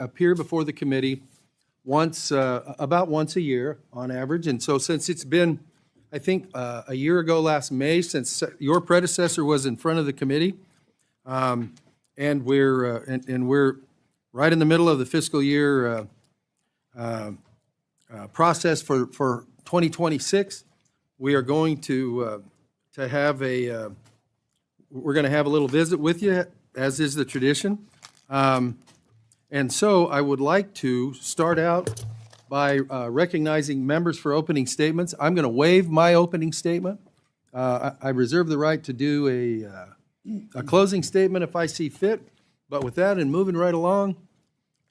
appear before the committee about once a year on average. And so since it's been, I think, a year ago last May since your predecessor was in front of the committee, and we're right in the middle of the fiscal year process for 2026. We are going to have a little visit with you, as is the tradition. And so I would like to start out by recognizing members for opening statements. I'm going to waive my opening statement. I reserve the right to do a closing statement if I see fit. But with that, and moving right along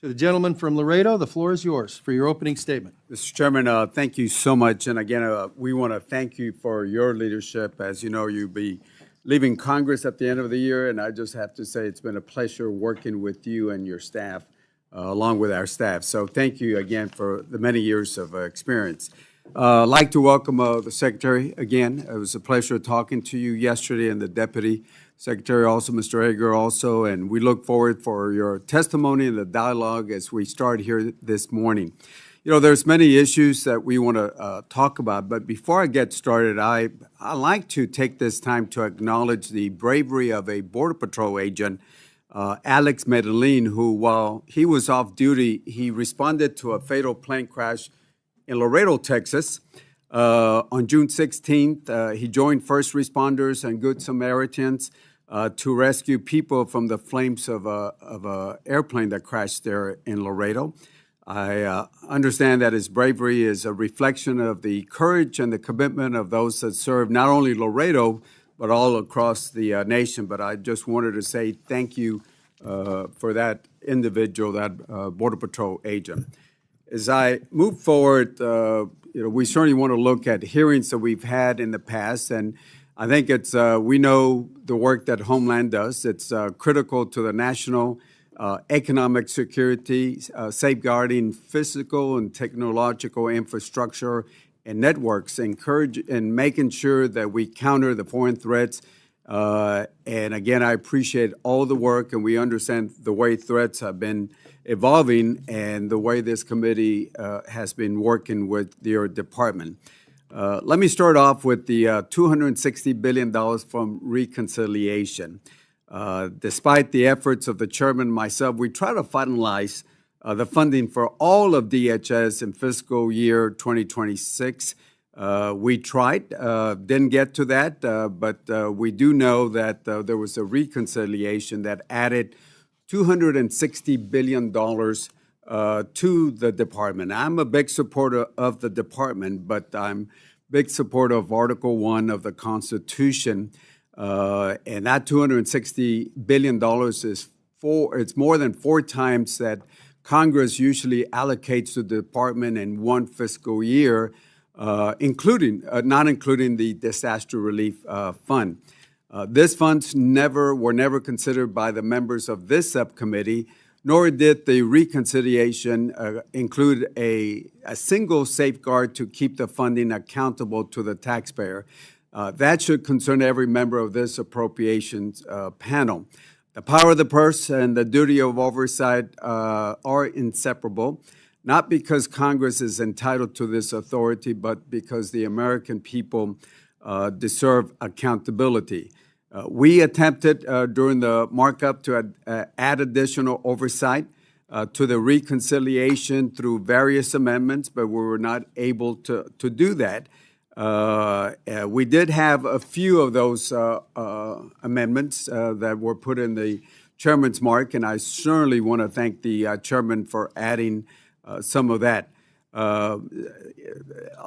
to the gentleman from Laredo, the floor is yours for your opening statement. Mr. Chairman, thank you so much. And again, we want to thank you for your leadership. As you know, you'll be leaving Congress at the end of the year, and I just have to say it's been a pleasure working with you and your staff, along with our staff. So thank you again for the many years of experience. I'd like to welcome the Secretary again. It was a pleasure talking to you yesterday, and the Deputy Secretary also, Mr. Edgar also, and we look forward for your testimony and the dialogue as we start here this morning. You know, there's many issues that we want to talk about, but before I get started, I like to take this time to acknowledge the bravery of a Border Patrol agent, Alex Medellin, who, while he was off duty, he responded to a fatal plane crash in Laredo, Texas. On June 16th, he joined first responders and Good Samaritans to rescue people from the flames of an airplane that crashed there in Laredo. I understand that his bravery is a reflection of the courage and the commitment of those that serve not only Laredo, but all across the nation. But I just wanted to say thank you for that individual, that Border Patrol agent. As I move forward, we certainly want to look at hearings that we've had in the past, and I think it's we know the work that Homeland does. It's critical to the national economic security, safeguarding physical and technological infrastructure and networks, and making sure that we counter the foreign threats. And again, I appreciate all the work, and we understand the way threats have been evolving and the way this committee has been working with your department. Let me start off with the $260 billion from reconciliation. Despite the efforts of the chairman and myself, we try to finalize the funding for all of DHS in fiscal year 2026. We tried, didn't get to that, but we do know that there was a reconciliation that added $260 billion to the department. I'm a big supporter of the department, but I'm a big supporter of Article 1 of the Constitution. And that $260 billion it's more than 4 times that Congress usually allocates to the department in one fiscal year, not including the disaster relief fund. These funds were never considered by the members of this subcommittee, nor did the reconciliation include a single safeguard to keep the funding accountable to the taxpayer. That should concern every member of this appropriations panel. The power of the purse and the duty of oversight are inseparable, not because Congress is entitled to this authority, but because the American people deserve accountability. We attempted during the markup to add additional oversight to the reconciliation through various amendments, but we were not able to do that. We did have a few of those amendments that were put in the chairman's mark, and I certainly want to thank the chairman for adding some of that. A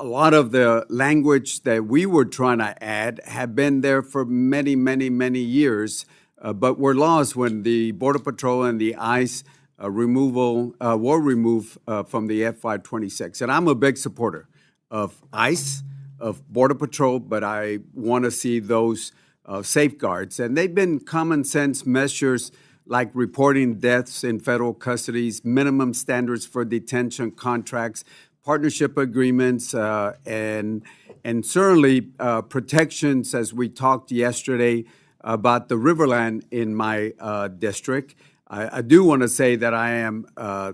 lot of the language that we were trying to add have been there for many, many, many years, but were lost when the Border Patrol and the ICE removal were removed from the FY26. And I'm a big supporter of ICE, of Border Patrol, but I want to see those safeguards. And they've been common sense measures like reporting deaths in federal custodies, minimum standards for detention contracts, partnership agreements, and certainly protections, as we talked yesterday about the Riverland in my district. I do want to say that I am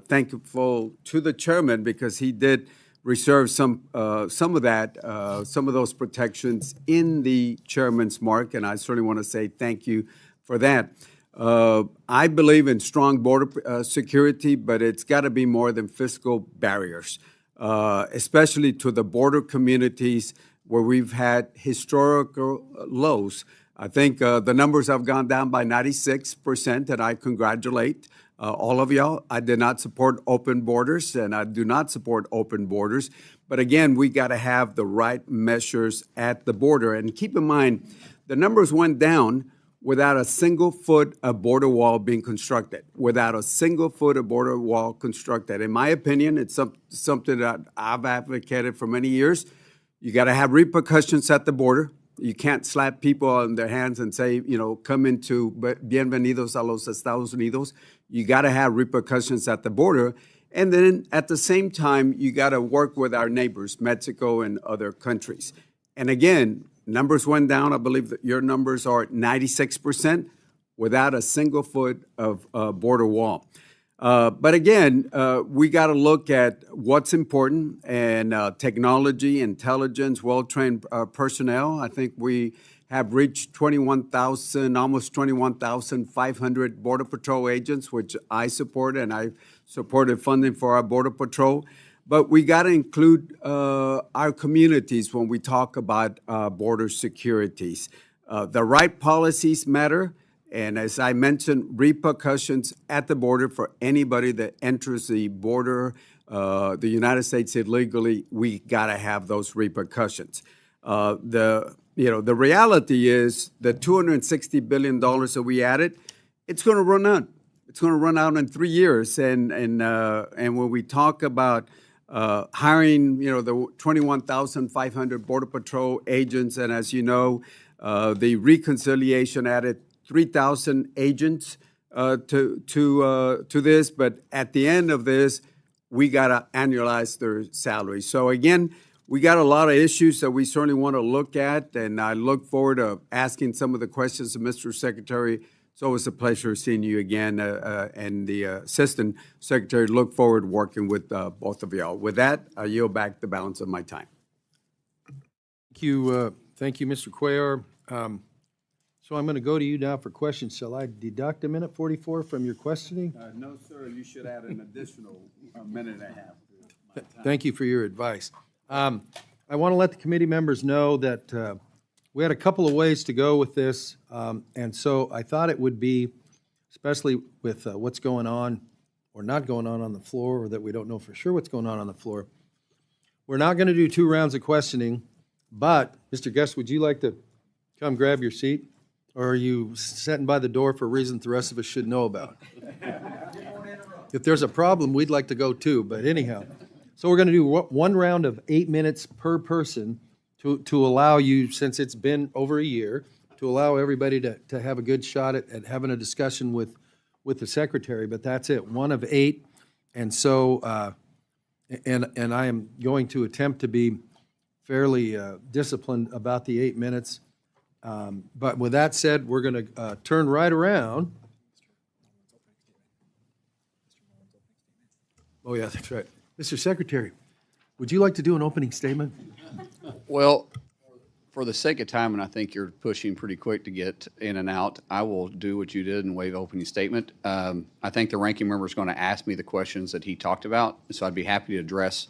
thankful to the chairman because he did reserve some of those protections in the chairman's mark, and I certainly want to say thank you for that. I believe in strong border security, but it's got to be more than fiscal barriers, especially to the border communities where we've had historical lows. I think the numbers have gone down by 96%, and I congratulate all of y'all. I did not support open borders, and I do not support open borders. But again, we got to have the right measures at the border. And keep in mind, the numbers went down without a single foot of border wall being constructed, without a single foot of border wall constructed. In my opinion, it's something that I've advocated for many years. You got to have repercussions at the border. You can't slap people on their hands and say, come into bienvenidos a los Estados Unidos. You got to have repercussions at the border. And then at the same time, you got to work with our neighbors, Mexico and other countries. And again, numbers went down. I believe that your numbers are 96% without a single foot of border wall. But again, we got to look at what's important, and technology, intelligence, well-trained personnel. I think we have reached 21,000, almost 21,500 Border Patrol agents, which I support, and I supported funding for our Border Patrol. But we got to include our communities when we talk about border securities. The right policies matter. And as I mentioned, repercussions at the border for anybody that enters the border, the United States illegally, we got to have those repercussions. The reality is the $260 billion that we added, it's going to run out. It's going to run out in 3 years. And when we talk about hiring, the 21,500 Border Patrol agents, and as you know, the reconciliation added 3,000 agents to this, but at the end of this, we got to annualize their salary. So again, we got a lot of issues that we certainly want to look at, and I look forward to asking some of the questions of Mr. Secretary. It's always a pleasure seeing you again, and the Assistant Secretary. Look forward to working with both of y'all. With that, I yield back the balance of my time. Thank you, Mr. Cuellar. So I'm going to go to you now for questions. Shall I deduct a minute 44 from your questioning? No, sir. You should add an additional minute and a half. Thank you for your advice. I want to let the committee members know that we had a couple of ways to go with this, and so I thought it would be, especially with what's going on or not going on the floor, or that we don't know for sure what's going on the floor. We're not going to do 2 rounds of questioning, but Mr. Guest, would you like to come grab your seat? Or are you sitting by the door for reasons the rest of us should know about? If there's a problem, we'd like to go too, but anyhow. So we're going to do 1 round of 8 minutes per person to allow you, since it's been over a year, to allow everybody to have a good shot at having a discussion with the Secretary, but that's it, 1 of 8. And so, and I am going to attempt to be fairly disciplined about the 8 minutes. But with that said, we're going to turn right around. Oh, yeah, that's right. Mr. Secretary, would you like to do an opening statement? Well, for the sake of time, and I think you're pushing pretty quick to get in and out, I will do what you did and waive opening statement. I think the ranking member is going to ask me the questions that he talked about, so I'd be happy to address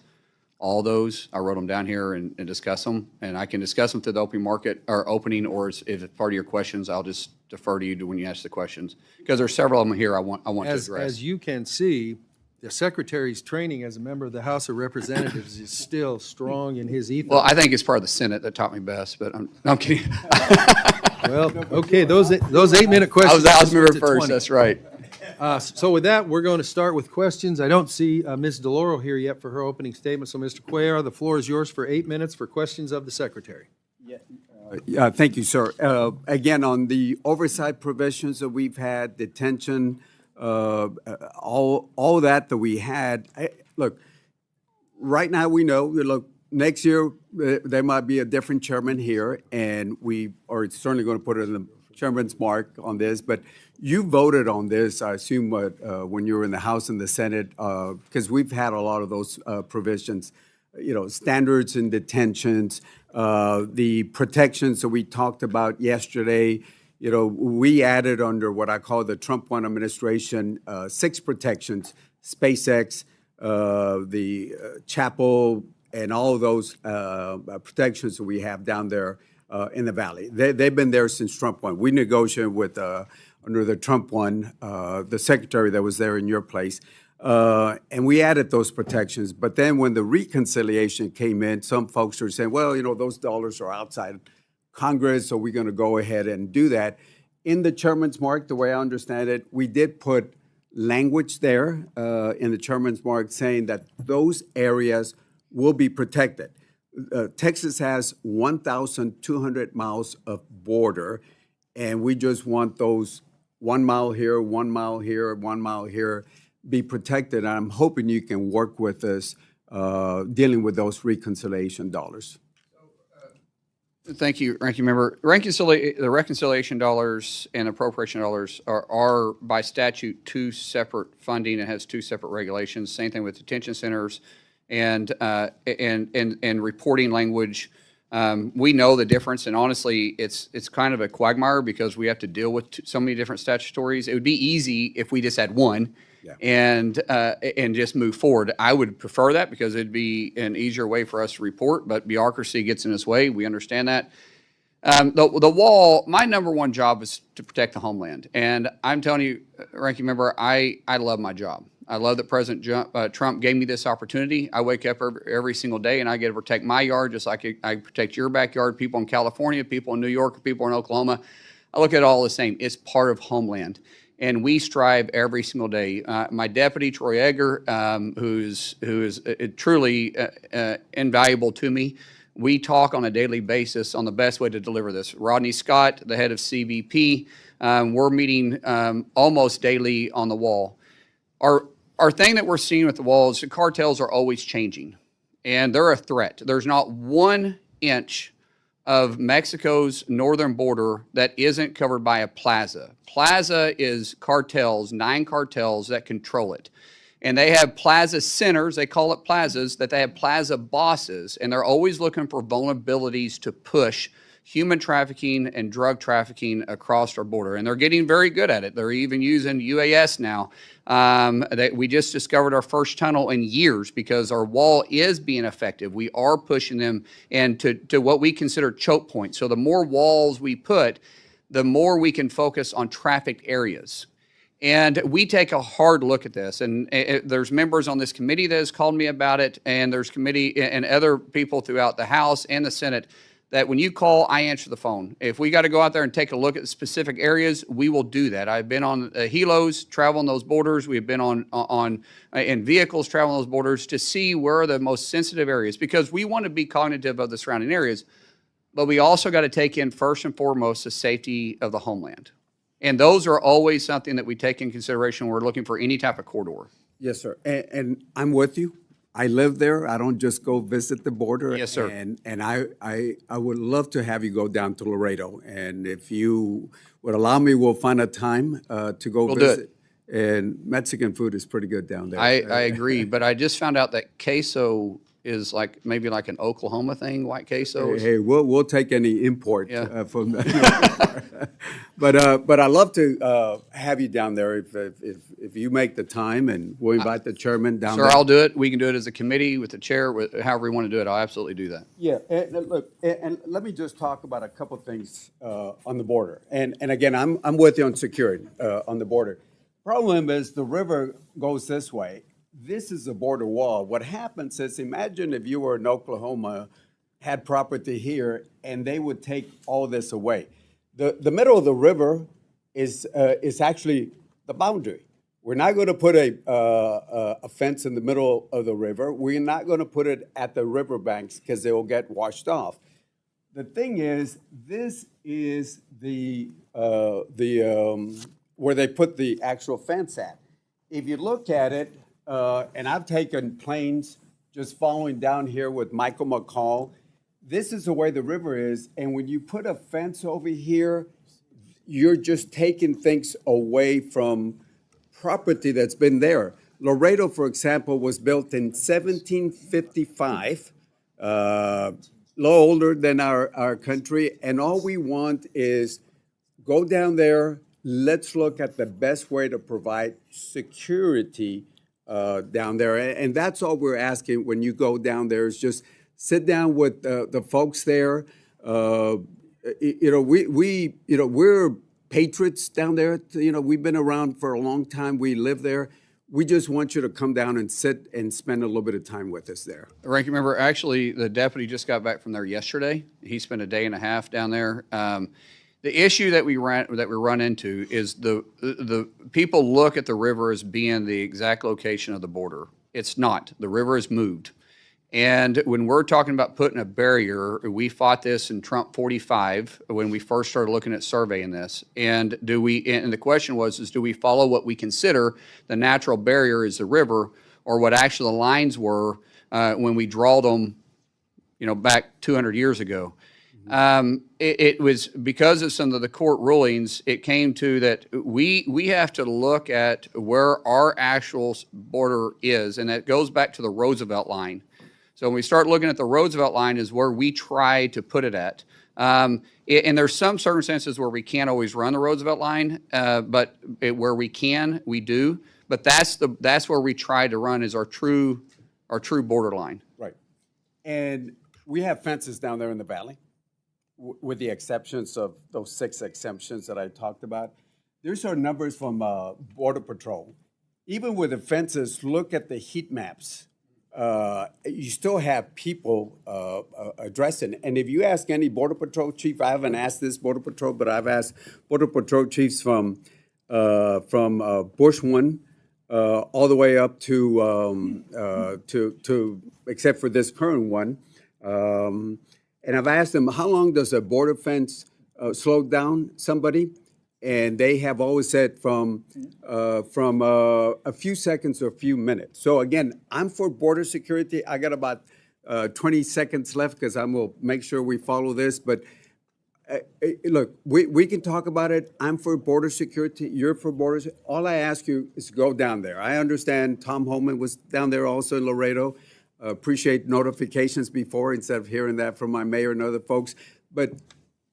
all those. I wrote them down here and discuss them, and I can discuss them to the open market or opening, or if it's part of your questions, I'll just defer to you when you ask the questions, because there's several of them here I want to address. As you can see, the Secretary's training as a member of the House of Representatives is still strong in his ethos. Well, I think it's part of the Senate that taught me best, but I'm kidding. Well, okay, those 8 minute questions. I was moving first. That's right. So with that, we're going to start with questions. I don't see Ms. DeLauro here yet for her opening statement. So, Mr. Cuellar, the floor is yours for 8 minutes for questions of the Secretary. Thank you, sir. Again, on the oversight provisions that we've had, detention, all that we had. Look, right now we know. Look, next year there might be a different chairman here, and we are certainly going to put it in the chairman's mark on this, but you voted on this, I assume, when you were in the House and the Senate, because we've had a lot of those provisions, standards in detentions, the protections that we talked about yesterday. We added under what I call the Trump 1 administration 6 protections: SpaceX, the chapel, and all of those protections that we have down there in the Valley. They've been there since Trump 1. We negotiated with, under the Trump 1, the secretary that was there in your place, and we added those protections. But then when the reconciliation came in, some folks are saying, well, those dollars are outside Congress, so we're going to go ahead and do that. In the chairman's mark, the way I understand it, we did put language there in the chairman's mark saying that those areas will be protected. Texas has 1,200 miles of border, and we just want those 1 mile here, 1 mile here, 1 mile here be protected. And I'm hoping you can work with us dealing with those reconciliation dollars. Thank you, Ranking Member. The reconciliation dollars and appropriation dollars are by statute 2 separate funding and has 2 separate regulations. Same thing with detention centers and reporting language. We know the difference, and honestly, it's kind of a quagmire because we have to deal with so many different statutories. It would be easy if we just had one. Yeah. And just move forward. I would prefer that because it'd be an easier way for us to report, but bureaucracy gets in its way. We understand that. The wall, my number 1 job is to protect the homeland. And I'm telling you, Ranking Member, I love my job. I love that President Trump gave me this opportunity. I wake up every single day and I get to protect my yard just like I protect your backyard, people in California, people in New York, people in Oklahoma. I look at it all the same. It's part of homeland. And we strive every single day. My deputy, Troy Edgar, who is truly invaluable to me, we talk on a daily basis on the best way to deliver this. Rodney Scott, the head of CBP, we're meeting almost daily on the wall. Our thing that we're seeing with the wall is the cartels are always changing, and they're a threat. There's not 1 inch of Mexico's northern border that isn't covered by a plaza. Plaza is cartels, 9 cartels that control it. And they have plaza centers, they call it plazas, that they have plaza bosses, and they're always looking for vulnerabilities to push human trafficking and drug trafficking across our border. And they're getting very good at it. They're even using UAS now. We just discovered our first tunnel in years because our wall is being effective. We are pushing them into what we consider choke points. So the more walls we put, the more we can focus on trafficked areas. And we take a hard look at this. And there's members on this committee that has called me about it, and there's committee and other people throughout the House and the Senate that when you call, I answer the phone. If we got to go out there and take a look at specific areas, we will do that. I've been on helos, traveling those borders. We've been in vehicles traveling those borders to see where are the most sensitive areas, because we want to be cognitive of the surrounding areas, but we also got to take in first and foremost the safety of the homeland. And those are always something that we take in consideration when we're looking for any type of corridor. Yes, sir. And I'm with you. I live there. I don't just go visit the border. Yes, sir. And I would love to have you go down to Laredo. And if you would allow me, we'll find a time to go visit. Do it. And Mexican food is pretty good down there. I agree, but I just found out that queso is maybe like an Oklahoma thing, white queso. Hey, we'll take any import from that. But I love to have you down there if you make the time, and we'll invite the chairman down there. Sir, I'll do it. We can do it as a committee with the chair, however we want to do it. I'll absolutely do that. Yeah, and look, and let me just talk about a couple things on the border. And again, I'm with you on security on the border. Problem is the river goes this way. This is a border wall. What happens is, imagine if you were in Oklahoma, had property here, and they would take all this away. The middle of the river is actually the boundary. We're not going to put a fence in the middle of the river. We're not going to put it at the riverbanks because they will get washed off. The thing is, this is the where they put the actual fence at. If you look at it, and I've taken planes just following down here with Michael McCall. This is the way the river is, and when you put a fence over here, you're just taking things away from property that's been there. Laredo, for example, was built in 1755, a little older than our country, and all we want is go down there, let's look at the best way to provide security down there. And that's all we're asking when you go down there is just sit down with the folks there. We're patriots down there. We've been around for a long time. We live there. We just want you to come down and sit and spend a little bit of time with us there. Ranking Member, actually, the deputy just got back from there yesterday. He spent a day and a half down there. The issue that we run into is the people look at the river as being the exact location of the border. It's not. The river is moved. And when we're talking about putting a barrier, we fought this in Trump 45 when we first started looking at surveying this. And and the question was, do we follow what we consider the natural barrier is the river, or what actually the lines were when we drawed them, back 200 years ago? It was because of some of the court rulings, it came to that we have to look at where our actual border is, and that goes back to the Roosevelt line. So when we start looking at the Roosevelt line is where we try to put it at. And there's some circumstances where we can't always run the Roosevelt line, but where we can, we do. But that's where we try to run is our true border line. Right. And we have fences down there in the valley, with the exceptions of those 6 exemptions that I talked about. There's our numbers from Border Patrol. Even with the fences, look at the heat maps. You still have people addressing. And if you ask any Border Patrol chief, I haven't asked this Border Patrol, but I've asked Border Patrol chiefs from Bush 1 all the way up to except for this current one. And I've asked them, how long does a border fence slow down somebody? And they have always said from a few seconds to a few minutes. So again, I'm for border security. I got about 20 seconds left because I'm going to make sure we follow this. But look, we can talk about it. I'm for border security. You're for border. All I ask you is go down there. I understand Tom Holman was down there also in Laredo. Appreciate notifications before instead of hearing that from my mayor and other folks. But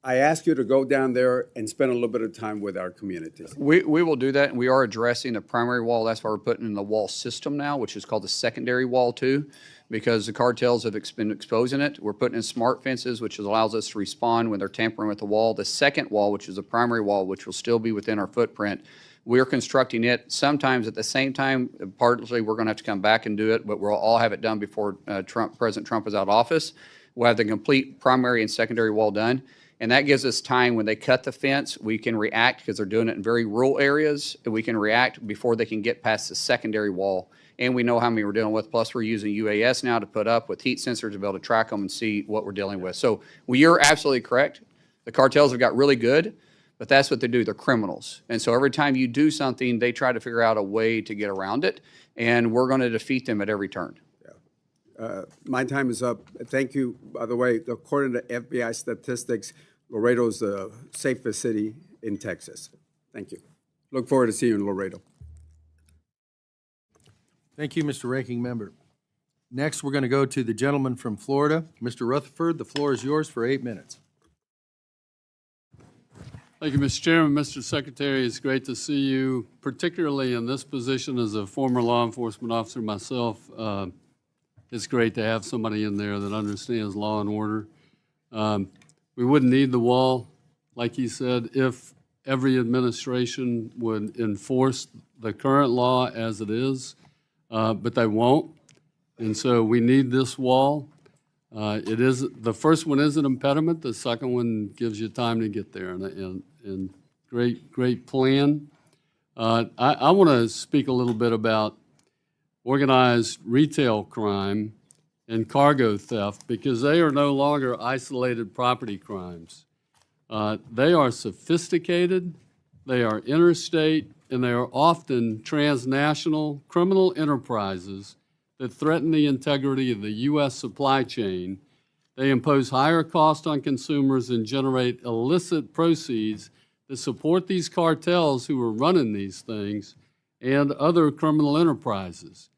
I ask you to go down there and spend a little bit of time with our communities. We will do that, and we are addressing the primary wall. That's why we're putting in the wall system now, which is called the secondary wall too, because the cartels have been exposing it. We're putting in smart fences, which allows us to respond when they're tampering with the wall. The second wall, which is the primary wall, which will still be within our footprint, we're constructing it sometimes at the same time. Partly, we're going to have to come back and do it, but we'll all have it done before President Trump is out of office. We'll have the complete primary and secondary wall done. And that gives us time when they cut the fence, we can react because they're doing it in very rural areas. And we can react before they can get past the secondary wall. And we know how many we're dealing with. Plus, we're using UAS now to put up with heat sensors to be able to track them and see what we're dealing with. So you're absolutely correct. The cartels have got really good, but that's what they do. They're criminals. And so every time you do something, they try to figure out a way to get around it. And we're going to defeat them at every turn. My time is up. Thank you. By the way, according to FBI statistics, Laredo is the safest city in Texas. Thank you. Look forward to seeing you in Laredo. Thank you, Mr. Ranking Member. Next, we're going to go to the gentleman from Florida, Mr. Rutherford. The floor is yours for 8 minutes. Thank you, Mr. Chairman. Mr. Secretary, it's great to see you, particularly in this position as a former law enforcement officer myself. It's great to have somebody in there that understands law and order. We wouldn't need the wall, like he said, if every administration would enforce the current law as it is, but they won't. And so we need this wall. The first one is an impediment. The second one gives you time to get there, and great plan. I want to speak a little bit about organized retail crime and cargo theft, because they are no longer isolated property crimes. They are sophisticated, they are interstate, and they are often transnational criminal enterprises that threaten the integrity of the U.S. supply chain. They impose higher costs on consumers and generate illicit proceeds that support these cartels who are running these things and other criminal enterprises.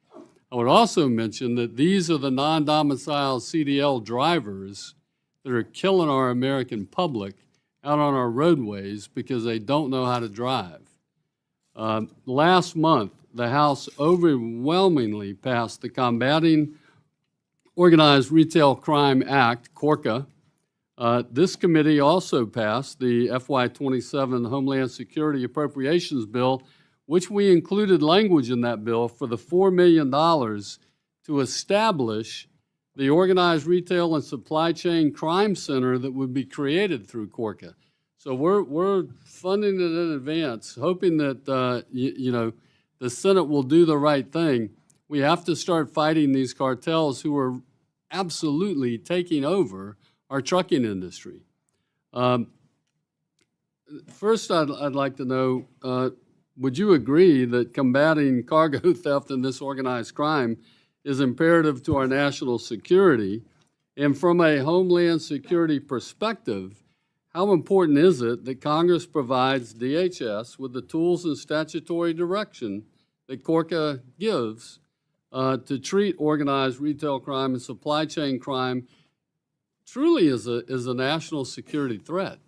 I would also mention that these are the non-domiciled CDL drivers that are killing our American public out on our roadways because they don't know how to drive. Last month, the House overwhelmingly passed the Combating Organized Retail Crime Act, CORCA. This committee also passed the FY27 Homeland Security Appropriations Bill, which we included language in that bill for the $4 million to establish the Organized Retail and Supply Chain Crime Center that would be created through CORCA. So we're funding it in advance, hoping that the Senate will do the right thing. We have to start fighting these cartels who are absolutely taking over our trucking industry. First, I'd like to know, would you agree that combating cargo theft and this organized crime is imperative to our national security? And from a Homeland Security perspective, how important is it that Congress provides DHS with the tools and statutory direction that CORCA gives to treat organized retail crime and supply chain crime truly as a national security threat?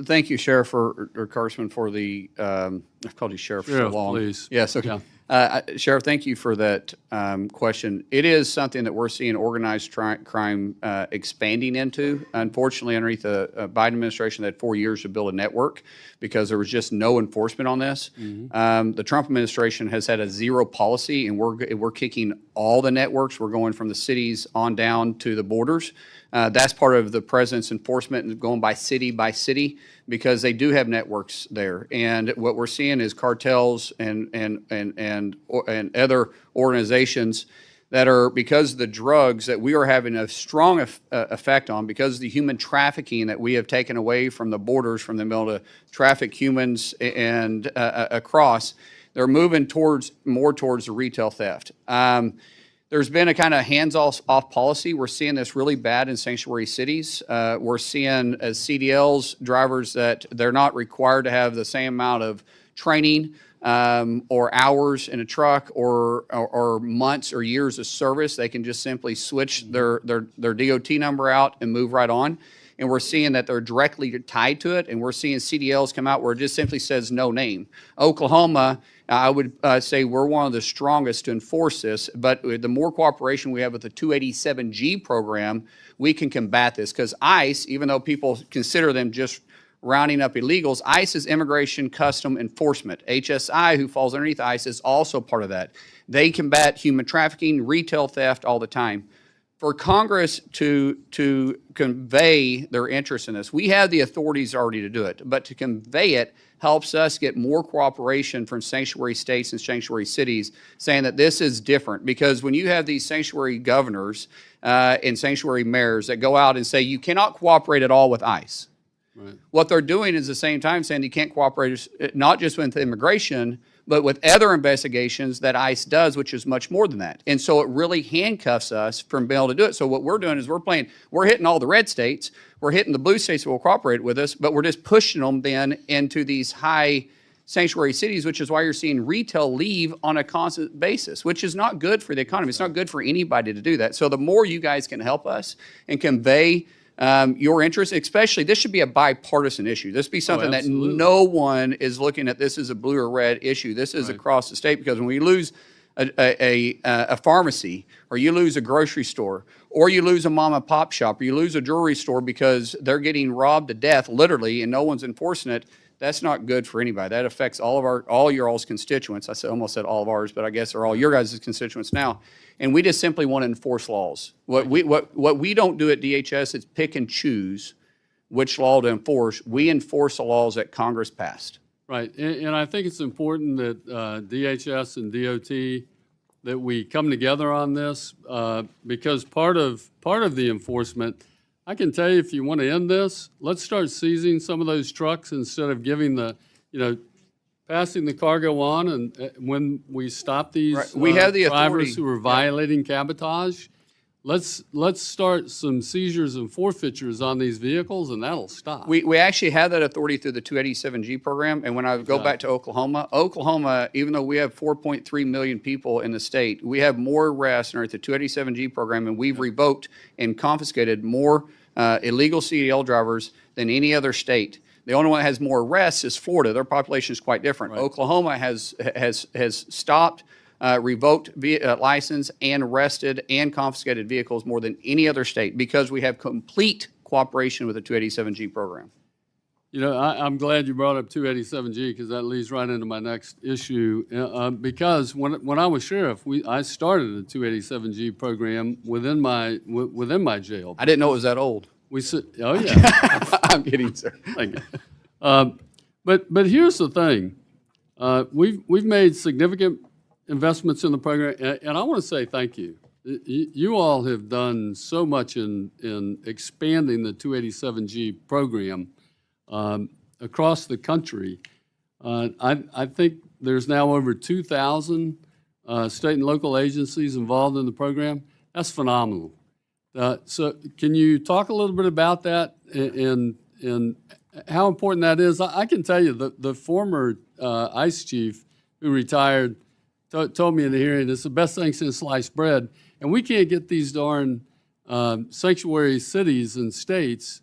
Thank you, Sheriff or Congressman, for the, I've called you Sheriff for so long. Please. Yes, okay. Yeah. Sheriff, thank you for that question. It is something that we're seeing organized crime expanding into. Unfortunately, underneath the Biden administration, they had 4 years to build a network because there was just no enforcement on this. The Trump administration has had a zero policy, and we're kicking all the networks. We're going from the cities on down to the borders. That's part of the president's enforcement and going by city because they do have networks there. And what we're seeing is cartels and other organizations that are, because of the drugs that we are having a strong effect on, because of the human trafficking that we have taken away from the borders, from them able to traffic humans and across, they're moving more towards the retail theft. There's been a kind of hands-off policy. We're seeing this really bad in sanctuary cities. We're seeing as CDLs drivers that they're not required to have the same amount of training or hours in a truck or months or years of service. They can just simply switch their DOT number out and move right on. And we're seeing that they're directly tied to it, and we're seeing CDLs come out where it just simply says no name. Oklahoma, I would say we're one of the strongest to enforce this, but the more cooperation we have with the 287G program, we can combat this, because ICE, even though people consider them just rounding up illegals, ICE is Immigration Custom Enforcement. HSI, who falls underneath ICE, is also part of that. They combat human trafficking, retail theft all the time. For Congress to convey their interest in this, we have the authorities already to do it, but to convey it helps us get more cooperation from sanctuary states and sanctuary cities saying that this is different. Because when you have these sanctuary governors and sanctuary mayors that go out and say you cannot cooperate at all with ICE, right, what they're doing is at the same time saying you can't cooperate not just with immigration, but with other investigations that ICE does, which is much more than that. And so it really handcuffs us from being able to do it. So what we're doing is we're hitting all the red states, we're hitting the blue states that will cooperate with us, but we're just pushing them then into these high sanctuary cities, which is why you're seeing retail leave on a constant basis, which is not good for the economy. It's not good for anybody to do that. So the more you guys can help us and convey your interest, especially, this should be a bipartisan issue. This be something that no one is looking at this as a blue or red issue. This is across the state, because when we lose a pharmacy, or you lose a grocery store, or you lose a mom and pop shop, or you lose a jewelry store because they're getting robbed to death, literally, and no one's enforcing it, that's not good for anybody. That affects all your all's constituents. I almost said all of ours, but I guess they're all your guys' constituents now. And we just simply want to enforce laws. What we don't do at DHS is pick and choose which law to enforce. We enforce the laws that Congress passed. Right, and I think it's important that DHS and DOT, that we come together on this, because part of the enforcement, I can tell you, if you want to end this, let's start seizing some of those trucks instead of giving passing the cargo on. And when we stop these we have the drivers authority who are violating cabotage, let's start some seizures and forfeitures on these vehicles, and that'll stop. We actually have that authority through the 287G program, and when I go back to Oklahoma, even though we have 4.3 million people in the state, we have more arrests under the 287G program, and we've revoked and confiscated more illegal CDL drivers than any other state. The only one that has more arrests is Florida. Their population is quite different. Right. Oklahoma has stopped, revoked license, and arrested and confiscated vehicles more than any other state because we have complete cooperation with the 287G program. You know, I'm glad you brought up 287G because that leads right into my next issue. Because when I was sheriff, I started a 287G program within my jail. I didn't know it was that old. Oh yeah. I'm kidding, sir. Thank you. But here's the thing. We've made significant investments in the program, and I want to say thank you. You all have done so much in expanding the 287G program across the country. I think there's now over 2,000 state and local agencies involved in the program. That's phenomenal. So can you talk a little bit about that and how important that is? I can tell you the former ICE chief who retired told me in the hearing, it's the best thing since sliced bread. And we can't get these darn sanctuary cities and states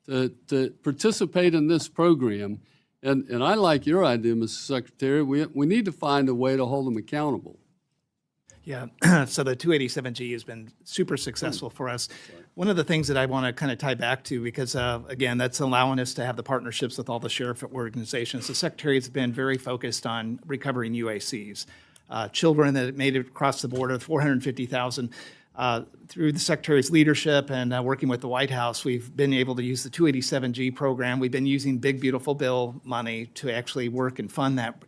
to participate in this program. And I like your idea, Mr. Secretary. We need to find a way to hold them accountable. Yeah, so the 287G has been super successful for us. One of the things that I want to kind of tie back to, because again, that's allowing us to have the partnerships with all the sheriff organizations. The Secretary has been very focused on recovering UACs. Children that made it across the border, 450,000. Through the Secretary's leadership and working with the White House, we've been able to use the 287G program. We've been using Big Beautiful Bill money to actually work and fund that,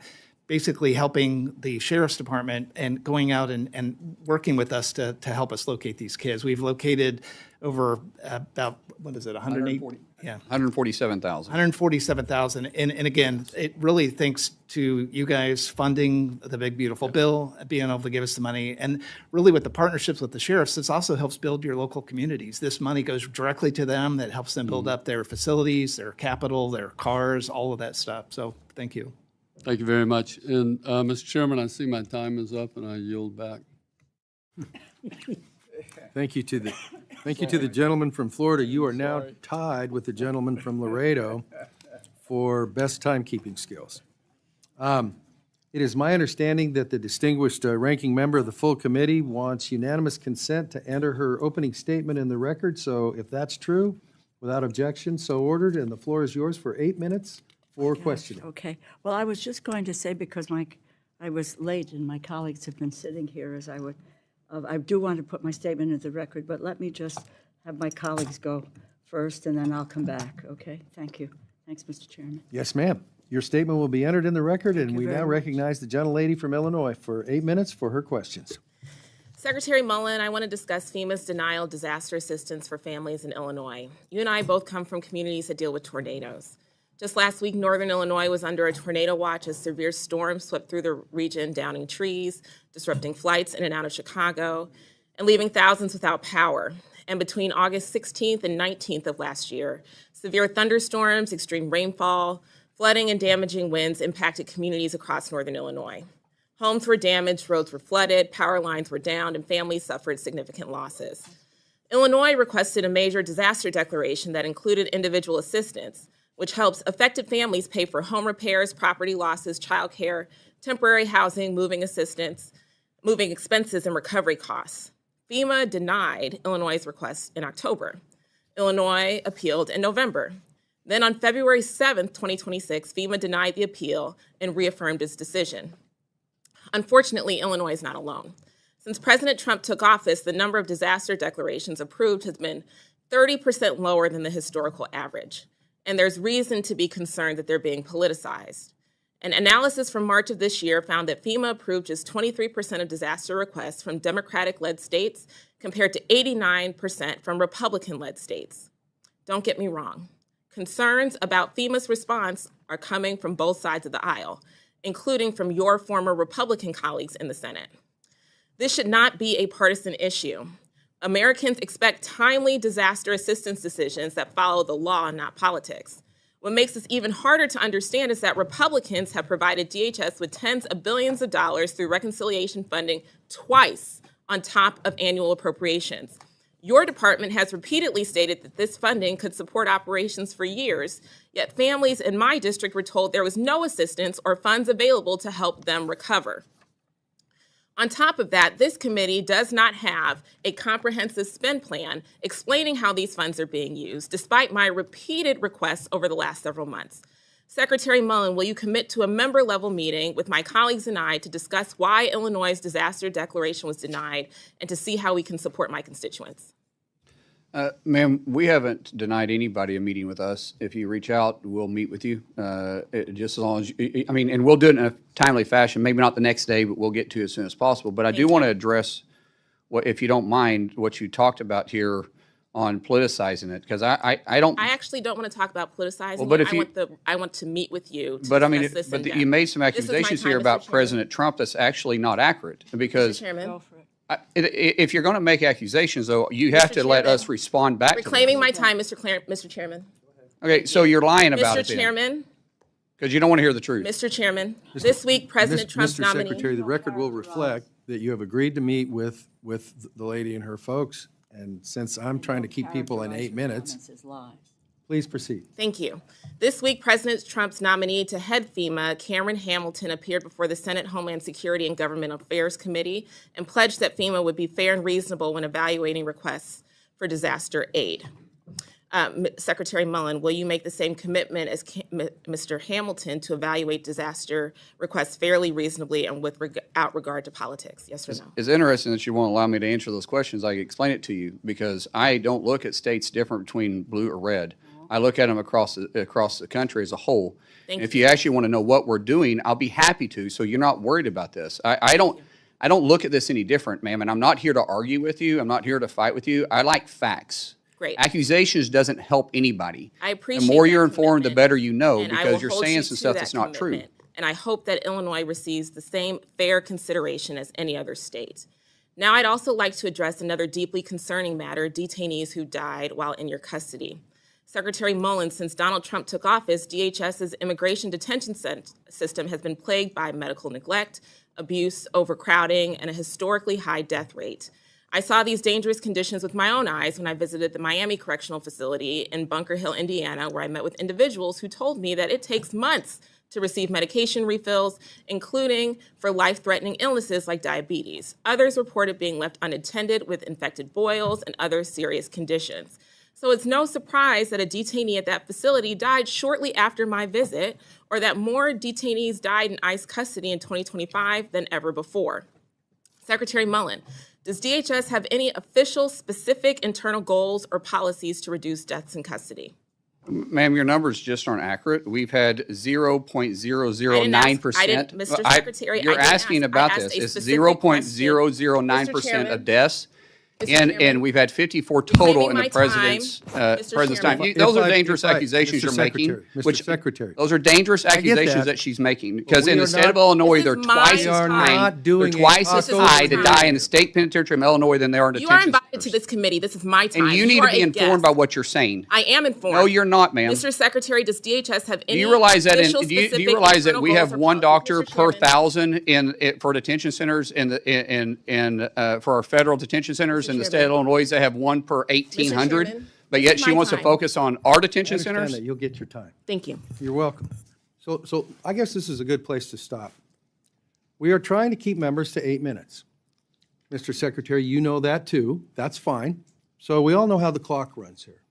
basically helping the Sheriff's Department and going out and working with us to help us locate these kids. We've located over about, what is it, 108? Yeah. 147,000. 147,000. And again, it really thanks to you guys funding the Big Beautiful Bill, being able to give us the money. And really with the partnerships with the sheriffs, this also helps build your local communities. This money goes directly to them. That helps them build up their facilities, their capital, their cars, all of that stuff. So thank you. Thank you very much. And Mr. Chairman, I see my time is up and I yield back. Thank you to the gentleman from Florida. You are now tied with the gentleman from Laredo for best timekeeping skills. It is my understanding that the distinguished ranking member of the full committee wants unanimous consent to enter her opening statement in the record. So if that's true, without objection, so ordered, and the floor is yours for 8 minutes for questioning. Okay. Well, I was just going to say, because I was late and my colleagues have been sitting here as I do want to put my statement into the record, but let me just have my colleagues go first and then I'll come back, okay? Thank you. Thanks, Mr. Chairman. Yes, ma'am. Your statement will be entered in the record, and we now very much. recognize the gentlelady from Illinois for 8 minutes for her questions. Secretary Mullin, I want to discuss FEMA's denial of disaster assistance for families in Illinois. You and I both come from communities that deal with tornadoes. Just last week, Northern Illinois was under a tornado watch as severe storms swept through the region, downing trees, disrupting flights in and out of Chicago, and leaving thousands without power. And between August 16th and 19th of last year, severe thunderstorms, extreme rainfall, flooding, and damaging winds impacted communities across Northern Illinois. Homes were damaged, roads were flooded, power lines were down, and families suffered significant losses. Illinois requested a major disaster declaration that included individual assistance, which helps affected families pay for home repairs, property losses, childcare, temporary housing, moving assistance, moving expenses, and recovery costs. FEMA denied Illinois' request in October. Illinois appealed in November. Then on February 7th, 2026, FEMA denied the appeal and reaffirmed its decision. Unfortunately, Illinois is not alone. Since President Trump took office, the number of disaster declarations approved has been 30% lower than the historical average. And there's reason to be concerned that they're being politicized. An analysis from March of this year found that FEMA approved just 23% of disaster requests from Democratic-led states compared to 89% from Republican-led states. Don't get me wrong. Concerns about FEMA's response are coming from both sides of the aisle, including from your former Republican colleagues in the Senate. This should not be a partisan issue. Americans expect timely disaster assistance decisions that follow the law, not politics. What makes this even harder to understand is that Republicans have provided DHS with tens of billions of dollars through reconciliation funding twice on top of annual appropriations. Your department has repeatedly stated that this funding could support operations for years, yet families in my district were told there was no assistance or funds available to help them recover. On top of that, this committee does not have a comprehensive spend plan explaining how these funds are being used, despite my repeated requests over the last several months. Secretary Mullin, will you commit to a member-level meeting with my colleagues and I to discuss why Illinois' disaster declaration was denied and to see how we can support my constituents? Ma'am, we haven't denied anybody a meeting with us. If you reach out, we'll meet with you. Just as long as, and we'll do it in a timely fashion, maybe not the next day, but we'll get to it as soon as possible. But I do want to address, if you don't mind, what you talked about here on politicizing it, because I don't. I actually don't want to talk about politicizing Well, but it. if I want to meet with you to But I discuss mean, this in but depth. you made some This is my accusations time, here Mr. about Chairman. President Trump that's actually not accurate, because Mr. Chairman, if you're going to make accusations, though, you have to let Chairman. us respond back to them. reclaiming my time, Mr. Chairman. Okay, so you're lying about Mr. it then, Chairman, because you don't want to hear the truth. Mr. Chairman, this week President Trump's Mr. nominee. Secretary, the record will reflect that you have agreed to meet with the lady and her folks, and since I'm trying to keep people in 8 minutes, please proceed. Thank you. This week, President Trump's nominee to head FEMA, Cameron Hamilton, appeared before the Senate Homeland Security and Government Affairs Committee and pledged that FEMA would be fair and reasonable when evaluating requests for disaster aid. Secretary Mullin, will you make the same commitment as Mr. Hamilton to evaluate disaster requests fairly, reasonably, and without regard to politics? Yes or no? It's interesting that you won't allow me to answer those questions. I can explain it to you, because I don't look at states different between blue or red. I look at them across the country as a whole. Thank If you actually want to know what we're doing, I'll be happy to, so you're not worried about this. I don't look at this any different, ma'am, and I'm not here to argue with you. I'm not here to fight with you. I like facts. Great. Accusations doesn't help anybody. I appreciate The more that you're informed, the commitment, better you know, and I because will you're hold saying you some to stuff that that's not true. commitment. And I hope that Illinois receives the same fair consideration as any other state. Now, I'd also like to address another deeply concerning matter, detainees who died while in your custody. Secretary Mullin, since Donald Trump took office, DHS's immigration detention system has been plagued by medical neglect, abuse, overcrowding, and a historically high death rate. I saw these dangerous conditions with my own eyes when I visited the Miami Correctional Facility in Bunker Hill, Indiana, where I met with individuals who told me that it takes months to receive medication refills, including for life-threatening illnesses like diabetes. Others reported being left unattended with infected boils and other serious conditions. So it's no surprise that a detainee at that facility died shortly after my visit, or that more detainees died in ICE custody in 2025 than ever before. Secretary Mullin, does DHS have any official specific internal goals or policies to reduce deaths in custody? Ma'am, your numbers just aren't accurate. We've had 0.009%. Mr. Secretary, You're I didn't asking ask. about I this. asked a It's specific 0.009% of deaths. Chairman, And we've had 54 total in my the president's time, Mr. president's time. Chairman. Those are dangerous accusations Mr. you're making. Secretary, Mr. Secretary. Those are dangerous get accusations that. that she's making. Because we in are the state of not- Illinois, This they're is my twice as time. high. Not doing They're twice a as This is high to my die time. in the state penitentiary of Illinois than they are in You are detention invited to centers. this committee. This is my time. And you need to are be a informed guest. by what you're saying. I am informed. No, you're not, ma'am. Mr. Secretary, does DHS have any Do you realize that? official Do you specific realize that internal we goals have or one policies? doctor Mr. per Chairman. 1,000 for detention centers for our federal detention centers in the state of Illinois? They have one per 1,800. Chairman, But this yet is she my wants to time. focus on our I detention understand centers. that. You'll get your time. Thank you. You're welcome. So I guess this is a good place to stop. We are trying to keep members to 8 minutes. Mr. Secretary, you know that too. That's fine. So we all know how the clock runs here.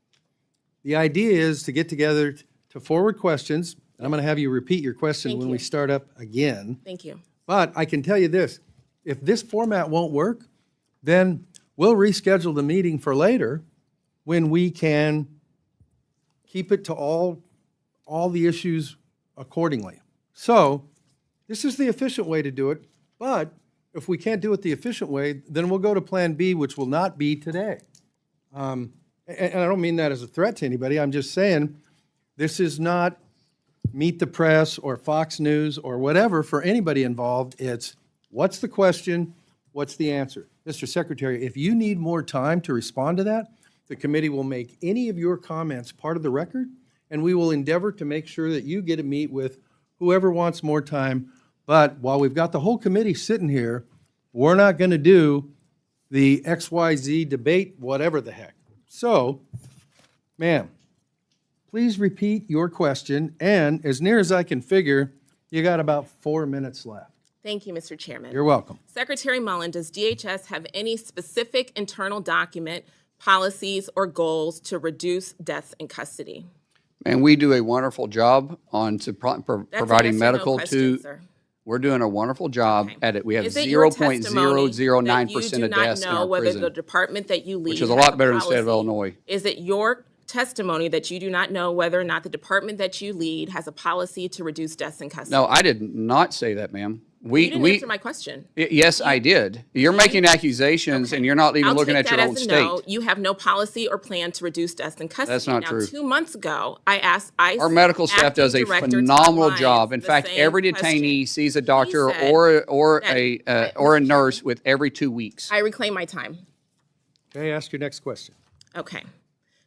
The idea is to get together to forward questions, and I'm going to have you repeat your question Thank when you. we start up again. Thank you. But I can tell you this, if this format won't work, then we'll reschedule the meeting for later when we can keep it to all the issues accordingly. So this is the efficient way to do it, but if we can't do it the efficient way, then we'll go to Plan B, which will not be today. And I don't mean that as a threat to anybody. I'm just saying this is not Meet the Press or Fox News or whatever for anybody involved. It's what's the question, what's the answer. Mr. Secretary, if you need more time to respond to that, the committee will make any of your comments part of the record, and we will endeavor to make sure that you get to meet with whoever wants more time. But while we've got the whole committee sitting here, we're not going to do the XYZ debate, whatever the heck. So, ma'am, please repeat your question, and as near as I can figure, you got about 4 minutes left. Thank you, Mr. Chairman. You're welcome. Secretary Mullin, does DHS have any specific internal document, policies, or goals to reduce deaths in custody? And we do a wonderful job on providing yes or no medical question, to. sir. We're doing a wonderful job Okay. at it. We have Is it your 0.009% of deaths in our know whether the prison, department that you lead which is a has lot better than the state of policy? Illinois. Is it your testimony that you do not know whether or not the department that you lead has a policy to reduce deaths in custody? No, I did not say that, ma'am. You didn't answer my question. Yes, I did. You're making accusations, and you're not even looking at your own I'll take state. that as a no. You have no policy or plan to reduce deaths in custody. That's not now, true. 2 months ago, I asked ICE Our medical staff acting does a director phenomenal Todd job. Lyons In the fact, same every question. detainee sees a doctor He said or that- a nurse with every 2 weeks. I reclaim my time. Okay, ask your next question. Okay.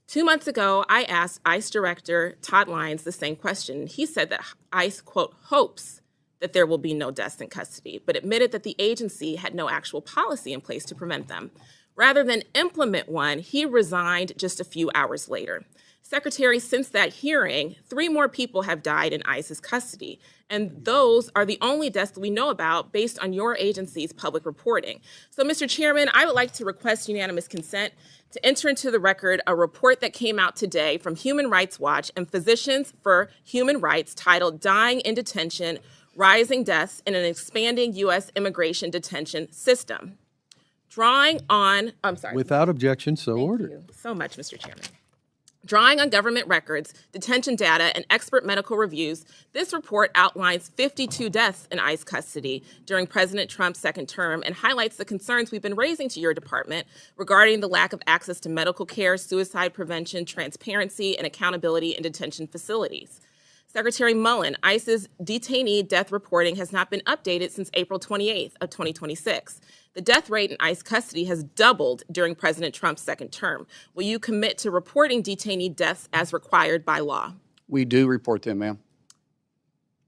2 months ago, I asked ICE Director Todd Lyons the same question. He said that ICE, quote, hopes that there will be no deaths in custody, but admitted that the agency had no actual policy in place to prevent them. Rather than implement one, he resigned just a few hours later. Secretary, since that hearing, 3 more people have died in ICE's custody, and those are the only deaths that we know about based on your agency's public reporting. So, Mr. Chairman, I would like to request unanimous consent to enter into the record a report that came out today from Human Rights Watch and Physicians for Human Rights titled Dying in Detention, Rising Deaths in an Expanding U.S. Immigration Detention System. Without objection, so ordered. Thank you so much, Mr. Chairman. Drawing on government records, detention data, and expert medical reviews, this report outlines 52 deaths in ICE custody during President Trump's second term and highlights the concerns we've been raising to your department regarding the lack of access to medical care, suicide prevention, transparency, and accountability in detention facilities. Secretary Mullin, ICE's detainee death reporting has not been updated since April 28th of 2026. The death rate in ICE custody has doubled during President Trump's second term. Will you commit to reporting detainee deaths as required by law? We do report them, ma'am.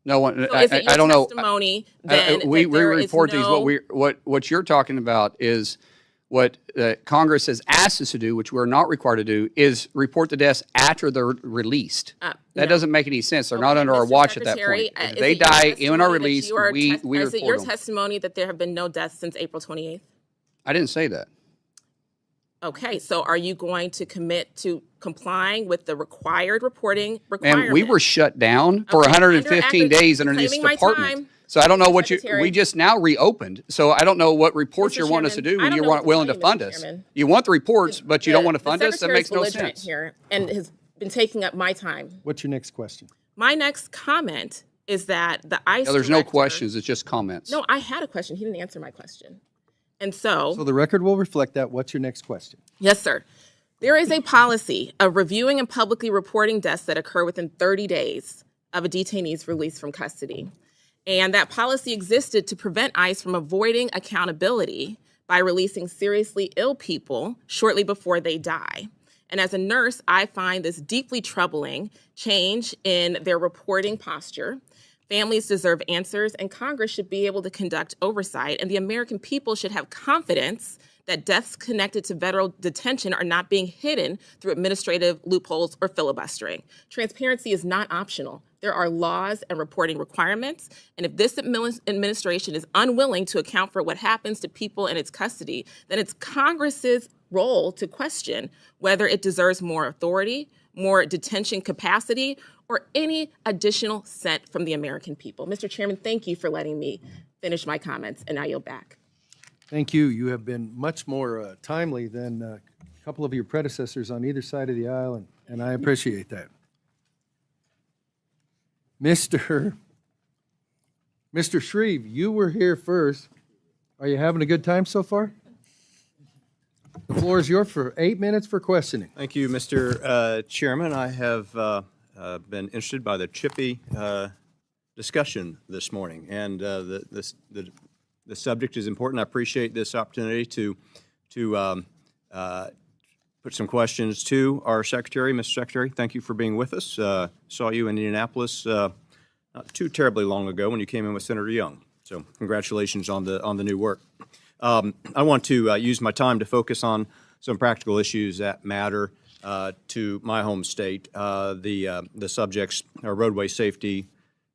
No one. So is it your I don't know. testimony then We that there is report these. no- What you're talking about is what Congress has asked us to do, which we're not required to do, is report the deaths after they're released. That no. doesn't make any sense. They're not Okay, under our Mr. watch at that Secretary, point. If is they it your die in testimony our that release, you are we is it your report them. testimony that there have been no deaths since April 28th? I didn't say that. Okay, so are you going to commit to complying with the required reporting requirement? And we were shut down for Okay, 115 under days under this reclaiming my department. time. So I don't know what Secretary. we just now reopened. So I don't know what reports Mr. you want us to Chairman, do I when don't you know weren't what willing to to tell you, fund Mr. us. Chairman. You want the reports, but you don't want to The fund us? That Secretary's makes no belligerent sense. here and has been taking up my time. What's your next question? My next comment is that the ICE No, there's no director- questions. It's just comments. No, I had a question. He didn't answer my question. And so So the record will reflect that. What's your next question? yes, sir. There is a policy of reviewing and publicly reporting deaths that occur within 30 days of a detainee's release from custody. And that policy existed to prevent ICE from avoiding accountability by releasing seriously ill people shortly before they die. And as a nurse, I find this deeply troubling change in their reporting posture. Families deserve answers, and Congress should be able to conduct oversight, and the American people should have confidence that deaths connected to federal detention are not being hidden through administrative loopholes or filibustering. Transparency is not optional. There are laws and reporting requirements, and if this administration is unwilling to account for what happens to people in its custody, then it's Congress's role to question whether it deserves more authority, more detention capacity, or any additional cent from the American people. Mr. Chairman, thank you for letting me finish my comments, and I yield back. Thank you. You have been much more timely than a couple of your predecessors on either side of the aisle, and I appreciate that. Mr. Shreve, you were here first. Are you having a good time so far? The floor is yours for 8 minutes for questioning. Thank you, Mr. Chairman. I have been interested by the chippy discussion this morning, and the The subject is important. I appreciate this opportunity to put some questions to our Secretary. Mr. Secretary, thank you for being with us. Saw you in Indianapolis not too terribly long ago when you came in with Senator Young. So congratulations on the new work. I want to use my time to focus on some practical issues that matter to my home state. The subjects are roadway safety,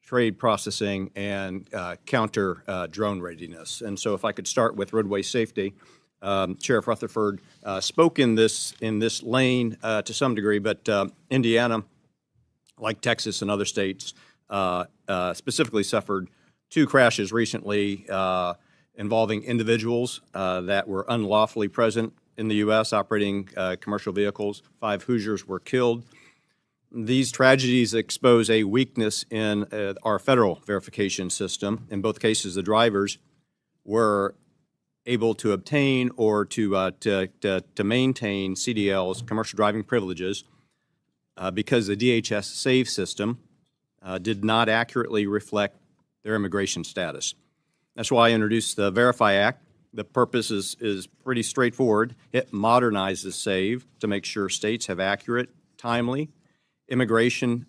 trade processing, and counter drone readiness. And so if I could start with roadway safety, Sheriff Rutherford spoke in this lane to some degree, but Indiana, like Texas and other states, specifically suffered 2 crashes recently involving individuals that were unlawfully present in the U.S. operating commercial vehicles. 5 Hoosiers were killed. These tragedies expose a weakness in our federal verification system. In both cases, the drivers were able to obtain or to maintain CDLs, commercial driving privileges, because the DHS SAVE system did not accurately reflect their immigration status. That's why I introduced the Verify Act. The purpose is pretty straightforward. It modernizes SAVE to make sure states have accurate, timely immigration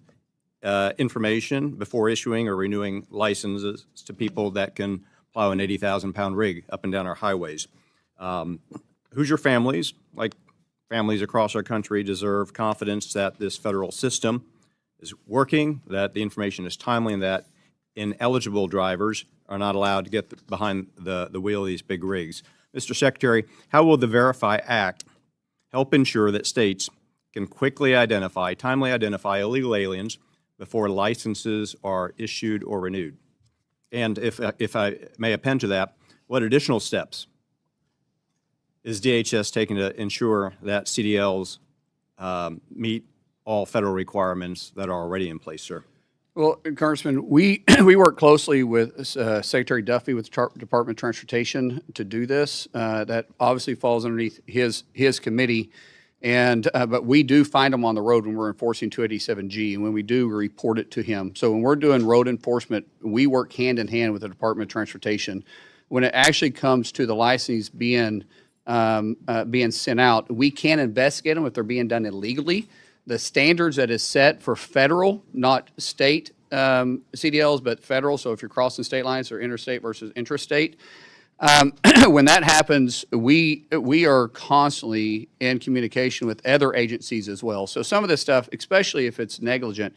information before issuing or renewing licenses to people that can plow an 80,000-pound rig up and down our highways. Hoosier families, like families across our country, deserve confidence that this federal system is working, that the information is timely, and that ineligible drivers are not allowed to get behind the wheel of these big rigs. Mr. Secretary, how will the Verify Act help ensure that states can quickly identify, timely identify illegal aliens before licenses are issued or renewed? And if I may append to that, what additional steps is DHS taking to ensure that CDLs meet all federal requirements that are already in place, sir? Well, Congressman, we work closely with Secretary Duffy with the Department of Transportation to do this. That obviously falls underneath his committee. And but we do find them on the road when we're enforcing 287G, and when we do, we report it to him. So when we're doing road enforcement, we work hand in hand with the Department of Transportation. When it actually comes to the license being sent out, we can investigate them if they're being done illegally. The standards that is set for federal, not state CDLs, but federal. So if you're crossing state lines, or interstate versus intrastate. When that happens, we are constantly in communication with other agencies as well. So some of this stuff, especially if it's negligent,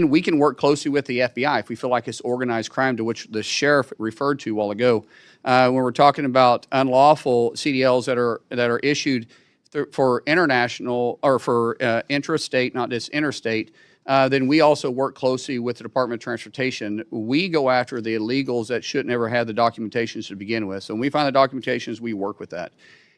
we can work closely with the FBI if we feel like it's organized crime, to which the sheriff referred to a while ago. When we're talking about unlawful CDLs that are issued for international or for intrastate, not just interstate, then we also work closely with the Department of Transportation. We go after the illegals that shouldn't ever have the documentations to begin with. So when we find the documentations, we work with that.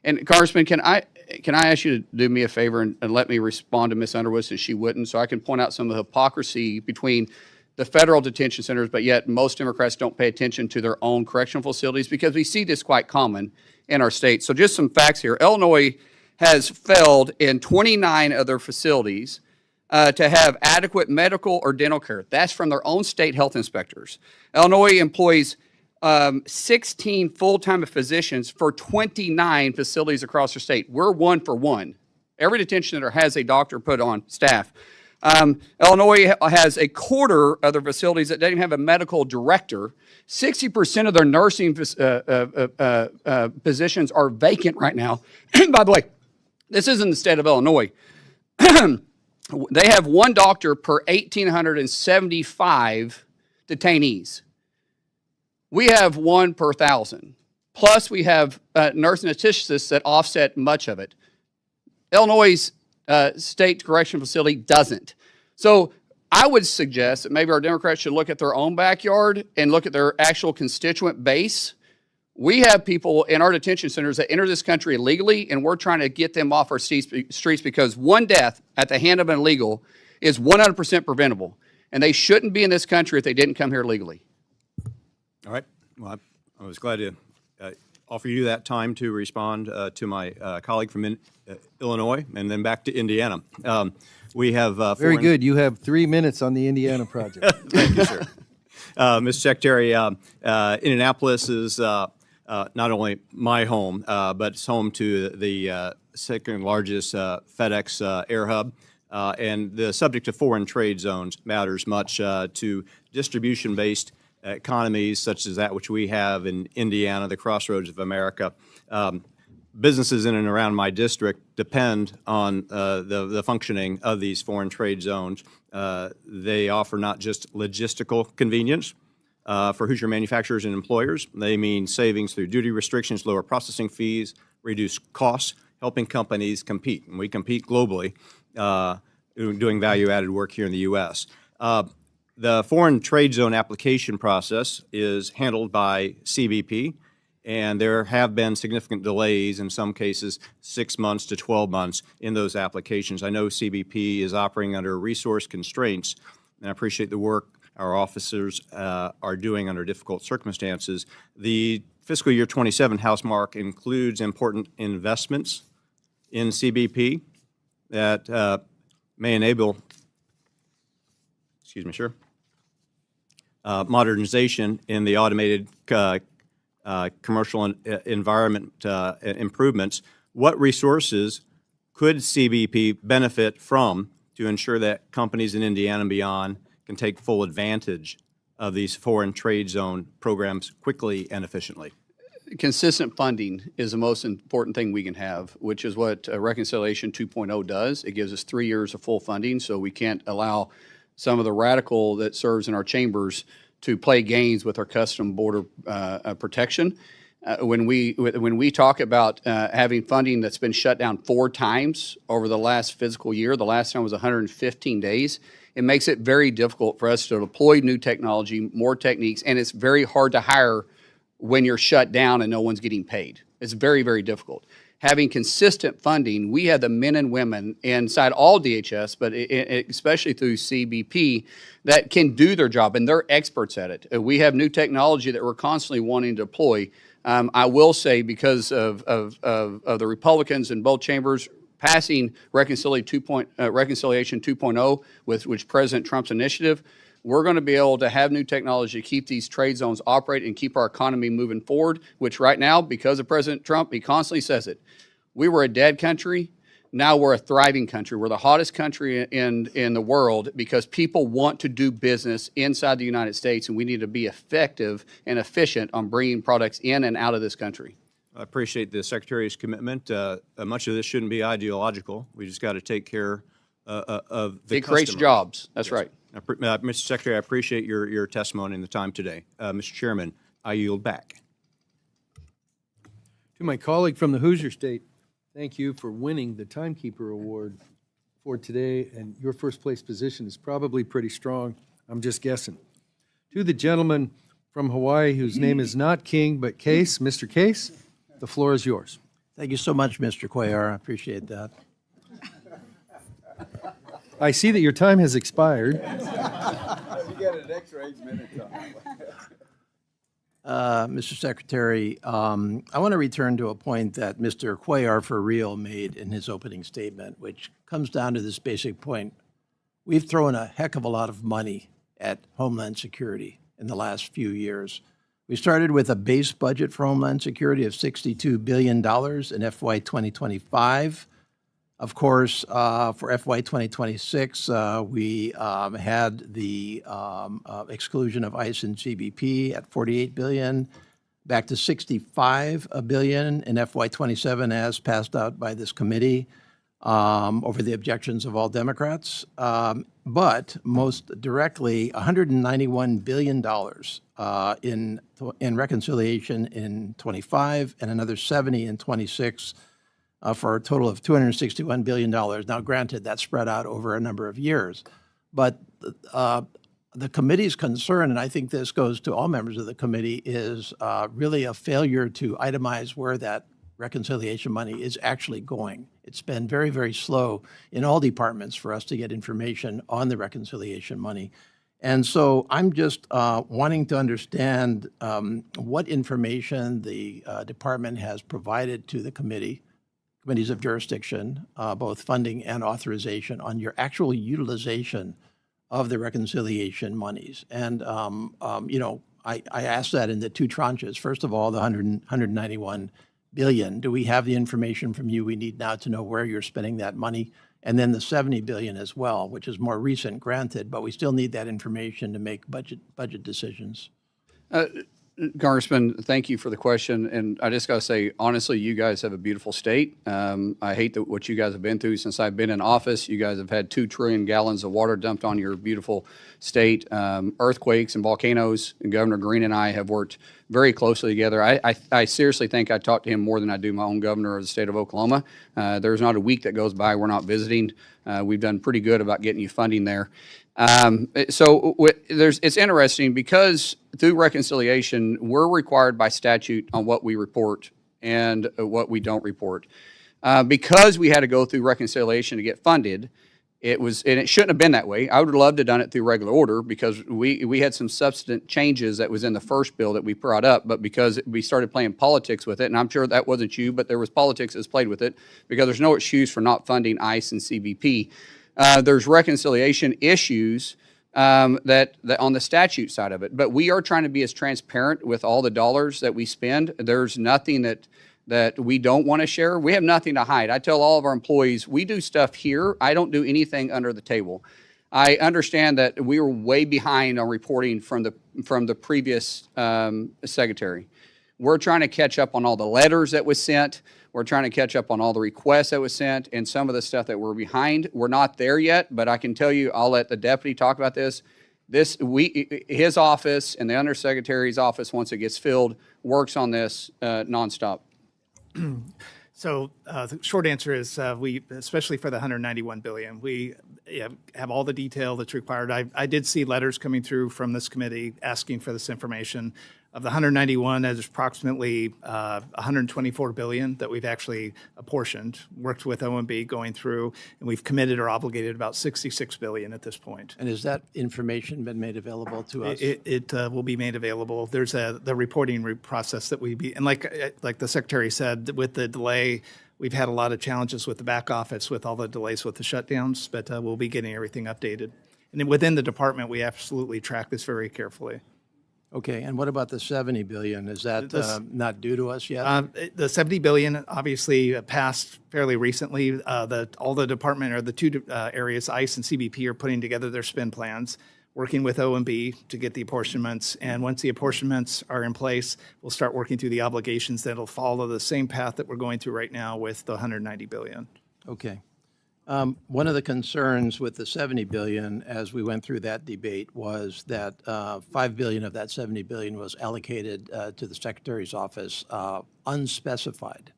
And Congressman, can I ask you to do me a favor and let me respond to Ms. Underwood, since she wouldn't, so I can point out some of the hypocrisy between the federal detention centers, but yet most Democrats don't pay attention to their own correctional facilities, because we see this quite common in our state. So just some facts here. Illinois has failed in 29 of their facilities to have adequate medical or dental care. That's from their own state health inspectors. Illinois employs 16 full-time physicians for 29 facilities across the state. We're 1 for 1. Every detention center has a doctor put on staff. Illinois has a quarter of their facilities that don't even have a medical director. 60% of their nursing positions are vacant right now. By the way, this is in the state of Illinois. They have 1 doctor per 1,875 detainees. We have 1 per 1,000. Plus, we have nurse anesthetists that offset much of it. Illinois' state correctional facility doesn't. So I would suggest that maybe our Democrats should look at their own backyard and look at their actual constituent base. We have people in our detention centers that enter this country illegally, and we're trying to get them off our streets because 1 death at the hand of an illegal is 100% preventable. And they shouldn't be in this country if they didn't come here legally. All right. Well, I was glad to offer you that time to respond to my colleague from Illinois, and then back to Indiana. We have Very good. You have 3 minutes on the Indiana project. Thank you, sir. Mr. Secretary, Indianapolis is not only my home, but it's home to the second largest FedEx air hub. And the subject of foreign trade zones matters much to distribution-based economies such as that which we have in Indiana, the crossroads of America. Businesses in and around my district depend on the functioning of these foreign trade zones. They offer not just logistical convenience for Hoosier manufacturers and employers. They mean savings through duty restrictions, lower processing fees, reduced costs, helping companies compete. And we compete globally, doing value-added work here in the U.S. The foreign trade zone application process is handled by CBP, and there have been significant delays, in some cases 6 months to 12 months in those applications. I know CBP is operating under resource constraints, and I appreciate the work our officers are doing under difficult circumstances. The fiscal year 27 House mark includes important investments in CBP that may enable, modernization in the automated commercial environment improvements. What resources could CBP benefit from to ensure that companies in Indiana and beyond can take full advantage of these foreign trade zone programs quickly and efficiently? Consistent funding is the most important thing we can have, which is what Reconciliation 2.0 does. It gives us 3 years of full funding, so we can't allow some of the radical that serves in our chambers to play games with our custom border protection. When we talk about having funding that's been shut down 4 times over the last fiscal year, the last time was 115 days, it makes it very difficult for us to deploy new technology, more techniques, and it's very hard to hire when you're shut down and no one's getting paid. It's very, very difficult. Having consistent funding, we have the men and women inside all DHS, but especially through CBP, that can do their job, and they're experts at it. We have new technology that we're constantly wanting to deploy. I will say, because of the Republicans in both chambers passing Reconciliation 2.0, which President Trump's initiative, we're going to be able to have new technology to keep these trade zones operate and keep our economy moving forward, which right now, because of President Trump, he constantly says it. We were a dead country. Now we're a thriving country. We're the hottest country in the world because people want to do business inside the United States, and we need to be effective and efficient on bringing products in and out of this country. I appreciate the Secretary's commitment. Much of this shouldn't be ideological. We just got to take care of the It creates customer. jobs. That's right. Mr. Secretary, I appreciate your testimony and the time today. Mr. Chairman, I yield back. To my colleague from the Hoosier State, thank you for winning the Timekeeper Award for today, and your first place position is probably pretty strong. I'm just guessing. To the gentleman from Hawaii whose name is not King but Case, Mr. Case, the floor is yours. Thank you so much, Mr. Cuellar. I appreciate that. I see that your time has expired. You got an extra 8 minutes on. Mr. Secretary, I want to return to a point that Mr. Cuellar for real made in his opening statement, which comes down to this basic point. We've thrown a heck of a lot of money at Homeland Security in the last few years. We started with a base budget for Homeland Security of $62 billion in FY 2025. Of course, for FY 2026, we had the exclusion of ICE and GBP at $48 billion, back to $65 billion in FY 27 as passed out by this committee over the objections of all Democrats. But most directly, $191 billion in reconciliation in 25 and another 70 in 26. For a total of $261 billion. Now, granted, that's spread out over a number of years. But the committee's concern, and I think this goes to all members of the committee, is really a failure to itemize where that reconciliation money is actually going. It's been very, very slow in all departments for us to get information on the reconciliation money. And so I'm just wanting to understand what information the department has provided to the committees of jurisdiction, both funding and authorization, on your actual utilization of the reconciliation monies. And, I asked that in the two tranches. First of all, the 191 billion. Do we have the information from you we need now to know where you're spending that money? And then the 70 billion as well, which is more recent, granted, but we still need that information to make budget decisions. Congressman, thank you for the question. And I just got to say, honestly, you guys have a beautiful state. I hate what you guys have been through since I've been in office. You guys have had 2 trillion gallons of water dumped on your beautiful state. Earthquakes and volcanoes. And Governor Green and I have worked very closely together. I seriously think I talk to him more than I do my own governor of the state of Oklahoma. There's not a week that goes by we're not visiting. We've done pretty good about getting you funding there. It's interesting because through reconciliation, we're required by statute on what we report and what we don't report. Because we had to go through reconciliation to get funded, and it shouldn't have been that way. I would have loved to have done it through regular order because we had some substantive changes that was in the first bill that we brought up, but because we started playing politics with it, and I'm sure that wasn't you, but there was politics that's played with it because there's no excuse for not funding ICE and CBP. There's reconciliation issues that on the statute side of it, but we are trying to be as transparent with all the dollars that we spend. There's nothing that we don't want to share. We have nothing to hide. I tell all of our employees, we do stuff here. I don't do anything under the table. I understand that we were way behind on reporting from the previous secretary. We're trying to catch up on all the letters that was sent. We're trying to catch up on all the requests that was sent and some of the stuff that we're behind. We're not there yet, but I can tell you, I'll let the deputy talk about this. His office and the undersecretary's office, once it gets filled, works on this nonstop. So the short answer is we, especially for the 191 billion, we have all the detail that's required. I did see letters coming through from this committee asking for this information. Of the 191, there's approximately 124 billion that we've actually apportioned, worked with OMB going through, and we've committed or obligated about 66 billion at this point. And has that information been made available to us? It will be made available. There's the reporting process that and like the Secretary said, with the delay, we've had a lot of challenges with the back office with all the delays with the shutdowns, but we'll be getting everything updated. And then within the department, we absolutely track this very carefully. Okay, and what about the 70 billion? Is that not due to us yet? The 70 billion obviously passed fairly recently. All the department or the 2 areas, ICE and CBP, are putting together their spend plans, working with OMB to get the apportionments. And once the apportionments are in place, we'll start working through the obligations that'll follow the same path that we're going through right now with the 190 billion. Okay. One of the concerns with the 70 billion as we went through that debate was that 5 billion of that 70 billion was allocated to the Secretary's office unspecified.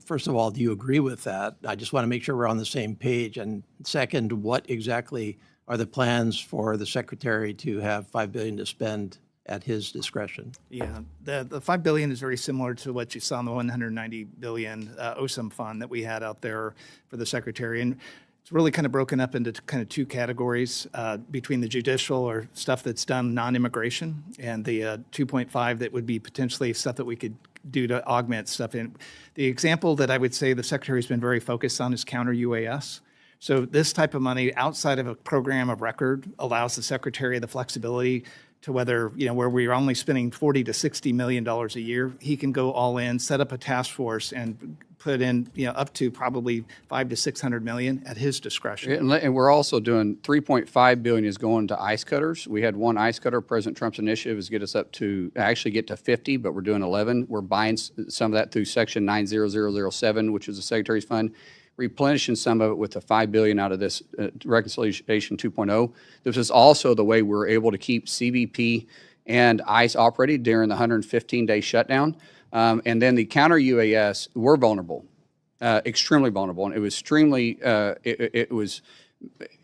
First of all, do you agree with that? I just want to make sure we're on the same page. And second, what exactly are the plans for the Secretary to have 5 billion to spend at his discretion? Yeah, the 5 billion is very similar to what you saw in the 190 billion OSUM fund that we had out there for the Secretary. And it's really kind of broken up into kind of 2 categories between the judicial or stuff that's done non-immigration and the 2.5 that would be potentially stuff that we could do to augment stuff. And the example that I would say the Secretary's been very focused on is counter UAS. So this type of money outside of a program of record allows the Secretary the flexibility to whether, where we're only spending $40 to $60 million a year, he can go all in, set up a task force, and put in, up to probably 500 to 600 million at his discretion. And we're also doing 3.5 billion is going to ice cutters. We had 1 ice cutter. President Trump's initiative is get us up to actually get to 50, but we're doing 11. We're buying some of that through Section 90007, which is the Secretary's fund, replenishing some of it with the 5 billion out of this reconciliation 2.0. This is also the way we're able to keep CBP and ICE operating during the 115-day shutdown. And then the counter UAS, we're vulnerable, extremely vulnerable, and it was it was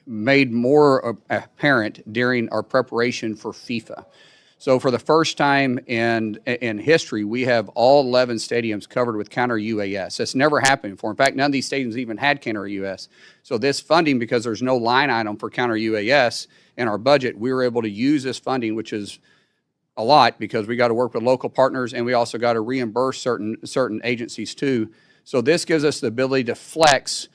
made more apparent during our preparation for FIFA. So for the first time in history, we have all 11 stadiums covered with counter UAS. That's never happened before. In fact, none of these stadiums even had counter UAS. So this funding, because there's no line item for counter UAS in our budget, we were able to use this funding, which is a lot because we got to work with local partners and we also got to reimburse certain agencies too. So this gives us the ability to flex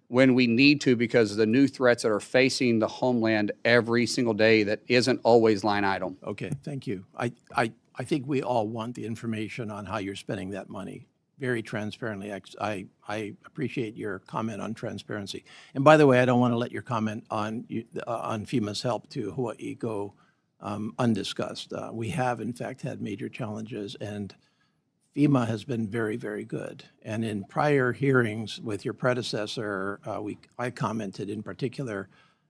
when we need to because of the new threats that are facing the homeland every single day that isn't always line item. Okay, thank you. I think we all want the information on how you're spending that money very transparently. I appreciate your comment on transparency. And by the way, I don't want to let your comment on FEMA's help to Hawaii go undiscussed. We have, in fact, had major challenges, and FEMA has been very, very good. And in prior hearings with your predecessor, I commented in particular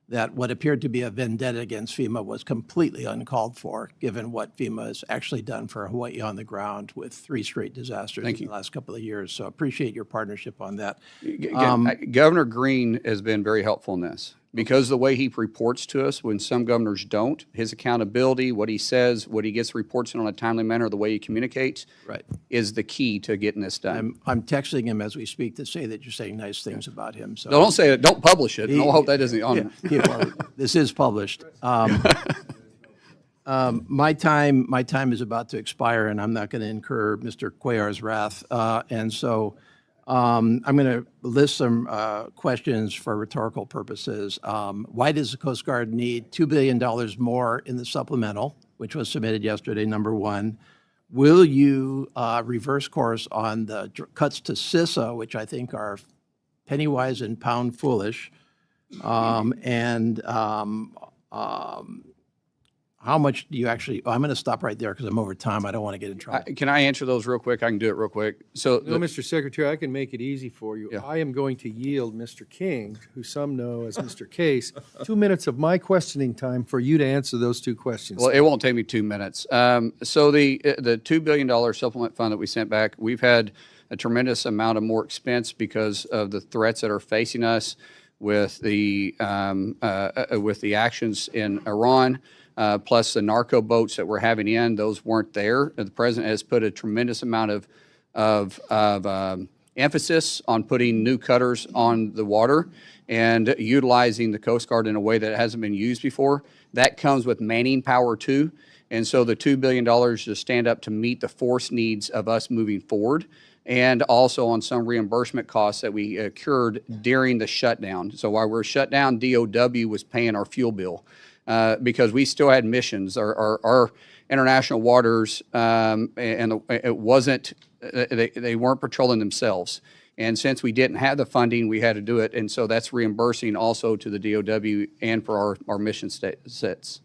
that what appeared to be a vendetta against FEMA was completely uncalled for, given what FEMA has actually done for Hawaii on the ground with 3 straight disasters in the last couple of years. So appreciate your partnership on that. Governor Green has been very helpful in this because of the way he reports to us when some governors don't. His accountability, what he says, what he gets reports in on a timely manner, the way he communicates is the key to getting this done. I'm texting him as we speak to say that you're saying nice things about him. So No, don't say it. Don't publish it. I hope that doesn't on. well, this is published. My time is about to expire, and I'm not going to incur Mr. Cuellar's wrath. And so I'm going to list some questions for rhetorical purposes. Why does the Coast Guard need $2 billion more in the supplemental, which was submitted yesterday, number one? Will you reverse course on the cuts to CISA, which I think are penny wise and pound foolish? How much do you actually, I'm going to stop right there because I'm over time. I don't want to get in trouble. Can I answer those real quick? I can do it real quick. So, No, Mr. Secretary, I can make it easy for you. Yeah. I am going to yield Mr. King, who some know as Mr. Case, 2 minutes of my questioning time for you to answer those 2 questions. well, it won't take me 2 minutes. So the $2 billion supplement fund that we sent back, we've had a tremendous amount of more expense because of the threats that are facing us with the actions in Iran. Plus the narco boats that we're having in, those weren't there. The president has put a tremendous amount of emphasis on putting new cutters on the water and utilizing the Coast Guard in a way that hasn't been used before. That comes with manning power too. And so the $2 billion to stand up to meet the force needs of us moving forward, and also on some reimbursement costs that we incurred during the shutdown. So while we're shut down, DOW was paying our fuel bill. Because we still had missions. Our international waters, it wasn't, they weren't patrolling themselves. And since we didn't have the funding, we had to do it. And so that's reimbursing also to the DOW and for our mission sets.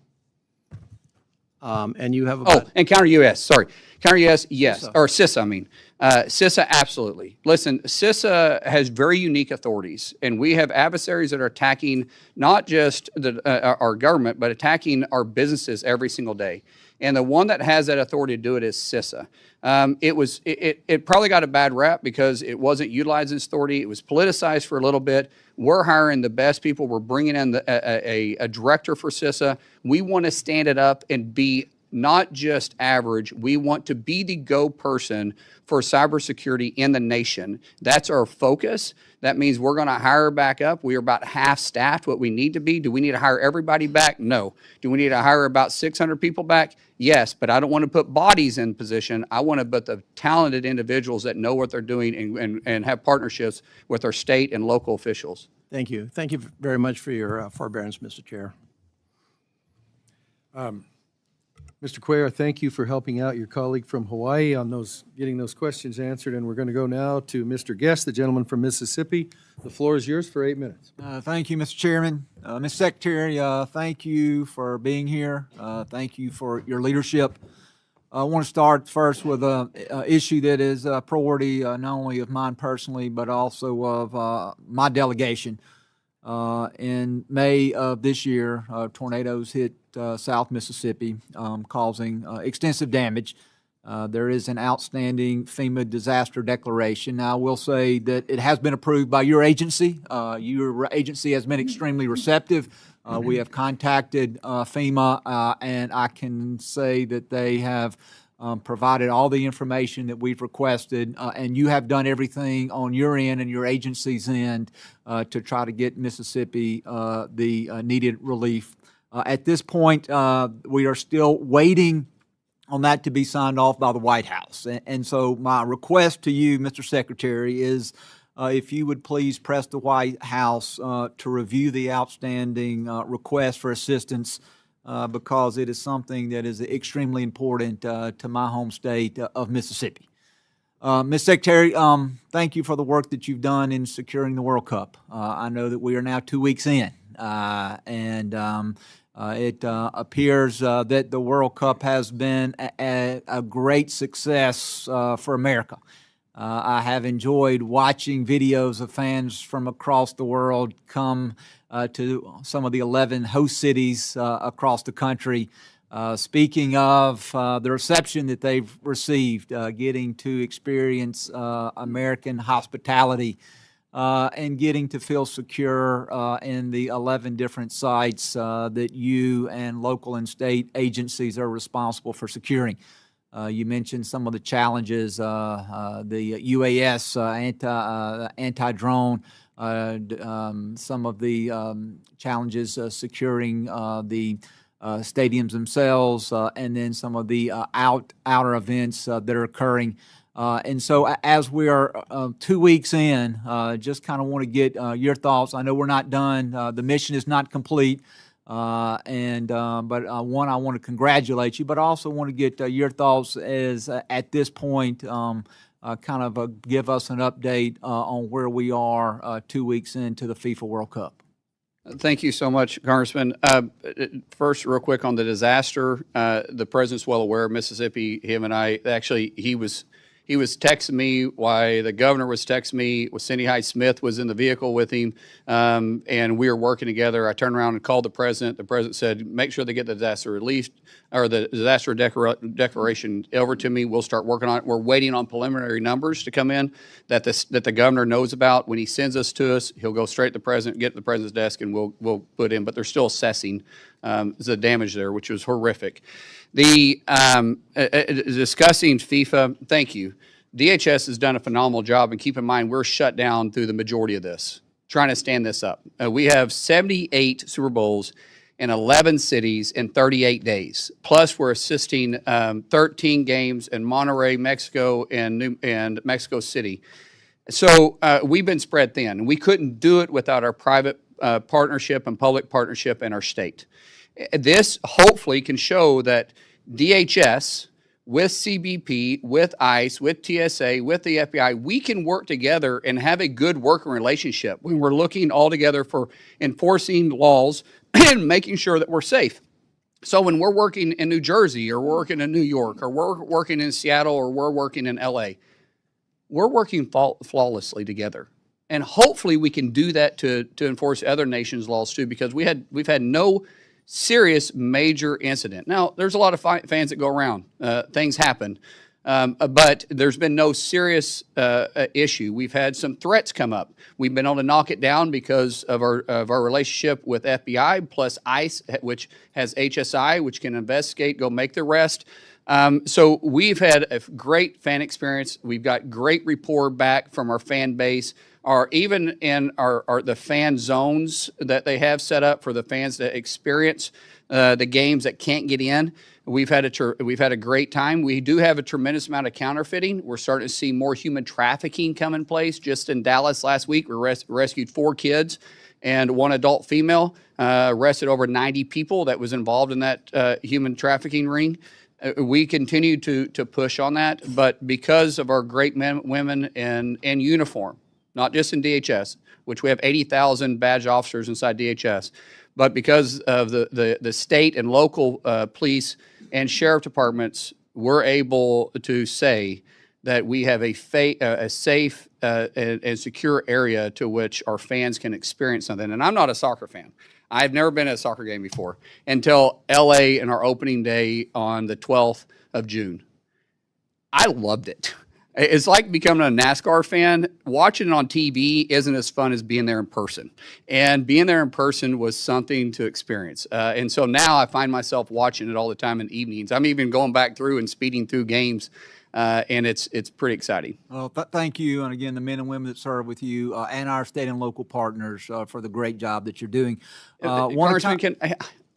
And you have about... and counter-UAS, sorry. Counter-UAS, yes. Or CISA, I mean. CISA, absolutely. Listen, CISA has very unique authorities, and we have adversaries that are attacking not just our government, but attacking our businesses every single day. And the one that has that authority to do it is CISA. It probably got a bad rap because it wasn't utilizing its authority. It was politicized for a little bit. We're hiring the best people. We're bringing in a director for CISA. We want to stand it up and be not just average. We want to be the go person for cybersecurity in the nation. That's our focus. That means we're going to hire back up. We are about half staffed what we need to be. Do we need to hire everybody back? No. Do we need to hire about 600 people back? Yes, but I don't want to put bodies in position. I want to put the talented individuals that know what they're doing and have partnerships with our state and local officials. Thank you. Thank you very much for your forbearance, Mr. Chair. Mr. Cuellar, thank you for helping out your colleague from Hawaii on getting those questions answered. And we're going to go now to Mr. Guest, the gentleman from Mississippi. The floor is yours for 8 minutes. Thank you, Mr. Chairman. Mr. Secretary, thank you for being here. Thank you for your leadership. I want to start first with an issue that is a priority not only of mine personally, but also of my delegation. In May of this year, tornadoes hit South Mississippi, causing extensive damage. There is an outstanding FEMA disaster declaration. Now, I will say that it has been approved by your agency. Your agency has been extremely receptive. We have contacted FEMA, and I can say that they have provided all the information that we've requested, and you have done everything on your end and your agency's end to try to get Mississippi the needed relief. At this point, we are still waiting on that to be signed off by the White House. And so my request to you, Mr. Secretary, is if you would please press the White House to review the outstanding request for assistance because it is something that is extremely important to my home state of Mississippi. Ms. Secretary, thank you for the work that you've done in securing the World Cup. I know that we are now 2 weeks in, and it appears that the World Cup has been a great success for America. I have enjoyed watching videos of fans from across the world come to some of the 11 host cities across the country. Speaking of the reception that they've received, getting to experience American hospitality and getting to feel secure in the 11 different sites that you and local and state agencies are responsible for securing. You mentioned some of the challenges, the UAS anti-drone, some of the challenges securing the stadiums themselves, and then some of the outer events that are occurring. And so as we are 2 weeks in, just kind of want to get your thoughts. I know we're not done. The mission is not complete. But one, I want to congratulate you, but I also want to get your thoughts as at this point, kind of give us an update on where we are 2 weeks into the FIFA World Cup. Thank you so much, Congressman. First, real quick on the disaster, the president's well aware of Mississippi. Him and I, actually, he was texting me while the governor was texting me. Cindy Hyde-Smith was in the vehicle with him, and we were working together. I turned around and called the president. The president said, make sure they get the disaster relief or the disaster declaration over to me. We'll start working on it. We're waiting on preliminary numbers to come in that the governor knows about. When he sends us to us, he'll go straight to the president, get to the president's desk, and we'll put in. But they're still assessing the damage there, which was horrific. The discussing FIFA, thank you. DHS has done a phenomenal job, and keep in mind, we're shut down through the majority of this, trying to stand this up. We have 78 Super Bowls in 11 cities in 38 days. Plus, we're assisting 13 games in Monterrey, Mexico, and Mexico City. So we've been spread thin. We couldn't do it without our private partnership and public partnership in our state. This hopefully can show that DHS, with CBP, with ICE, with TSA, with the FBI, we can work together and have a good working relationship when we're looking all together for enforcing laws and making sure that we're safe. So when we're working in New Jersey or we're working in New York or we're working in Seattle or we're working in LA, we're working flawlessly together. And hopefully we can do that to enforce other nations' laws too, because we've had no serious major incident. Now, there's a lot of fans that go around. Things happen. But there's been no serious issue. We've had some threats come up. We've been able to knock it down because of our relationship with FBI plus ICE, which has HSI, which can investigate, go make the arrest. So we've had a great fan experience. We've got great rapport back from our fan base. Even in the fan zones that they have set up for the fans that experience the games that can't get in, we've had a great time. We do have a tremendous amount of counterfeiting. We're starting to see more human trafficking come in place. Just in Dallas last week, we rescued 4 kids and 1 adult female, arrested over 90 people that was involved in that human trafficking ring. We continue to push on that, but because of our great men, women in uniform, not just in DHS, which we have 80,000 badge officers inside DHS, but because of the state and local police and sheriff departments, we're able to say that we have a safe and secure area to which our fans can experience something. And I'm not a soccer fan. I've never been at a soccer game before until LA in our opening day on the 12th of June. I loved it. It's like becoming a NASCAR fan. Watching it on TV isn't as fun as being there in person. And being there in person was something to experience. And so now I find myself watching it all the time in evenings. I'm even going back through and speeding through games, and it's pretty exciting. Well, thank you, and again, the men and women that serve with you and our state and local partners for the great job that you're doing. Congressman,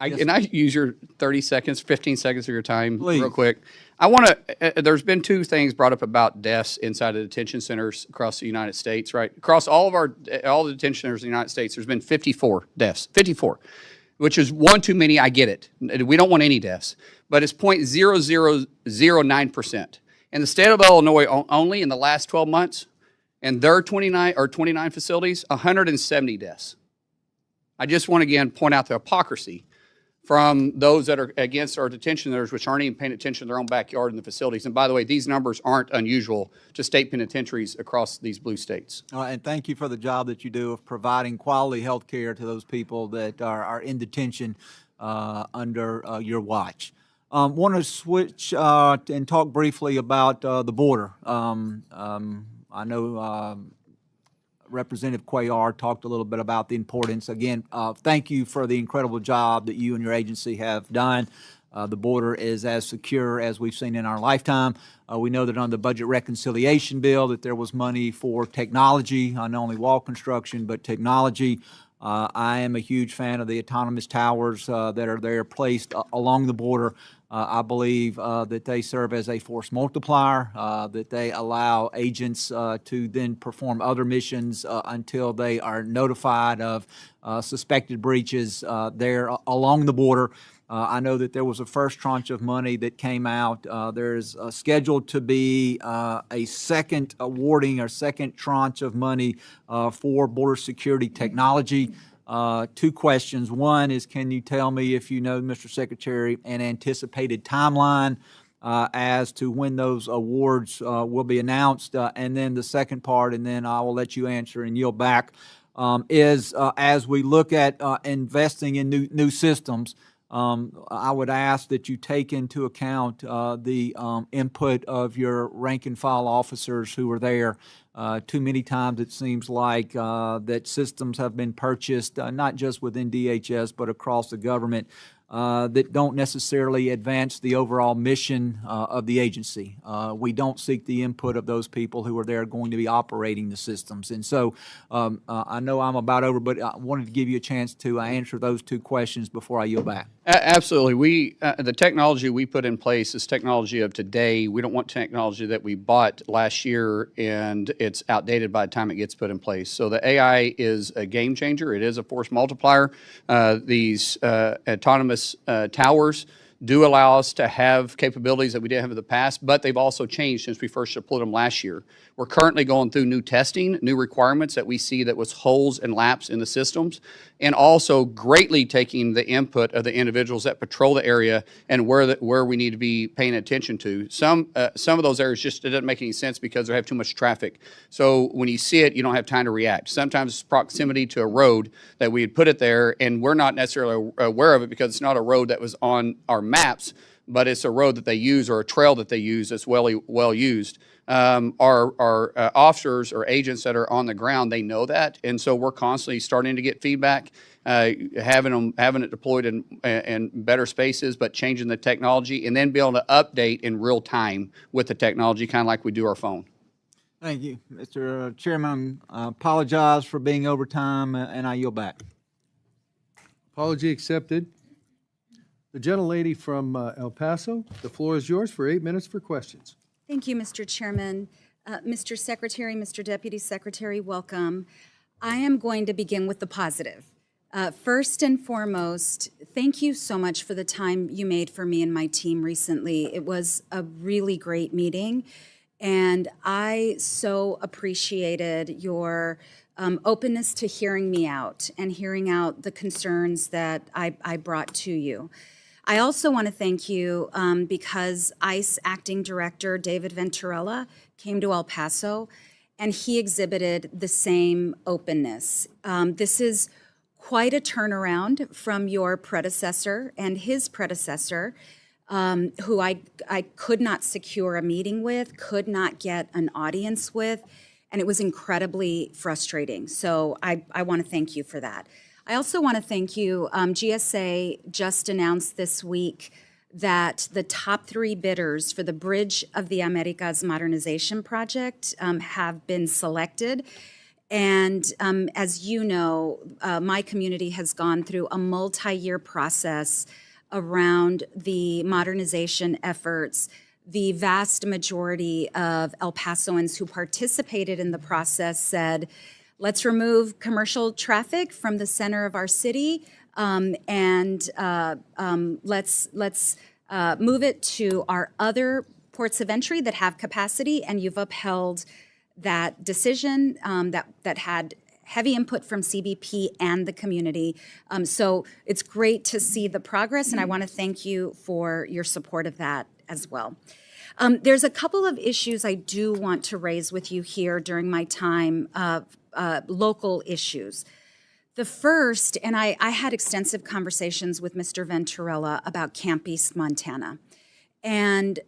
Can I use your 30 seconds, 15 seconds of your time Please. real quick? I want to, there's been two things brought up about deaths inside of detention centers across the United States, right? Across all the detention centers in the United States, there's been 54 deaths, 54, which is one too many. I get it. We don't want any deaths, but it's 0.0009%. In the state of Illinois, only in the last 12 months, and their 29 facilities, 170 deaths. I just want to again point out the hypocrisy from those that are against our detention centers, which aren't even paying attention to their own backyard in the facilities. And by the way, these numbers aren't unusual to state penitentiaries across these blue states. And thank you for the job that you do of providing quality health care to those people that are in detention under your watch. Want to switch and talk briefly about the border. I know Representative Cuellar talked a little bit about the importance. Again, thank you for the incredible job that you and your agency have done. The border is as secure as we've seen in our lifetime. We know that on the budget reconciliation bill that there was money for technology, not only wall construction, but technology. I am a huge fan of the autonomous towers that are there placed along the border. I believe that they serve as a force multiplier, that they allow agents to then perform other missions until they are notified of suspected breaches there along the border. I know that there was a first tranche of money that came out. There's scheduled to be a second awarding or second tranche of money for border security technology. Two questions. One is, can you tell me, if you know, Mr. Secretary, an anticipated timeline as to when those awards will be announced? And then the second part, and then I will let you answer and yield back, is as we look at investing in new systems, I would ask that you take into account the input of your rank and file officers who are there. Too many times it seems like that systems have been purchased, not just within DHS, but across the government, that don't necessarily advance the overall mission of the agency. We don't seek the input of those people who are there going to be operating the systems. And so I know I'm about over, but I wanted to give you a chance to answer those two questions before I yield back. Absolutely. The technology we put in place is technology of today. We don't want technology that we bought last year and it's outdated by the time it gets put in place. So the AI is a game changer. It is a force multiplier. These autonomous towers do allow us to have capabilities that we didn't have in the past, but they've also changed since we first deployed them last year. We're currently going through new testing, new requirements that we see that was holes and laps in the systems, and also greatly taking the input of the individuals that patrol the area and where we need to be paying attention to. Some of those areas just, it doesn't make any sense because they have too much traffic. So when you see it, you don't have time to react. Sometimes it's proximity to a road that we had put it there, and we're not necessarily aware of it because it's not a road that was on our maps, but it's a road that they use or a trail that they use that's well used. Our officers or agents that are on the ground, they know that, and so we're constantly starting to get feedback, having it deployed in better spaces, but changing the technology, and then be able to update in real time with the technology, kind of like we do our phone. Thank you, Mr. Chairman. I apologize for being over time, and I yield back. Apology accepted. The gentlelady from El Paso, the floor is yours for 8 minutes for questions. Thank you, Mr. Chairman. Mr. Secretary, Mr. Deputy Secretary, welcome. I am going to begin with the positive. First and foremost, thank you so much for the time you made for me and my team recently. It was a really great meeting, and I so appreciated your openness to hearing me out and hearing out the concerns that I brought to you. I also want to thank you because ICE Acting Director David Venturella came to El Paso and he exhibited the same openness. This is quite a turnaround from your predecessor and his predecessor, who I could not secure a meeting with, could not get an audience with, and it was incredibly frustrating. So I want to thank you for that. I also want to thank you. GSA just announced this week that the top 3 bidders for the Bridge of the Americas Modernization Project have been selected. And as you know, my community has gone through a multi-year process around the modernization efforts. The vast majority of El Pasoans who participated in the process said, let's remove commercial traffic from the center of our city, and let's move it to our other ports of entry that have capacity. And you've upheld that decision that had heavy input from CBP and the community. So it's great to see the progress, and I want to thank you for your support of that as well. There's a couple of issues I do want to raise with you here during my time, local issues. The first, and I had extensive conversations with Mr. Venturella about Camp East, Montana. And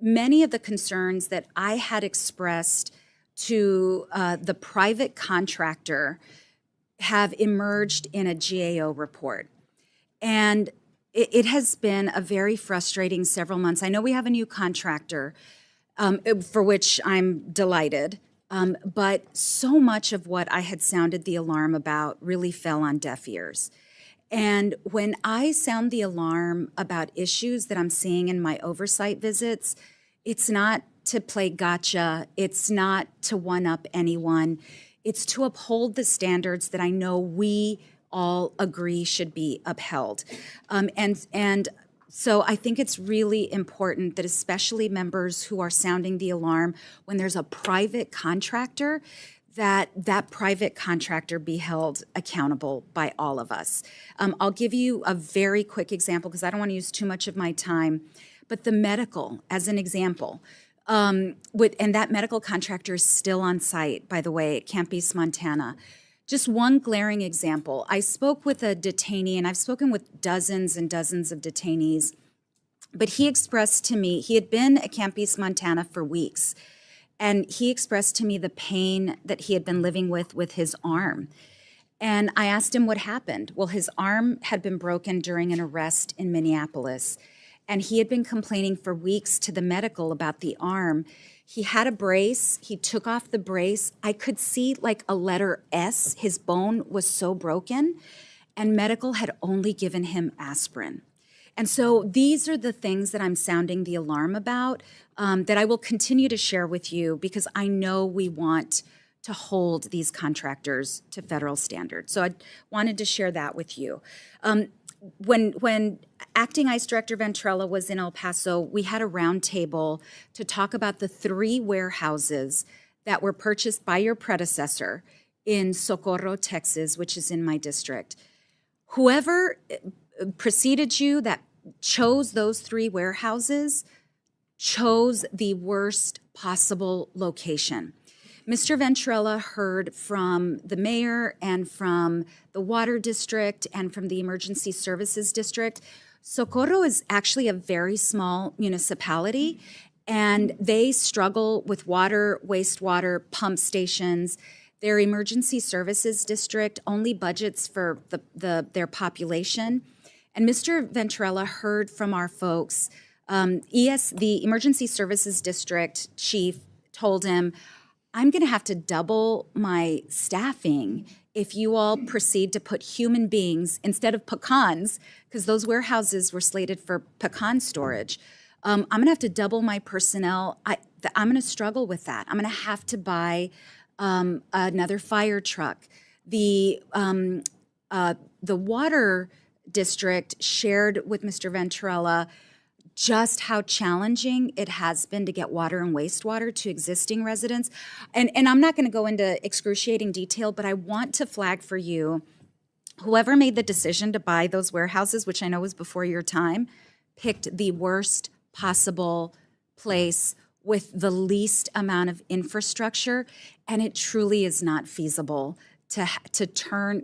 many of the concerns that I had expressed to the private contractor have emerged in a GAO report. And it has been a very frustrating several months. I know we have a new contractor, for which I'm delighted, but so much of what I had sounded the alarm about really fell on deaf ears. And when I sound the alarm about issues that I'm seeing in my oversight visits, it's not to play gotcha, it's not to one-up anyone, it's to uphold the standards that I know we all agree should be upheld. And so I think it's really important that especially members who are sounding the alarm when there's a private contractor, that private contractor be held accountable by all of us. I'll give you a very quick example because I don't want to use too much of my time, but the medical as an example. And that medical contractor is still on site, by the way, at Camp East, Montana. Just one glaring example. I spoke with a detainee, and I've spoken with dozens and dozens of detainees, but he expressed to me, he had been at Camp East, Montana for weeks, and he expressed to me the pain that he had been living with his arm. And I asked him what happened. Well, his arm had been broken during an arrest in Minneapolis, and he had been complaining for weeks to the medical about the arm. He had a brace, he took off the brace. I could see like a letter S, his bone was so broken, and medical had only given him aspirin. And so these are the things that I'm sounding the alarm about, that I will continue to share with you because I know we want to hold these contractors to federal standards. So I wanted to share that with you. When Acting ICE Director Venturella was in El Paso, we had a roundtable to talk about the 3 warehouses that were purchased by your predecessor in Socorro, Texas, which is in my district. Whoever preceded you that chose those 3 warehouses chose the worst possible location. Mr. Venturella heard from the mayor and from the water district and from the emergency services district. Socorro is actually a very small municipality, and they struggle with water, wastewater, pump stations. Their emergency services district only budgets for their population. And Mr. Venturella heard from our folks. The emergency services district chief told him, I'm going to have to double my staffing if you all proceed to put human beings instead of pecans, because those warehouses were slated for pecan storage. I'm going to have to double my personnel. I'm going to struggle with that. I'm going to have to buy another fire truck. The water district shared with Mr. Venturella just how challenging it has been to get water and wastewater to existing residents. And I'm not going to go into excruciating detail, but I want to flag for you, whoever made the decision to buy those warehouses, which I know was before your time, picked the worst possible place with the least amount of infrastructure, and it truly is not feasible to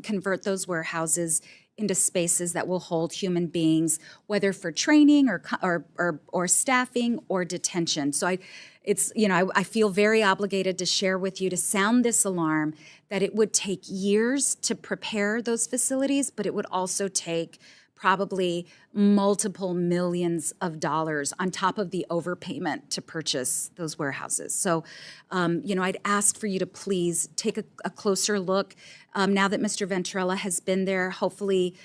convert those warehouses into spaces that will hold human beings, whether for training or staffing or detention. So I feel very obligated to share with you, to sound this alarm, that it would take years to prepare those facilities, but it would also take probably multiple millions of dollars on top of the overpayment to purchase those warehouses. So, I'd ask for you to please take a closer look. Now that Mr. Venturella has been there, hopefully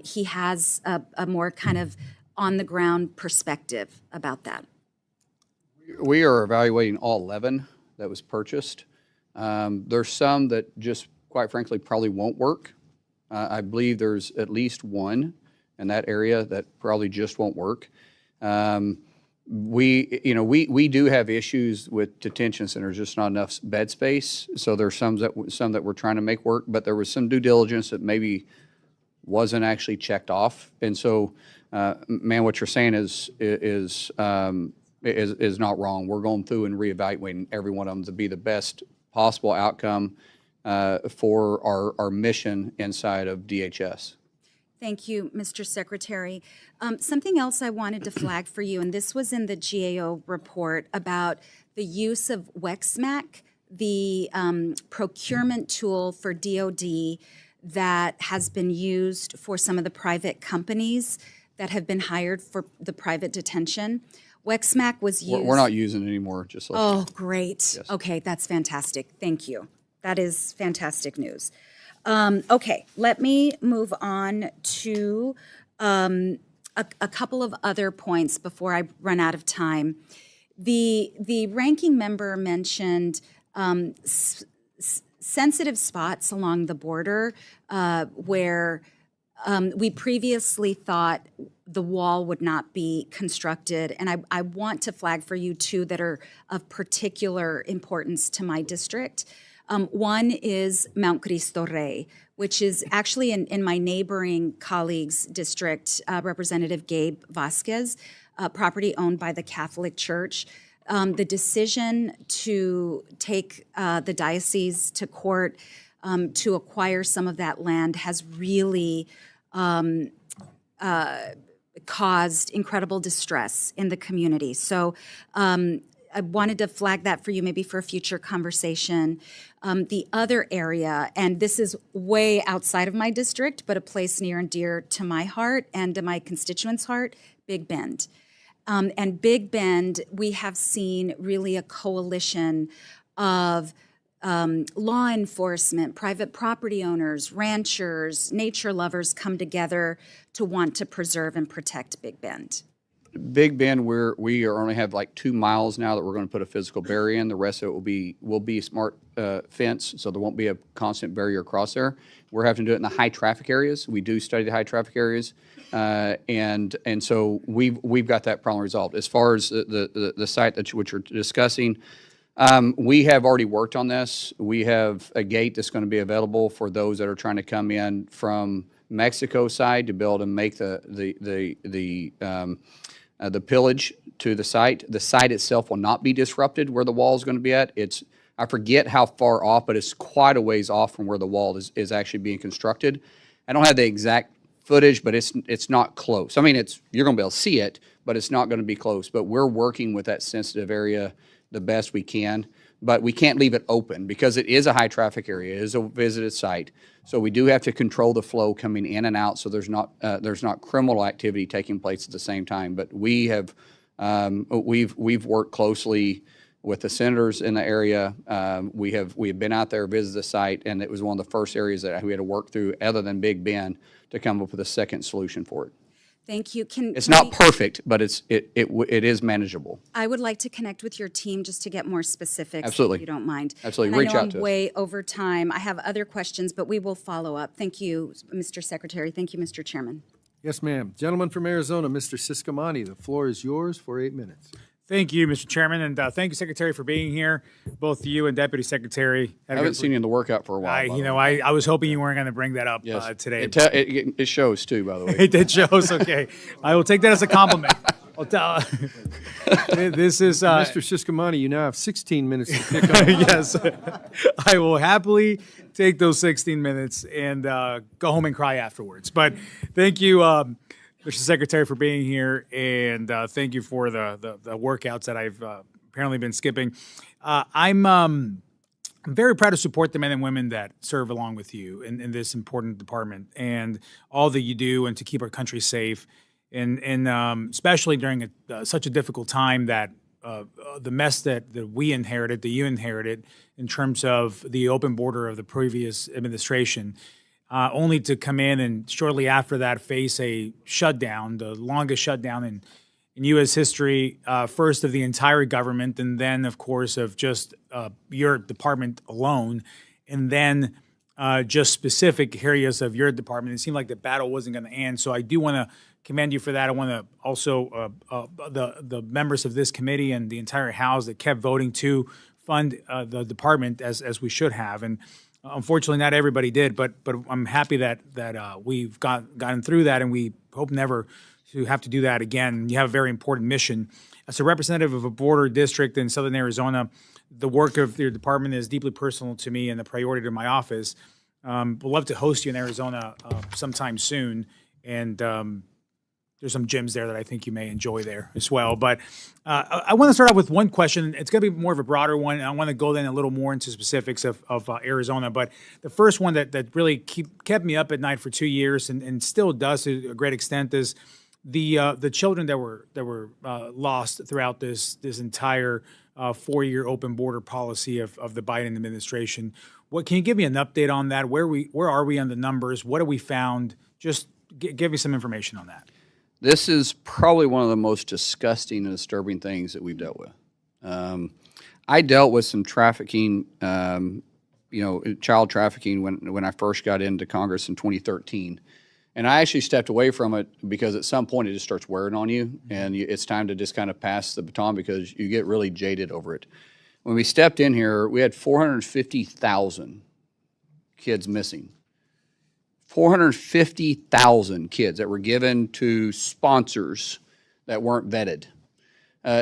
he has a more kind of on-the-ground perspective about that. We are evaluating all 11 that was purchased. There's some that just, quite frankly, probably won't work. I believe there's at least one in that area that probably just won't work. We do have issues with detention centers, just not enough bed space. So there's some that we're trying to make work, but there was some due diligence that maybe wasn't actually checked off. And so, man, what you're saying is not wrong. We're going through and reevaluating every one of them to be the best possible outcome for our mission inside of DHS. Thank you, Mr. Secretary. Something else I wanted to flag for you, and this was in the GAO report about the use of WEXMAC, the procurement tool for DOD that has been used for some of the private companies that have been hired for the private detention. WEXMAC was used. We're not using it anymore, just like. Oh, great. Yes. Okay, that's fantastic. Thank you. That is fantastic news. Okay, let me move on to a couple of other points before I run out of time. The ranking member mentioned sensitive spots along the border where we previously thought the wall would not be constructed. And I want to flag for you two that are of particular importance to my district. One is Mount Cristo Rey, which is actually in my neighboring colleague's district, Representative Gabe Vasquez, property owned by the Catholic Church. The decision to take the diocese to court to acquire some of that land has really caused incredible distress in the community. So I wanted to flag that for you, maybe for a future conversation. The other area, and this is way outside of my district, but a place near and dear to my heart and to my constituents' heart, Big Bend. And Big Bend, we have seen really a coalition of law enforcement, private property owners, ranchers, nature lovers come together to want to preserve and protect Big Bend. Big Bend, we only have like 2 miles now that we're going to put a physical barrier in. The rest of it will be smart fence, so there won't be a constant barrier across there. We're having to do it in the high traffic areas. We do study the high traffic areas, and so we've got that problem resolved. As far as the site which you're discussing, we have already worked on this. We have a gate that's going to be available for those that are trying to come in from Mexico side to be able to make the pillage to the site. The site itself will not be disrupted where the wall is going to be at. I forget how far off, but it's quite a ways off from where the wall is actually being constructed. I don't have the exact footage, but it's not close. I mean, you're going to be able to see it, but it's not going to be close. But we're working with that sensitive area the best we can. But we can't leave it open because it is a high traffic area. It is a visited site. So we do have to control the flow coming in and out so there's not criminal activity taking place at the same time. But we've worked closely with the senators in the area. We have been out there, visited the site, and it was one of the first areas that we had to work through other than Big Bend to come up with a second solution for it. Thank you. It's not perfect, but it is manageable. I would like to connect with your team just to get more specifics. Absolutely. If you don't mind. Absolutely. And Reach I know out I'm to us. way over time. I have other questions, but we will follow up. Thank you, Mr. Secretary. Thank you, Mr. Chairman. Yes, ma'am. Gentleman from Arizona, Mr. Siscomani, the floor is yours for 8 minutes. Thank you, Mr. Chairman, and thank you, Secretary, for being here. Both you and Deputy Secretary. I haven't seen you in the workout for a while. I was hoping you weren't going to bring that up today. It shows too, by the way. It shows. Okay, I will take that as a compliment. This is Mr. Siscomani. You now have 16 minutes to pick up. Yes, I will happily take those 16 minutes and go home and cry afterwards. But thank you, Mr. Secretary, for being here, and thank you for the workouts that I've apparently been skipping. I'm I'm very proud to support the men and women that serve along with you in this important department and all that you do and to keep our country safe. And especially during such a difficult time that the mess that we inherited, that you inherited in terms of the open border of the previous administration, only to come in and shortly after that face a shutdown, the longest shutdown in U.S. history, first of the entire government, and then, of course, of just your department alone, and then just specific areas of your department. It seemed like the battle wasn't going to end. So I do want to commend you for that. I want to also the members of this committee and the entire House that kept voting to fund the department as we should have. And unfortunately, not everybody did, but I'm happy that we've gotten through that, and we hope never to have to do that again. You have a very important mission. As a representative of a border district in Southern Arizona, the work of your department is deeply personal to me and a priority to my office. We'd love to host you in Arizona sometime soon, and there's some gyms there that I think you may enjoy there as well. But I want to start out with one question. It's going to be more of a broader one, and I want to go then a little more into specifics of Arizona. But the first one that really kept me up at night for 2 years and still does to a great extent is the children that were lost throughout this entire 4-year open border policy of the Biden administration. What can you give me an update on that? Where are we on the numbers? What have we found? Just give me some information on that. This is probably one of the most disgusting and disturbing things that we've dealt with. I dealt with some trafficking, child trafficking when I first got into Congress in 2013. And I actually stepped away from it because at some point it just starts wearing on you, and it's time to just kind of pass the baton because you get really jaded over it. When we stepped in here, we had 450,000 kids missing. 450,000 kids that were given to sponsors that weren't vetted.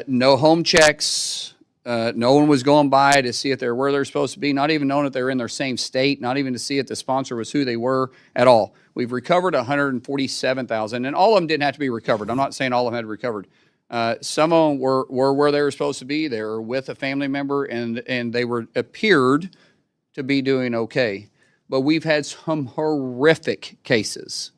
No home checks. No one was going by to see if they're where they're supposed to be, not even knowing if they're in their same state, not even to see if the sponsor was who they were at all. We've recovered 147,000, and all of them didn't have to be recovered. I'm not saying all of them had recovered. Some of them were where they were supposed to be. They were with a family member, and they appeared to be doing okay. But we've had some horrific cases.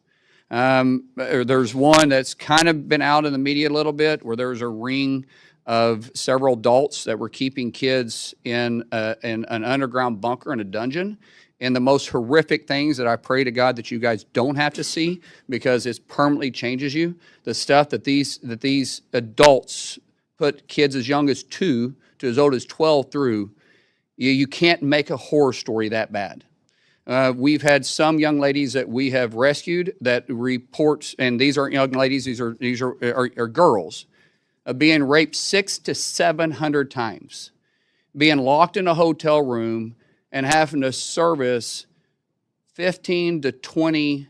There's one that's kind of been out in the media a little bit where there was a ring of several adults that were keeping kids in an underground bunker in a dungeon. And the most horrific things that I pray to God that you guys don't have to see because it permanently changes you, the stuff that these adults put kids as young as 2 to as old as 12 through, you can't make a horror story that bad. We've had some young ladies that we have rescued that report, and these aren't young ladies, these are girls, being raped 600 to 700 times, being locked in a hotel room and having to service 15 to 20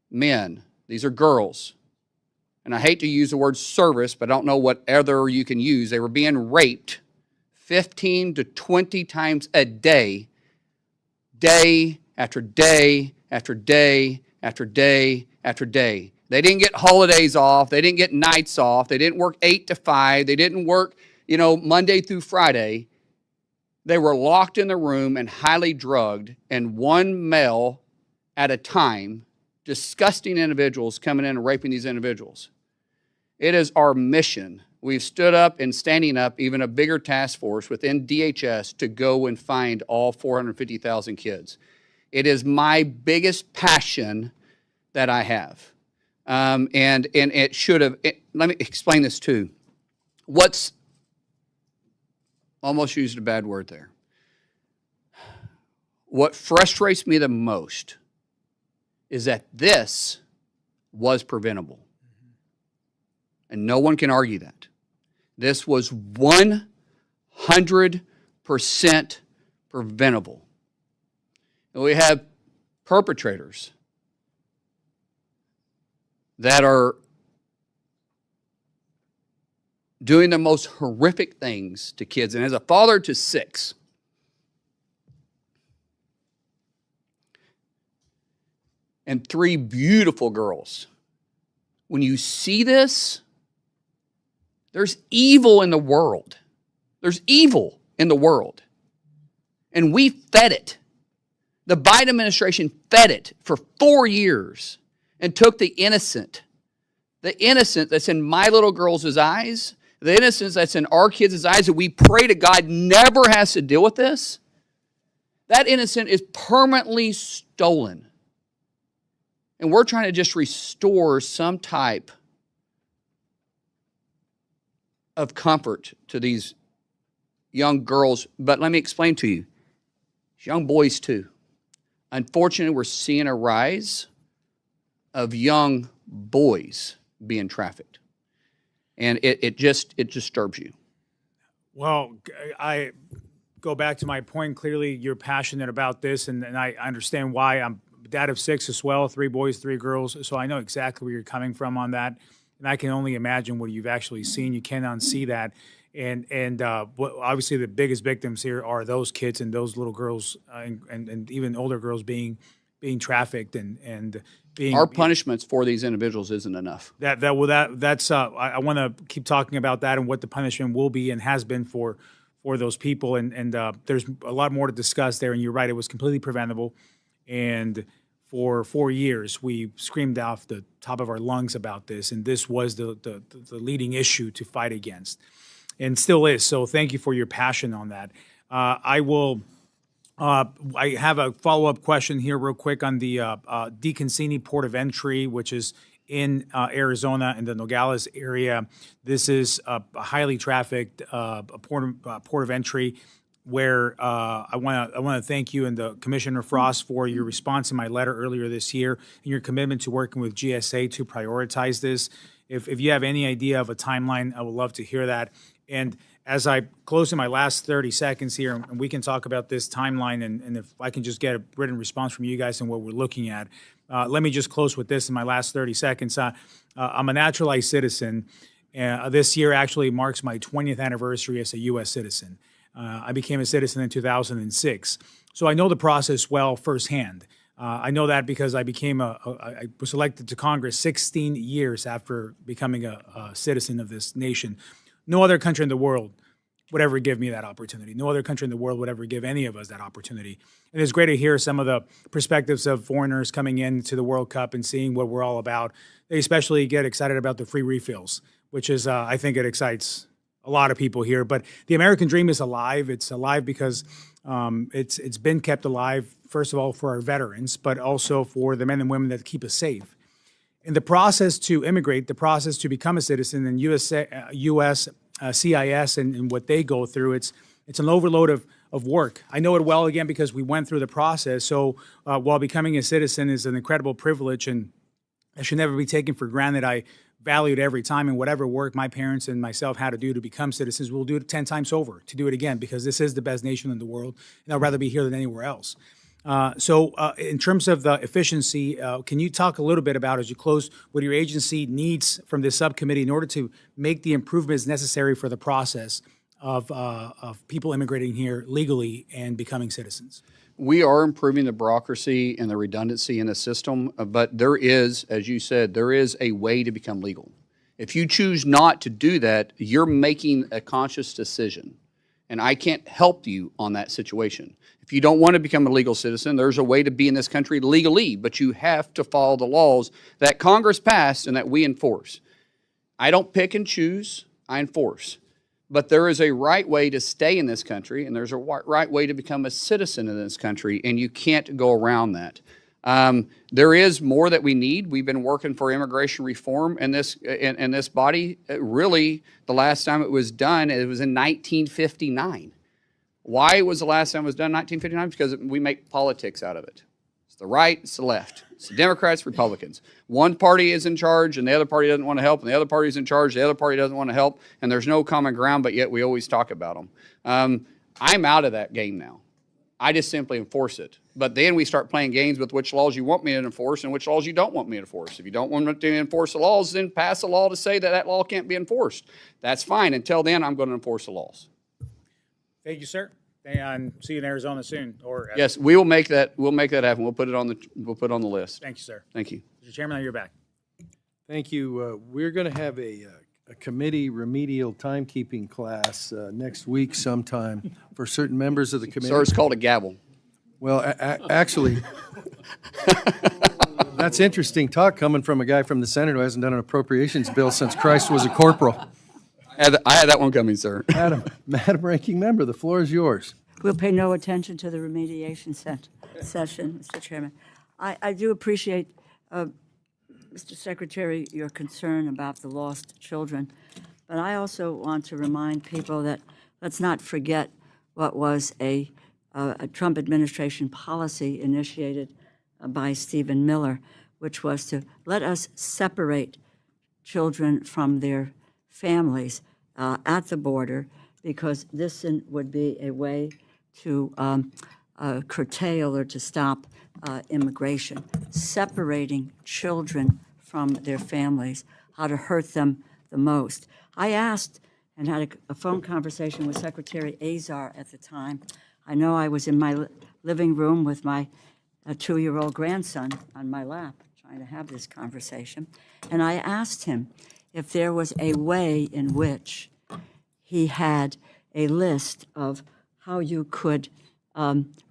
men. These are girls. And I hate to use the word service, but I don't know what other you can use. They were being raped 15 to 20 times a day, day after day after day after day after day. They didn't get holidays off. They didn't get nights off. They didn't work 8 to 5. They didn't work, Monday through Friday. They were locked in the room and highly drugged, and one male at a time, disgusting individuals coming in and raping these individuals. It is our mission. We've stood up and standing up even a bigger task force within DHS to go and find all 450,000 kids. It is my biggest passion that I have. And it should have, let me explain this too. Almost used a bad word there. What frustrates me the most is that this was preventable. And no one can argue that. This was 100% preventable. And we have perpetrators that are doing the most horrific things to kids. And as a father to 6, and 3 beautiful girls, when you see this, there's evil in the world. There's evil in the world. And we fed it. The Biden administration fed it for 4 years and took the innocent that's in my little girl's eyes, the innocence that's in our kids' eyes that we pray to God never has to deal with this, that innocent is permanently stolen. And we're trying to just restore some type of comfort to these young girls. But let me explain to you, young boys too. Unfortunately, we're seeing a rise of young boys being trafficked. And it disturbs you. Well, I go back to my point. Clearly, you're passionate about this, and I understand why. I'm a dad of 6 as well, 3 boys, 3 girls, so I know exactly where you're coming from on that. And I can only imagine what you've actually seen. You can't unsee that. And obviously, the biggest victims here are those kids and those little girls, and even older girls being trafficked and being. Our punishments for these individuals isn't enough. That's I want to keep talking about that and what the punishment will be and has been for those people. And there's a lot more to discuss there. And you're right, it was completely preventable. And for 4 years, we screamed off the top of our lungs about this, and this was the leading issue to fight against, and still is. So thank you for your passion on that. I have a follow-up question here real quick on the DeConcini Port of Entry, which is in Arizona in the Nogales area. This is a highly trafficked port of entry where I want to thank you and the Commissioner Frost for your response in my letter earlier this year and your commitment to working with GSA to prioritize this. If you have any idea of a timeline, I would love to hear that. And as I close in my last 30 seconds here, and we can talk about this timeline, and if I can just get a written response from you guys and what we're looking at. Let me just close with this in my last 30 seconds. I'm a naturalized citizen. This year actually marks my 20th anniversary as a U.S. citizen. I became a citizen in 2006. So I know the process well firsthand. I know that because I was elected to Congress 16 years after becoming a citizen of this nation. No other country in the world would ever give me that opportunity. No other country in the world would ever give any of us that opportunity. And it's great to hear some of the perspectives of foreigners coming into the World Cup and seeing what we're all about. They especially get excited about the free refills, which is, I think it excites a lot of people here. But the American dream is alive. It's alive because it's been kept alive, first of all, for our veterans, but also for the men and women that keep us safe. In the process to immigrate, the process to become a citizen in U.S. CIS and what they go through, it's an overload of work. I know it well, again, because we went through the process. So while becoming a citizen is an incredible privilege and it should never be taken for granted, I valued every time, and whatever work my parents and myself had to do to become citizens, we'll do it 10 times over to do it again, because this is the best nation in the world, and I'd rather be here than anywhere else. So in terms of the efficiency, can you talk a little bit about, as you close, what your agency needs from this subcommittee in order to make the improvements necessary for the process of people immigrating here legally and becoming citizens? We are improving the bureaucracy and the redundancy in the system, but there is, as you said, there is a way to become legal. If you choose not to do that, you're making a conscious decision, and I can't help you on that situation. If you don't want to become a legal citizen, there's a way to be in this country legally, but you have to follow the laws that Congress passed and that we enforce. I don't pick and choose, I enforce. But there is a right way to stay in this country, and there's a right way to become a citizen in this country, and you can't go around that. There is more that we need. We've been working for immigration reform in this body. Really, the last time it was done, it was in 1959. Why was the last time it was done in 1959? Because we make politics out of it. It's the right, it's the left. It's the Democrats, Republicans. One party is in charge and the other party doesn't want to help, and the other party is in charge, the other party doesn't want to help, and there's no common ground, but yet we always talk about them. I'm out of that game now. I just simply enforce it. But then we start playing games with which laws you want me to enforce and which laws you don't want me to enforce. If you don't want me to enforce the laws, then pass a law to say that that law can't be enforced. That's fine. Until then, I'm going to enforce the laws. Thank you, sir. And see you in Arizona soon. Yes, we will make that. We'll make that happen. We'll put it on the list. Thank you, sir. Thank you, Mr. Chairman. Now you're back. Thank you. We're going to have a a committee remedial timekeeping class next week sometime for certain members of the committee. Sir, it's called a gavel. Well, actually, that's interesting talk coming from a guy from the Senate who hasn't done an appropriations bill since Christ was a corporal. I had that one coming, sir. Madam Ranking Member, the floor is yours. We'll pay no attention to the remediation session, Mr. Chairman. I do appreciate, Mr. Secretary, your concern about the lost children, but I also want to remind people that let's not forget what was a Trump administration policy initiated by Stephen Miller, which was to let us separate children from their families at the border, because this would be a way to curtail or to stop immigration, separating children from their families, how to hurt them the most. I asked and had a phone conversation with Secretary Azar at the time. I know I was in my living room with my 2-year-old grandson on my lap trying to have this conversation, and I asked him if there was a way in which he had a list of how you could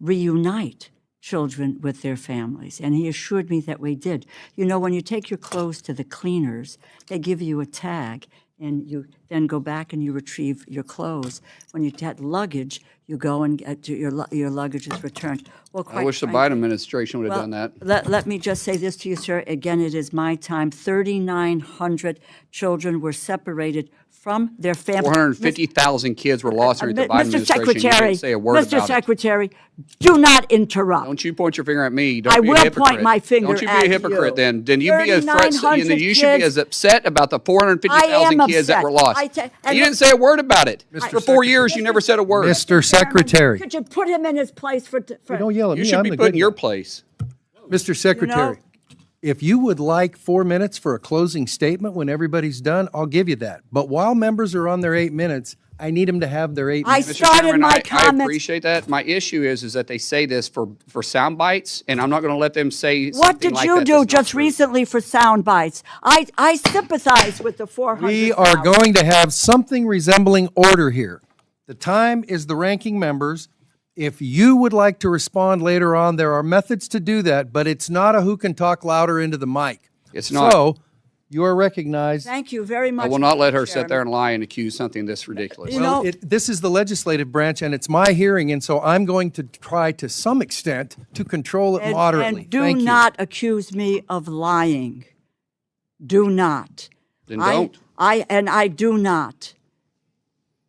reunite children with their families, and he assured me that we did. You know, when you take your clothes to the cleaners, they give you a tag, and you then go back and you retrieve your clothes. When you get luggage, you go and get your luggage is returned. Well, quite I wish the frankly, Biden administration would have done that. Let me just say this to you, sir. Again, it is my time. 3,900 children were separated from their families. 450,000 kids were lost during the Biden administration. You didn't say a word about it. Mr. Secretary, do not interrupt. Don't you point your finger at me. Don't I be a will hypocrite. point my finger Don't you be at a hypocrite you. then. Then you be a threat. 3,900 You should be as upset about the 450,000 kids that were lost. And You didn't say a word about it. For 4 years, you never said a word. Mr. Secretary, Could you put him in his place for don't yell at You me. should I'm be the put in good your guy. place. Mr. Secretary, if you would like 4 minutes for a closing statement when everybody's done, I'll give you that. But while members are on their 8 minutes, I need them to have their 8 I minutes. Mr. started Chairman, my I comments. appreciate that. My issue is that they say this for sound bites, and I'm not going to let them say something What did like you that do that's not just true. recently for sound bites? I sympathize with the 400. We are going to have something resembling order here. The time is the ranking members. If you would like to respond later on, there are methods to do that, but it's not a who can talk louder into the mic. It's not. So, you are recognized. Thank you very much. I will not let her Mr. sit there and lie and accuse something this ridiculous. You Well, know- this is the legislative branch, and it's my hearing, and so I'm going to try to some extent to control it moderately. And do Thank you. not accuse me of lying. Do not. Then don't. I do not.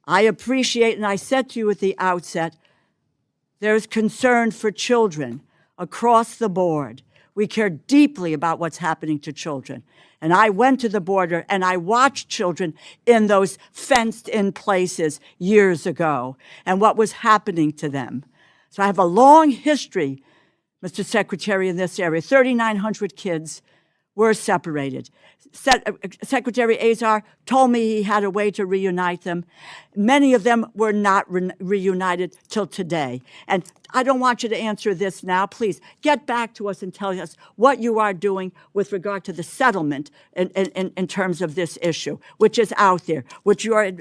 I appreciate, and I said to you at the outset, there's concern for children across the board. We care deeply about what's happening to children. And I went to the border and I watched children in those fenced-in places years ago and what was happening to them. So I have a long history, Mr. Secretary, in this area. 3,900 kids were separated. Secretary Azar told me he had a way to reunite them. Many of them were not reunited till today. And I don't want you to answer this now. Please get back to us and tell us what you are doing with regard to the settlement in terms of this issue, which is out there, which your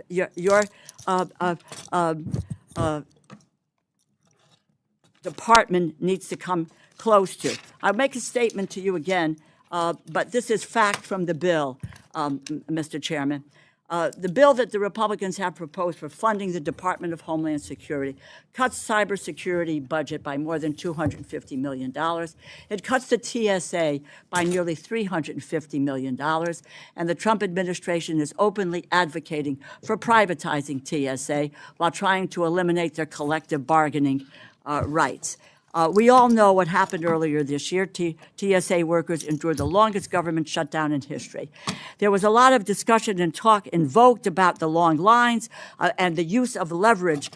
department needs to come close to. I'll make a statement to you again. But this is fact from the bill, Mr. Chairman. The bill that the Republicans have proposed for funding the Department of Homeland Security cuts cybersecurity budget by more than $250 million. It cuts the TSA by nearly $350 million. And the Trump administration is openly advocating for privatizing TSA while trying to eliminate their collective bargaining rights. We all know what happened earlier this year. TSA workers endured the longest government shutdown in history. There was a lot of discussion and talk invoked about the long lines and the use of leverage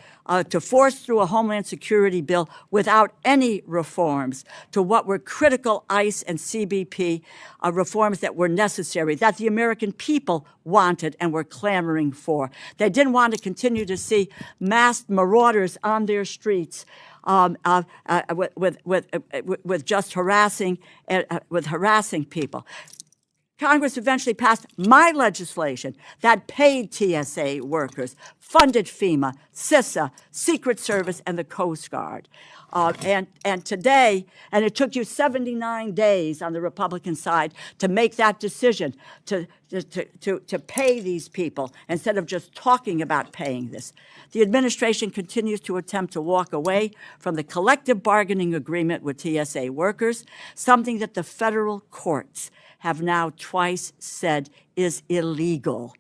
to force through a Homeland Security bill without any reforms to what were critical ICE and CBP reforms that were necessary, that the American people wanted and were clamoring for. They didn't want to continue to see masked marauders on their streets with just harassing people. Congress eventually passed my legislation that paid TSA workers, funded FEMA, CISA, Secret Service, and the Coast Guard. And today, and it took you 79 days on the Republican side to make that decision to pay these people instead of just talking about paying this. The administration continues to attempt to walk away from the collective bargaining agreement with TSA workers, something that the federal courts have now twice said is illegal.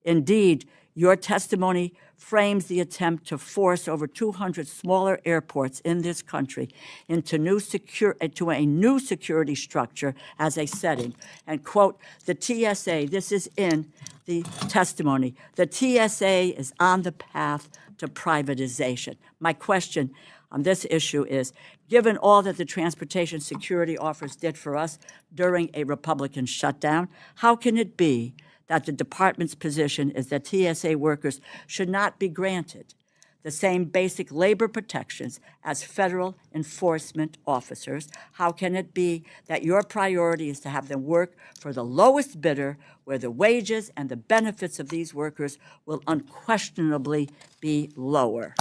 Indeed, your testimony frames the attempt to force over 200 smaller airports in this country into a new security structure as a setting. And quote, the TSA, this is in the testimony, the TSA is on the path to privatization. My question on this issue is, given all that the transportation security officers did for us during a Republican shutdown, how can it be that the department's position is that TSA workers should not be granted the same basic labor protections as federal enforcement officers? How can it be that your priority is to have them work for the lowest bidder, where the wages and the benefits of these workers will unquestionably be lower?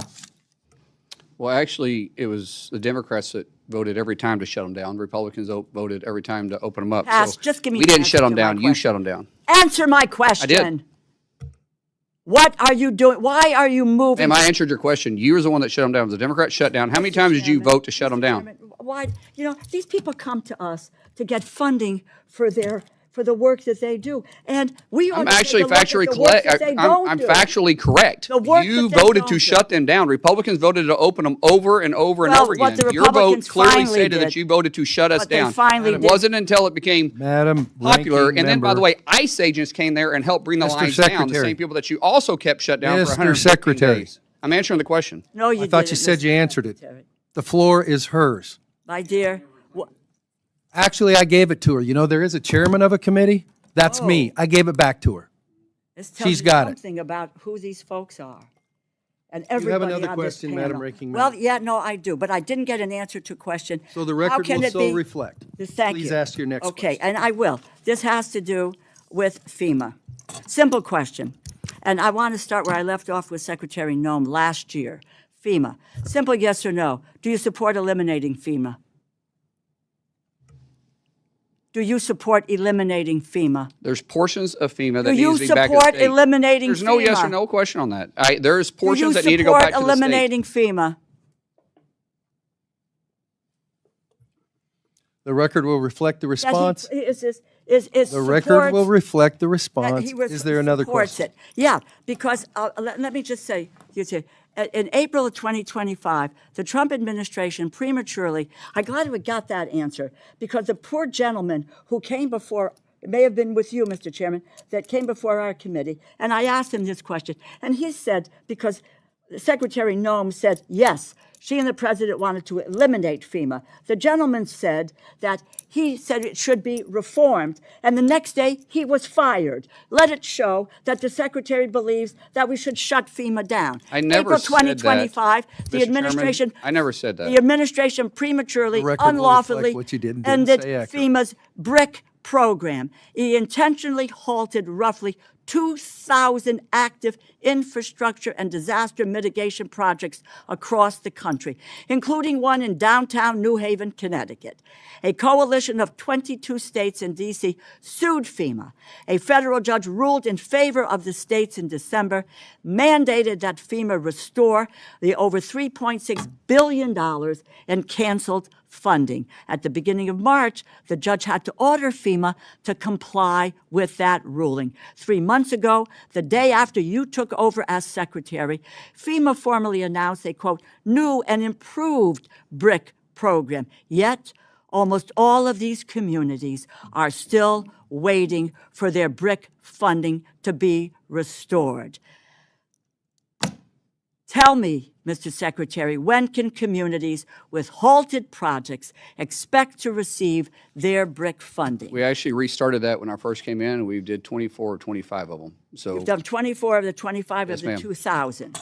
Well, actually, it was the Democrats that voted every time to shut them down. Republicans voted every time to open them up. Pass. So Just give me we the didn't answer shut them to my down. You question. shut them down. Answer my question. I did. What are you doing? Why are you moving? Ma'am, I answered your question. You were the one that shut them down. The Democrats shut down. How many times did you vote to shut them down? Why? You know, these people come to us to get funding for the work that they do, and we ought I'm to take actually a look at factually the work correct. that they don't I'm do. factually correct. The work You that they voted don't to do. shut them down. Republicans voted to open them over and over and Well, over what again. the Your vote Republicans clearly finally stated that did- you voted to shut us what they down. finally It did- wasn't until it became Madam popular. Ranking And then, by the Member- way, ICE agents came there and helped bring the Mr. lines down. The Secretary. same people that you also kept shut down for Mr. 115 Secretary. days. I'm answering the question. No, you I thought didn't, you said Mr. you answered it. Secretary. The floor is hers. My dear, Actually, I gave it to her. You know, there is a chairman of a committee. That's me. I gave it back to her. this tells She's you got it. something about who these folks are. And have everybody another on question, this Madam panel. Ranking Well, Member? yeah, no, I do, but I didn't get an answer to question. So the How record can will it so be- reflect. Thank you. Please ask your next Okay, question. and I will. This has to do with FEMA. Simple question. And I want to start where I left off with Secretary Noem last year. FEMA. Simple yes or no. Do you support eliminating FEMA? Do you support eliminating FEMA? There's portions of FEMA that Do need you to be back at support state. eliminating There's no yes or FEMA? no question on that. There's Do you portions that need to go back to support the state. eliminating FEMA? The record will reflect the That he- response. is The record supports- will reflect the that response. he was- Is there another supports question? it. Yeah, because let me just say, in April of 2025, the Trump administration prematurely, I'm glad we got that answer, because the poor gentleman who came before, it may have been with you, Mr. Chairman, that came before our committee, and I asked him this question, and he said, because Secretary Noem said, yes, she and the president wanted to eliminate FEMA. The gentleman said that he said it should be reformed, and the next day he was fired. Let it show that the secretary believes that we should shut FEMA down. I never April said that. 2025, the Mr. administration. Chairman, I never said that. The administration prematurely, The record will unlawfully reflect what you did and didn't ended say accurate. FEMA's BRIC program. He intentionally halted roughly 2,000 active infrastructure and disaster mitigation projects across the country, including one in downtown New Haven, Connecticut. A coalition of 22 states and D.C. sued FEMA. A federal judge ruled in favor of the states in December, mandated that FEMA restore the over $3.6 billion in canceled funding. At the beginning of March, the judge had to order FEMA to comply with that ruling. 3 months ago, the day after you took over as secretary, FEMA formally announced a, quote, new and improved BRIC program. Yet, almost all of these communities are still waiting for their BRIC funding to be restored. Tell me, Mr. Secretary, when can communities with halted projects expect to receive their BRIC funding? We actually restarted that when I first came in, and we did 24 or 25 of them. So We've done 24 of the 25 Yes, of the ma'am. 2,000.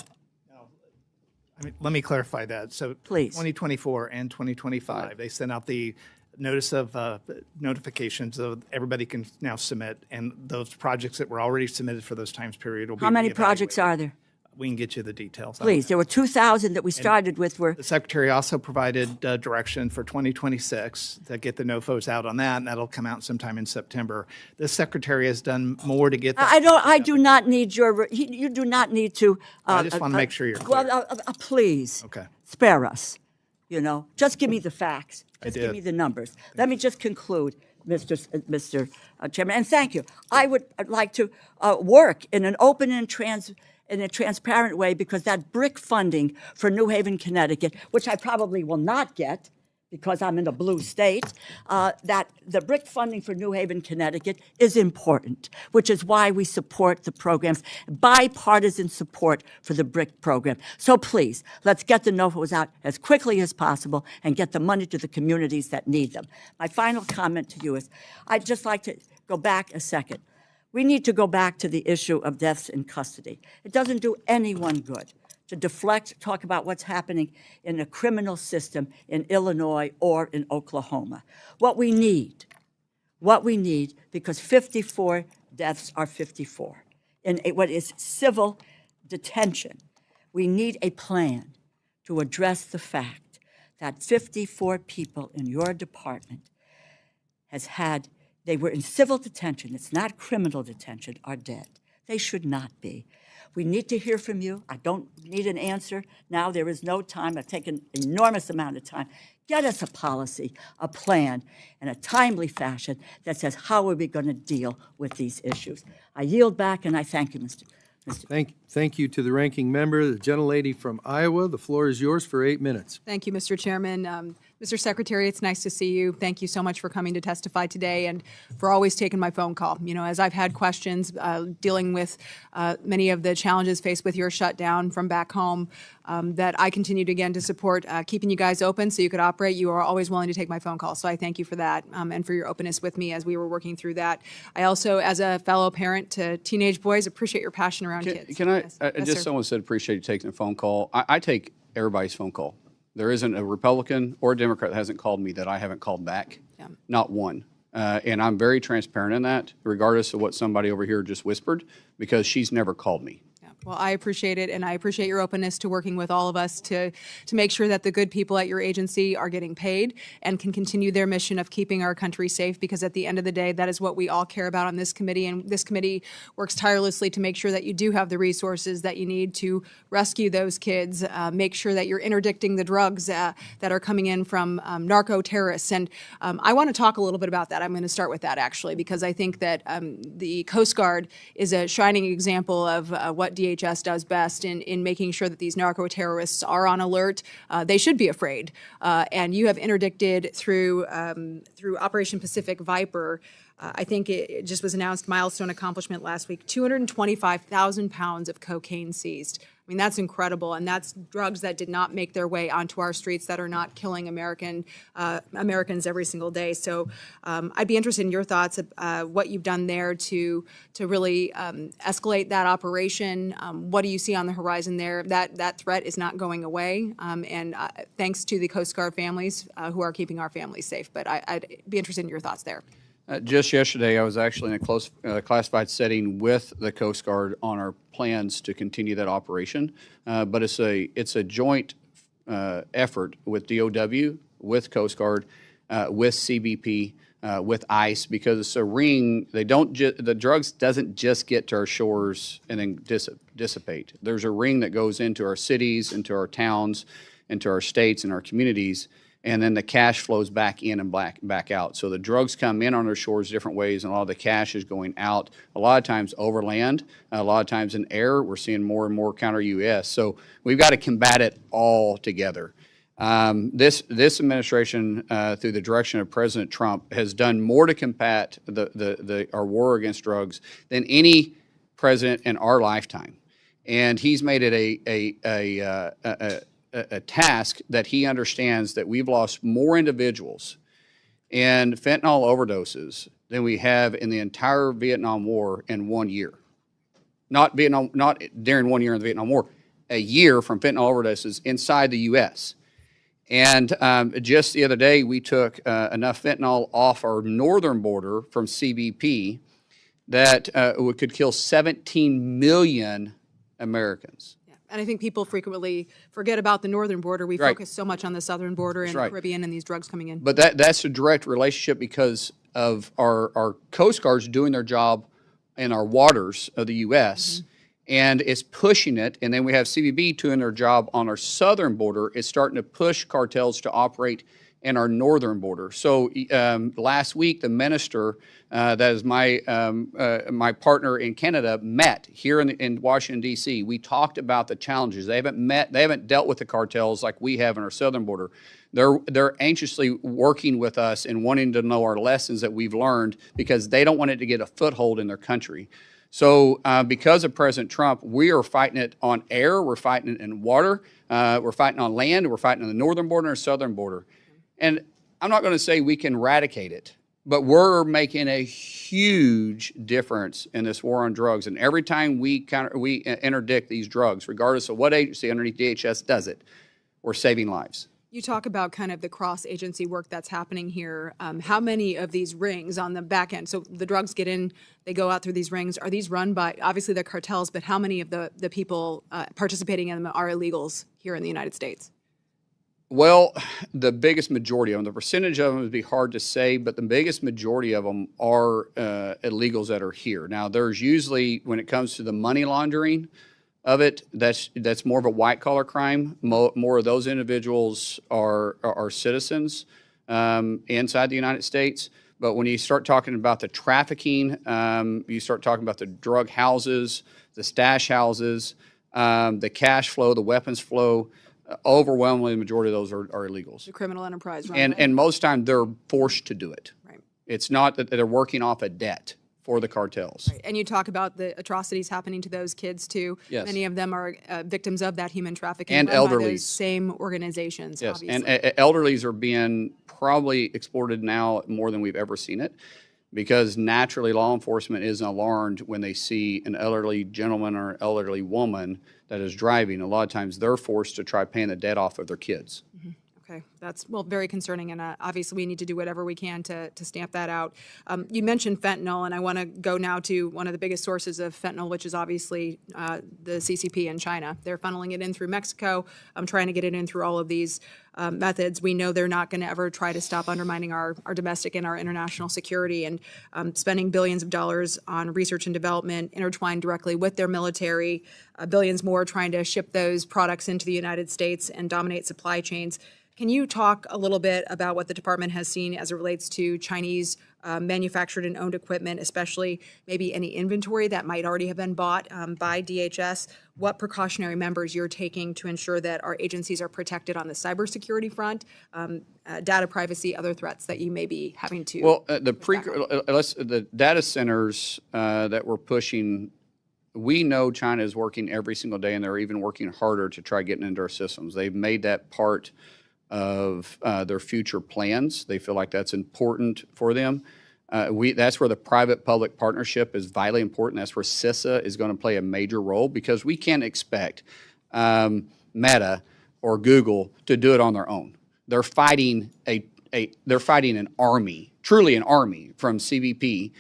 I mean, let me clarify that. So Please. 2024 and 2025, they sent out the notice of notifications, so everybody can now submit, and those projects that were already submitted for those times period will be How many projects reevaluated. are there? We can get you the details. Please, there were 2,000 that we started with were, The Secretary also provided direction for 2026 to get the NOFOs out on that, and that'll come out sometime in September. The Secretary has done more to get that. I do not need you do not need to. I just want to make sure you're clear. Well, please. Okay. Spare us, just give me the facts. Just give did. me the numbers. Let me just conclude, Mr. Chairman, and thank you. I would like to work in an open and in a transparent way, because that BRIC funding for New Haven, Connecticut, which I probably will not get because I'm in a blue state, that the BRIC funding for New Haven, Connecticut is important, which is why we support the programs, bipartisan support for the BRIC program. So please, let's get the NOFOs out as quickly as possible and get the money to the communities that need them. My final comment to you is, I'd just like to go back a second. We need to go back to the issue of deaths in custody. It doesn't do anyone good to talk about what's happening in the criminal system in Illinois or in Oklahoma. What we need, because 54 deaths are 54, in what is civil detention, we need a plan to address the fact that 54 people in your department they were in civil detention, it's not criminal detention, are dead. They should not be. We need to hear from you. I don't need an answer now. There is no time. I've taken an enormous amount of time. Get us a policy, a plan, in a timely fashion that says, how are we going to deal with these issues? I yield back, and I thank you, Mr. Thank you to the ranking member, the gentlelady from Iowa. The floor is yours for 8 minutes. Thank you, Mr. Chairman. Mr. Secretary, it's nice to see you. Thank you so much for coming to testify today and for always taking my phone call. As I've had questions dealing with many of the challenges faced with your shutdown from back home, that I continued again to support keeping you guys open so you could operate. You are always willing to take my phone call, so I thank you for that and for your openness with me as we were working through that. I also, as a fellow parent to teenage boys, appreciate your passion around kids. Can I, Yes. Yes, just sir. someone said appreciate you taking a phone call. I take everybody's phone call. There isn't a Republican or a Democrat that hasn't called me that I haven't called back. Yeah. Not one. And I'm very transparent in that, regardless of what somebody over here just whispered, because she's never called me. Yeah. Well, I appreciate it, and I appreciate your openness to working with all of us to make sure that the good people at your agency are getting paid and can continue their mission of keeping our country safe, because at the end of the day, that is what we all care about on this committee, and this committee works tirelessly to make sure that you do have the resources that you need to rescue those kids, make sure that you're interdicting the drugs that are coming in from narco-terrorists. And I want to talk a little bit about that. I'm going to start with that, actually, because I think that the Coast Guard is a shining example of what DHS does best in making sure that these narco-terrorists are on alert. They should be afraid. And you have interdicted through Operation Pacific Viper, I think it just was announced, milestone accomplishment last week, 225,000 pounds of cocaine seized. I mean, that's incredible, and that's drugs that did not make their way onto our streets, that are not killing Americans every single day. So I'd be interested in your thoughts of what you've done there to really escalate that operation. What do you see on the horizon there? That threat is not going away, and thanks to the Coast Guard families who are keeping our families safe. But I'd be interested in your thoughts there. Just yesterday, I was actually in a close classified setting with the Coast Guard on our plans to continue that operation. But it's a joint effort with DOW, with Coast Guard, with CBP, with ICE, because it's a ring. The drugs doesn't just get to our shores and then dissipate. There's a ring that goes into our cities, into our towns, into our states and our communities. And then the cash flows back in and back out. So the drugs come in on our shores different ways, and a lot of the cash is going out, a lot of times over land, a lot of times in air. We're seeing more and more counter-UAS. So we've got to combat it all together. This administration, through the direction of President Trump, has done more to combat our war against drugs than any president in our lifetime. And he's made it a task that he understands that we've lost more individuals in fentanyl overdoses than we have in the entire Vietnam War in 1 year. Not during 1 year in the Vietnam War, a year from fentanyl overdoses inside the U.S. And just the other day, we took enough fentanyl off our northern border from CBP that it could kill 17 million Americans. And I think people frequently forget about the northern border. We Right. focus so much on the southern border and the right. Caribbean and these drugs coming in. But that's a direct relationship because of our Coast Guards doing their job in our waters of the U.S., and it's pushing it. And then we have CBP doing their job on our southern border. It's starting to push cartels to operate in our northern border. So last week, the minister, that is my partner in Canada, met here in Washington, D.C. We talked about the challenges. They haven't dealt with the cartels like we have in our southern border. They're anxiously working with us and wanting to know our lessons that we've learned because they don't want it to get a foothold in their country. So because of President Trump, we are fighting it on air, we're fighting it in water, we're fighting on land, we're fighting on the northern border and southern border. And I'm not going to say we can eradicate it, but we're making a huge difference in this war on drugs. And every time we interdict these drugs, regardless of what agency underneath DHS does it, we're saving lives. You talk about kind of the cross-agency work that's happening here. How many of these rings on the back end, so the drugs get in, they go out through these rings, are these run by, obviously the cartels, but how many of the people participating in them are illegals here in the United States? Well, the biggest majority of them, the percentage of them would be hard to say, but the biggest majority of them are illegals that are here. Now, there's usually, when it comes to the money laundering of it, that's more of a white-collar crime. More of those individuals are citizens inside the United States. But when you start talking about the trafficking, you start talking about the drug houses, the stash houses, the cash flow, the weapons flow, overwhelmingly the majority of those are illegals. The criminal enterprise, right? And most time they're forced to do it. Right. It's not that they're working off a debt for the cartels. Right. And you talk about the atrocities happening to those kids too. Yes. Many of them are victims of that human trafficking. And run by elderlies. those same organizations, Yes, obviously. and elderlies are being probably exploited now more than we've ever seen it, because naturally law enforcement isn't alarmed when they see an elderly gentleman or an elderly woman that is driving. A lot of times they're forced to try paying the debt off of their kids. Okay, that's, well, very concerning, and obviously we need to do whatever we can to stamp that out. You mentioned fentanyl, and I want to go now to one of the biggest sources of fentanyl, which is obviously the CCP in China. They're funneling it in through Mexico. I'm trying to get it in through all of these methods. We know they're not going to ever try to stop undermining our domestic and our international security, and spending billions of dollars on research and development intertwined directly with their military, billions more trying to ship those products into the United States and dominate supply chains. Can you talk a little bit about what the department has seen as it relates to Chinese manufactured and owned equipment, especially maybe any inventory that might already have been bought by DHS? What precautionary measures you're taking to ensure that our agencies are protected on the cybersecurity front, data privacy, other threats that you may be having to? Well, the data centers that we're pushing, we know China is working every single day, and they're even working harder to try getting into our systems. They've made that part of their future plans. They feel like that's important for them. That's where the private-public partnership is vitally important. That's where CISA is going to play a major role, because we can't expect Meta or Google to do it on their own. They're fighting they're fighting an army, truly an army, from CBP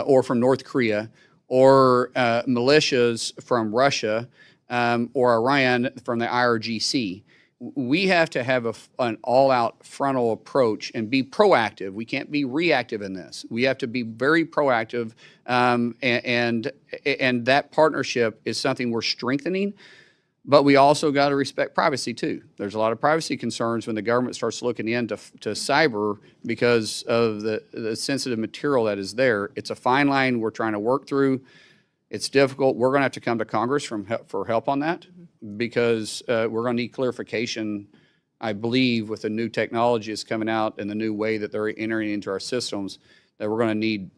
or from North Korea, or militias from Russia, or Iran from the IRGC. We have to have an all-out frontal approach and be proactive. We can't be reactive in this. We have to be very proactive, and that partnership is something we're strengthening. But we also got to respect privacy too. There's a lot of privacy concerns when the government starts looking into cyber because of the sensitive material that is there. It's a fine line we're trying to work through. It's difficult. We're going to have to come to Congress for help on that, because we're going to need clarification, I believe, with the new technology that's coming out and the new way that they're entering into our systems, that we're going to need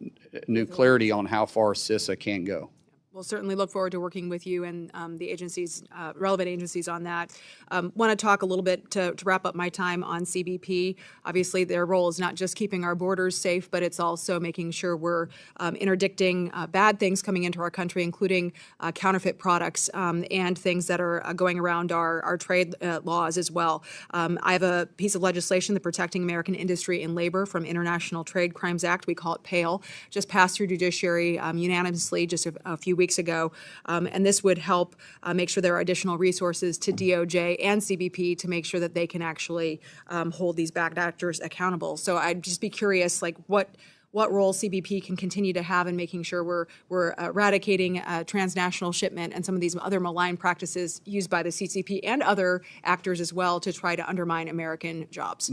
new clarity on how far CISA can go. We'll certainly look forward to working with you and the agencies, relevant agencies on that. Want to talk a little bit to wrap up my time on CBP. Obviously, their role is not just keeping our borders safe, but it's also making sure we're interdicting bad things coming into our country, including counterfeit products and things that are going around our trade laws as well. I have a piece of legislation, the Protecting American Industry and Labor from International Trade Crimes Act. We call it PALE. Just passed through judiciary unanimously just a few weeks ago, and this would help make sure there are additional resources to DOJ and CBP to make sure that they can actually hold these bad actors accountable. So I'd just be curious, like what role CBP can continue to have in making sure we're eradicating transnational shipment and some of these other malign practices used by the CCP and other actors as well to try to undermine American jobs.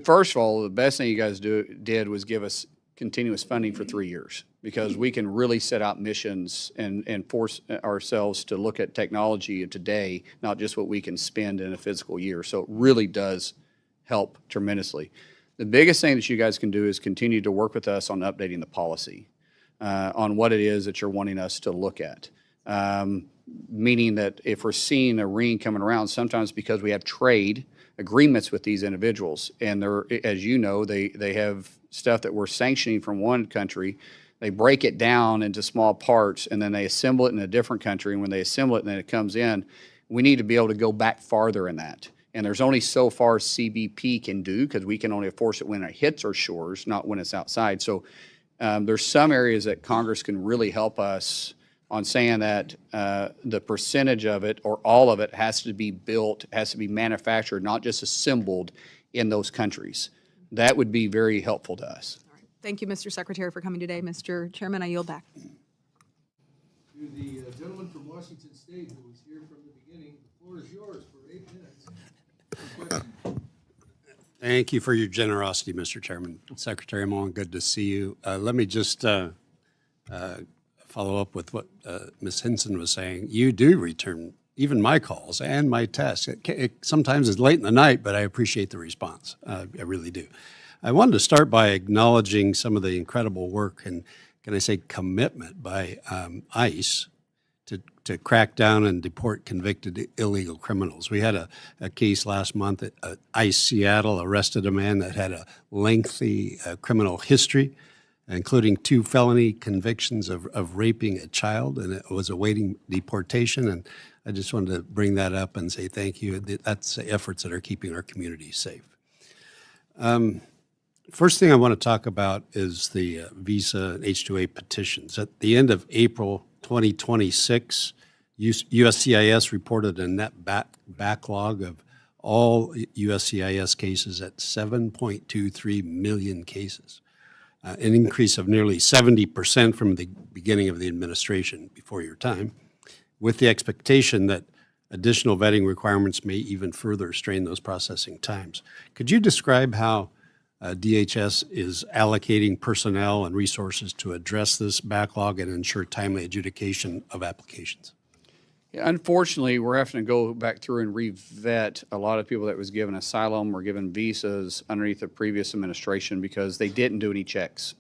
First of all, the best thing you guys did was give us continuous funding for 3 years, because we can really set out missions and force ourselves to look at technology of today, not just what we can spend in a physical year. So it really does help tremendously. The biggest thing that you guys can do is continue to work with us on updating the policy on what it is that you're wanting us to look at. Meaning that if we're seeing a ring coming around, sometimes because we have trade agreements with these individuals, and they're, as you know, they have stuff that we're sanctioning from one country, they break it down into small parts, and then they assemble it in a different country, and when they assemble it and then it comes in, we need to be able to go back farther in that. And there's only so far CBP can do, because we can only enforce it when it hits our shores, not when it's outside. So there's some areas that Congress can really help us on saying that the percentage of it or all of it has to be built, has to be manufactured, not just assembled in those countries. That would be very helpful to us. All right. Thank you, Mr. Secretary, for coming today. Mr. Chairman, I yield back. To the gentleman from Washington State who was here from the beginning, the floor is yours for 8 minutes. Thank you for your generosity, Mr. Chairman. Secretary Mullin, good to see you. Let me just follow up with what Ms. Hinson was saying. You do return even my calls and my texts. Sometimes it's late in the night, but I appreciate the response. I really do. I wanted to start by acknowledging some of the incredible work and, can I say, commitment by ICE to crack down and deport convicted illegal criminals. We had a case last month that ICE Seattle arrested a man that had a lengthy criminal history, including 2 felony convictions of raping a child, and it was awaiting deportation. And I just wanted to bring that up and say thank you. That's the efforts that are keeping our communities safe. First thing I want to talk about is the visa and H-2A petitions. At the end of April 2026, USCIS reported a net backlog of all USCIS cases at 7.23 million cases, an increase of nearly 70% from the beginning of the administration before your time, with the expectation that additional vetting requirements may even further strain those processing times. Could you describe how DHS is allocating personnel and resources to address this backlog and ensure timely adjudication of applications? Yeah, unfortunately, we're having to go back through and re-vet a lot of people that was given asylum or given visas underneath the previous administration because they didn't do any checks.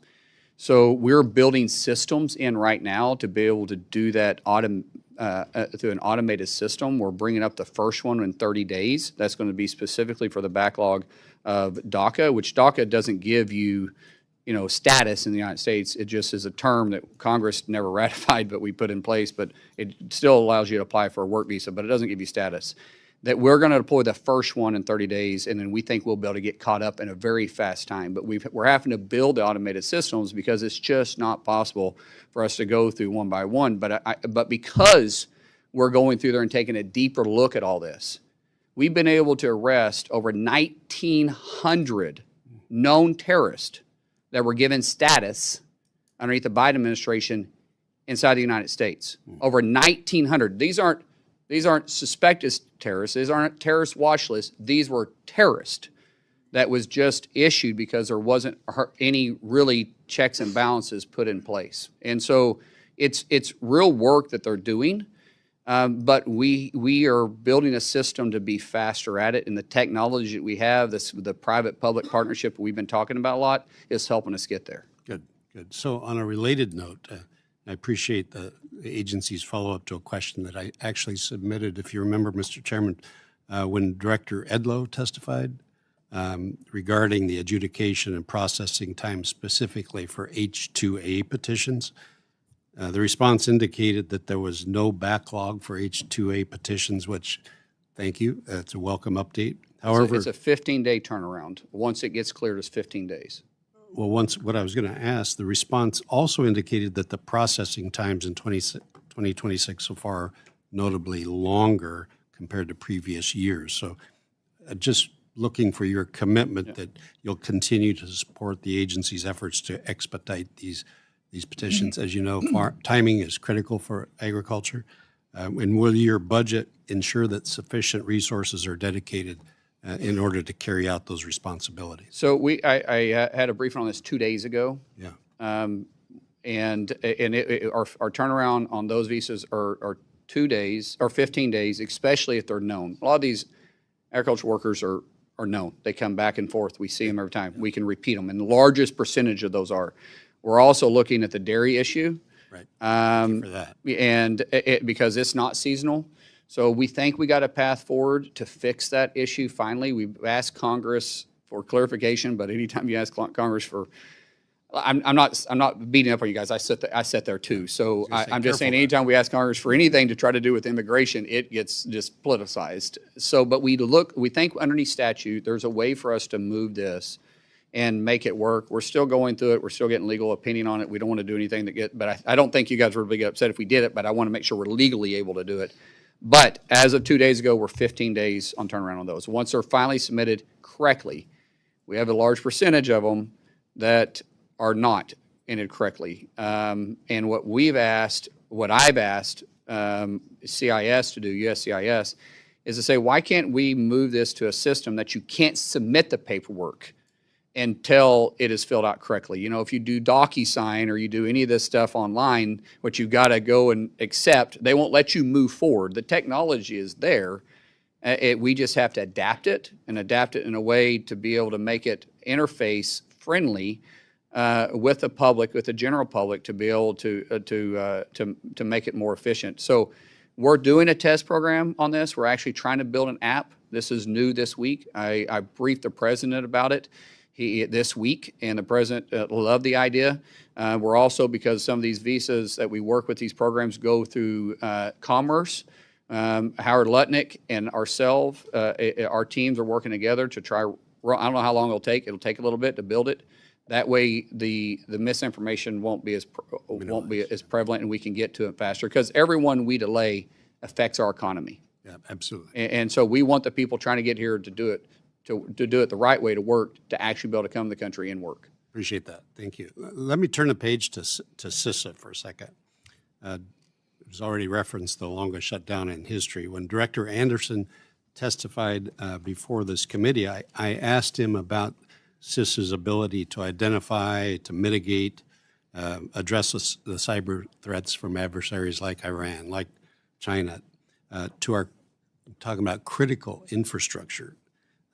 So we're building systems in right now to be able to do that through an automated system. We're bringing up the first one in 30 days. That's going to be specifically for the backlog of DACA, which DACA doesn't give you, status in the United States. It just is a term that Congress never ratified, but we put in place, but it still allows you to apply for a work visa, but it doesn't give you status. That we're going to deploy the first one in 30 days, and then we think we'll be able to get caught up in a very fast time. But we're having to build the automated systems because it's just not possible for us to go through one by one. But because we're going through there and taking a deeper look at all this, we've been able to arrest over 1,900 known terrorists that were given status underneath the Biden administration inside the United States. Over 1,900. These aren't suspected terrorists. These aren't terrorist watch lists. These were terrorists that was just issued because there wasn't any really checks and balances put in place. And so it's real work that they're doing. But we are building a system to be faster at it, and the technology that we have, the private-public partnership we've been talking about a lot, is helping us get there. Good. So on a related note, I appreciate the agency's follow-up to a question that I actually submitted, if you remember, Mr. Chairman, when Director Edlow testified regarding the adjudication and processing time specifically for H-2A petitions. The response indicated that there was no backlog for H-2A petitions, which, thank you, that's a welcome update. However, It's a 15-day turnaround. Once it gets cleared, it's 15 days. well, what I was going to ask, the response also indicated that the processing times in 2026 so far are notably longer compared to previous years. So just looking for your commitment that you'll continue to support the agency's efforts to expedite these petitions. As you know, timing is critical for agriculture. And will your budget ensure that sufficient resources are dedicated in order to carry out those responsibilities? So I had a briefing on this 2 days ago. Yeah. And our turnaround on those visas are 2 days or 15 days, especially if they're known. A lot of these agriculture workers are known. They come back and forth. We see them every time. We can repeat them, and the largest percentage of those are. We're also looking at the dairy issue. Right. Thank you for that. And because it's not seasonal. So we think we got a path forward to fix that issue finally. We've asked Congress for clarification, but anytime you ask Congress for, I'm not beating up on you guys. I sat there too. So I'm just saying anytime we ask Congress for anything to try to do with immigration, it gets just politicized. So, but we think underneath statute, there's a way for us to move this and make it work. We're still going through it. We're still getting legal opinion on it. We don't want to do anything but I don't think you guys would really get upset if we did it, but I want to make sure we're legally able to do it. But as of 2 days ago, we're 15 days on turnaround on those. Once they're finally submitted correctly, we have a large percentage of them that are not entered correctly. And what I've asked CIS to do, USCIS, is to say, why can't we move this to a system that you can't submit the paperwork until it is filled out correctly? You know, if you do DocuSign or you do any of this stuff online, what you've got to go and accept, they won't let you move forward. The technology is there. We just have to adapt it in a way to be able to make it interface friendly with the public, with the general public, to be able to make it more efficient. So we're doing a test program on this. We're actually trying to build an app. This is new this week. I briefed the president about it this week, and the president loved the idea. We're also, because some of these visas that we work with, these programs go through Commerce. Howard Lutnick and ourselves, our teams are working together to try. I don't know how long it'll take. It'll take a little bit to build it. That way, the misinformation won't be as prevalent, and we can get to it faster. Because everyone we delay affects our economy. Yeah, absolutely. And so we want the people trying to get here to do it, to do it the right way, to work, to actually be able to come to the country and work. Appreciate that. Thank you. Let me turn the page to CISA for a second. It was already referenced the longest shutdown in history. When Director Anderson testified before this committee, I asked him about CISA's ability to identify, to mitigate, address the cyber threats from adversaries like Iran, like China, talking about critical infrastructure.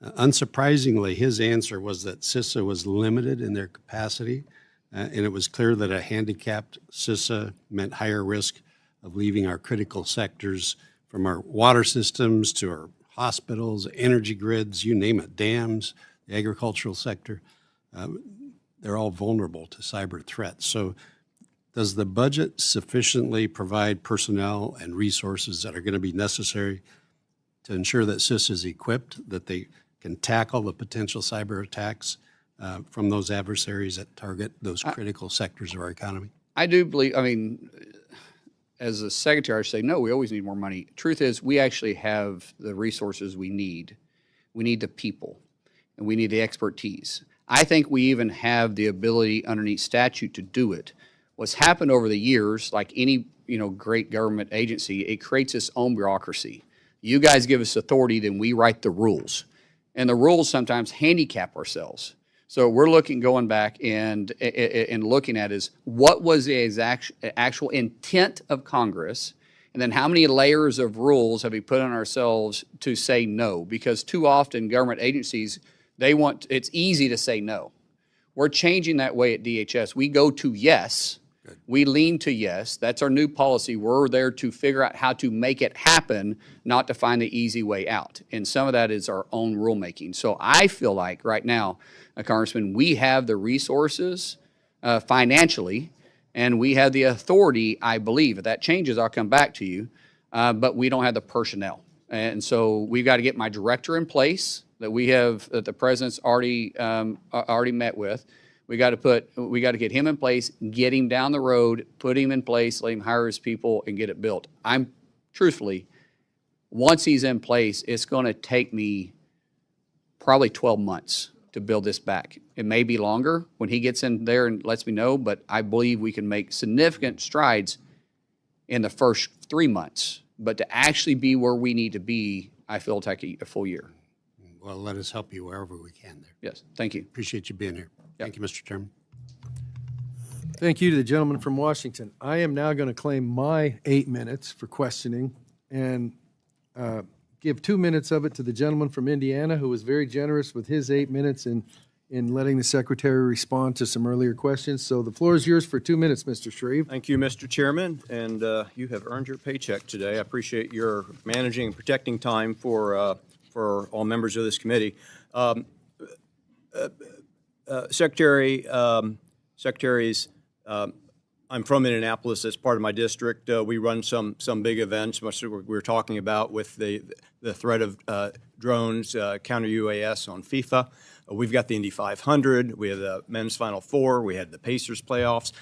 Unsurprisingly, his answer was that CISA was limited in their capacity, and it was clear that a handicapped CISA meant higher risk of leaving our critical sectors, from our water systems to our hospitals, energy grids, you name it, dams, the agricultural sector. They're all vulnerable to cyber threats. So does the budget sufficiently provide personnel and resources that are going to be necessary to ensure that CISA is equipped, that they can tackle the potential cyber attacks from those adversaries that target those critical sectors of our economy? I do believe, as a secretary, I say, no, we always need more money. Truth is, we actually have the resources we need. We need the people, and we need the expertise. I think we even have the ability underneath statute to do it. What's happened over the years, like any great government agency, it creates its own bureaucracy. You guys give us authority, then we write the rules. And the rules sometimes handicap ourselves. So we're going back and looking at is what was the actual intent of Congress, and then how many layers of rules have we put on ourselves to say no? Because too often government agencies, it's easy to say no. We're changing that way at DHS. We go to yes, We lean to yes. That's our new policy. We're there to figure out how to make it happen, not to find the easy way out. And some of that is our own rulemaking. So I feel like right now, Congressman, we have the resources financially, and we have the authority, I believe. If that changes, I'll come back to you. But we don't have the personnel. And so we've got to get my director in place that that the president's already met with. We got to get him in place, get him down the road, put him in place, let him hire his people, and get it built. Truthfully, once he's in place, it's going to take me probably 12 months to build this back. It may be longer when he gets in there and lets me know, but I believe we can make significant strides in the first 3 months. But to actually be where we need to be, I feel it'll take a full year. Well, let us help you wherever we can there. Yes, thank you. Appreciate you being here. Thank you, Mr. Chairman. Thank you to the gentleman from Washington. I am now going to claim my 8 minutes for questioning and give 2 minutes of it to the gentleman from Indiana, who was very generous with his 8 minutes in letting the Secretary respond to some earlier questions. So the floor is yours for 2 minutes, Mr. Shreve. Thank you, Mr. Chairman, and you have earned your paycheck today. I appreciate your managing and protecting time for all members of this committee. Secretaries, I'm from Indianapolis. That's part of my district. We run some big events, much like we were talking about with the threat of drones, counter UAS on FIFA. We've got the Indy 500. We have the men's Final Four. We had the Pacers playoffs.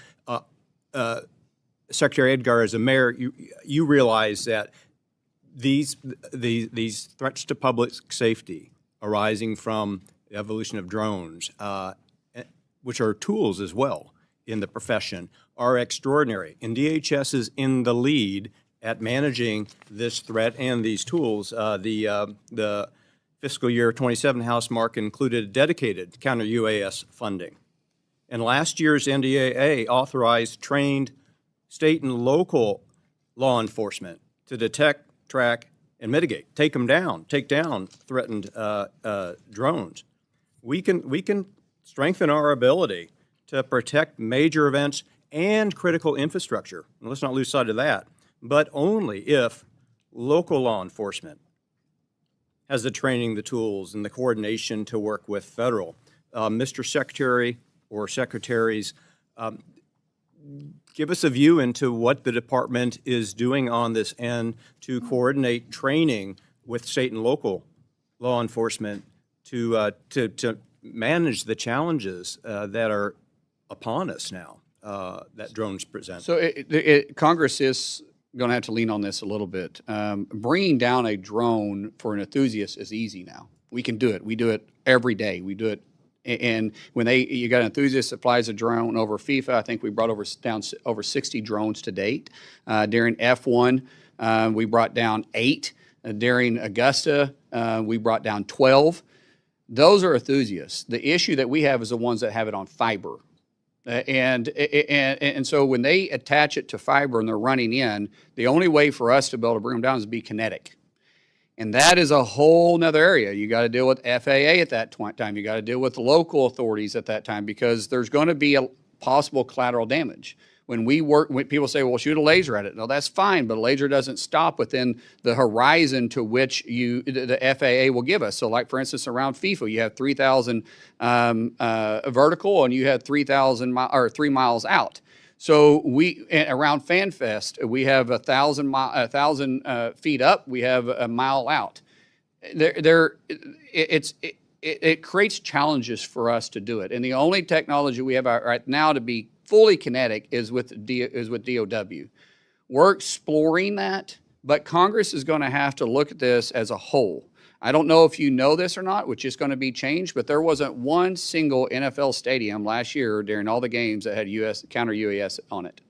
Secretary Edgar, as a mayor, you realize that these threats to public safety arising from the evolution of drones, which are tools as well in the profession, are extraordinary. And DHS is in the lead at managing this threat and these tools. The fiscal year 27 House mark included dedicated counter-UAS funding. And last year's NDAA authorized trained state and local law enforcement to detect, track, and mitigate, take down threatened drones. We can strengthen our ability to protect major events and critical infrastructure. And let's not lose sight of that, but only if local law enforcement has the training, the tools, and the coordination to work with federal. Mr. Secretary or Secretaries, give us a view into what the department is doing on this end to coordinate training with state and local law enforcement to manage the challenges that are upon us now that drones present. So Congress is going to have to lean on this a little bit. Bringing down a drone for an enthusiast is easy now. We can do it. We do it every day. We do it. And when you got an enthusiast that flies a drone over FIFA, I think we brought down over 60 drones to date. During F1, we brought down 8. During Augusta, we brought down 12. Those are enthusiasts. The issue that we have is the ones that have it on fiber. And so when they attach it to fiber and they're running in, the only way for us to be able to bring them down is to be kinetic. And that is a whole nother area. You got to deal with FAA at that time. You got to deal with the local authorities at that time because there's going to be a possible collateral damage. When people say, well, shoot a laser at it. No, that's fine, but a laser doesn't stop within the horizon to which the FAA will give us. So like, for instance, around FIFA, you have 3,000 vertical and you have 3,000 or 3 miles out. So around FanFest, we have 1,000 feet up, we have a mile out. It creates challenges for us to do it. And the only technology we have right now to be fully kinetic is with DOW. We're exploring that, but Congress is going to have to look at this as a whole. I don't know if you know this or not, which is going to be changed, but there wasn't one single NFL stadium last year during all the games that had counter UAS on it.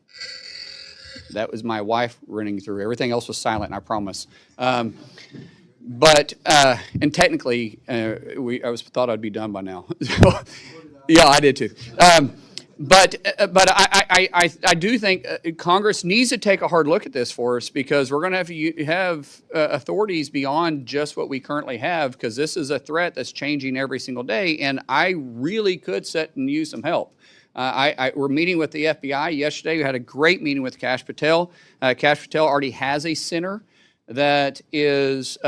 That was my wife running through. Everything else was silent, I promise. And technically, I thought I'd be done by now. Yeah, I did too. But I do think Congress needs to take a hard look at this for us because we're going to have authorities beyond just what we currently have because this is a threat that's changing every single day, and I really could sit and use some help. We're meeting with the FBI yesterday. We had a great meeting with Kash Patel. Kash Patel already has a center that is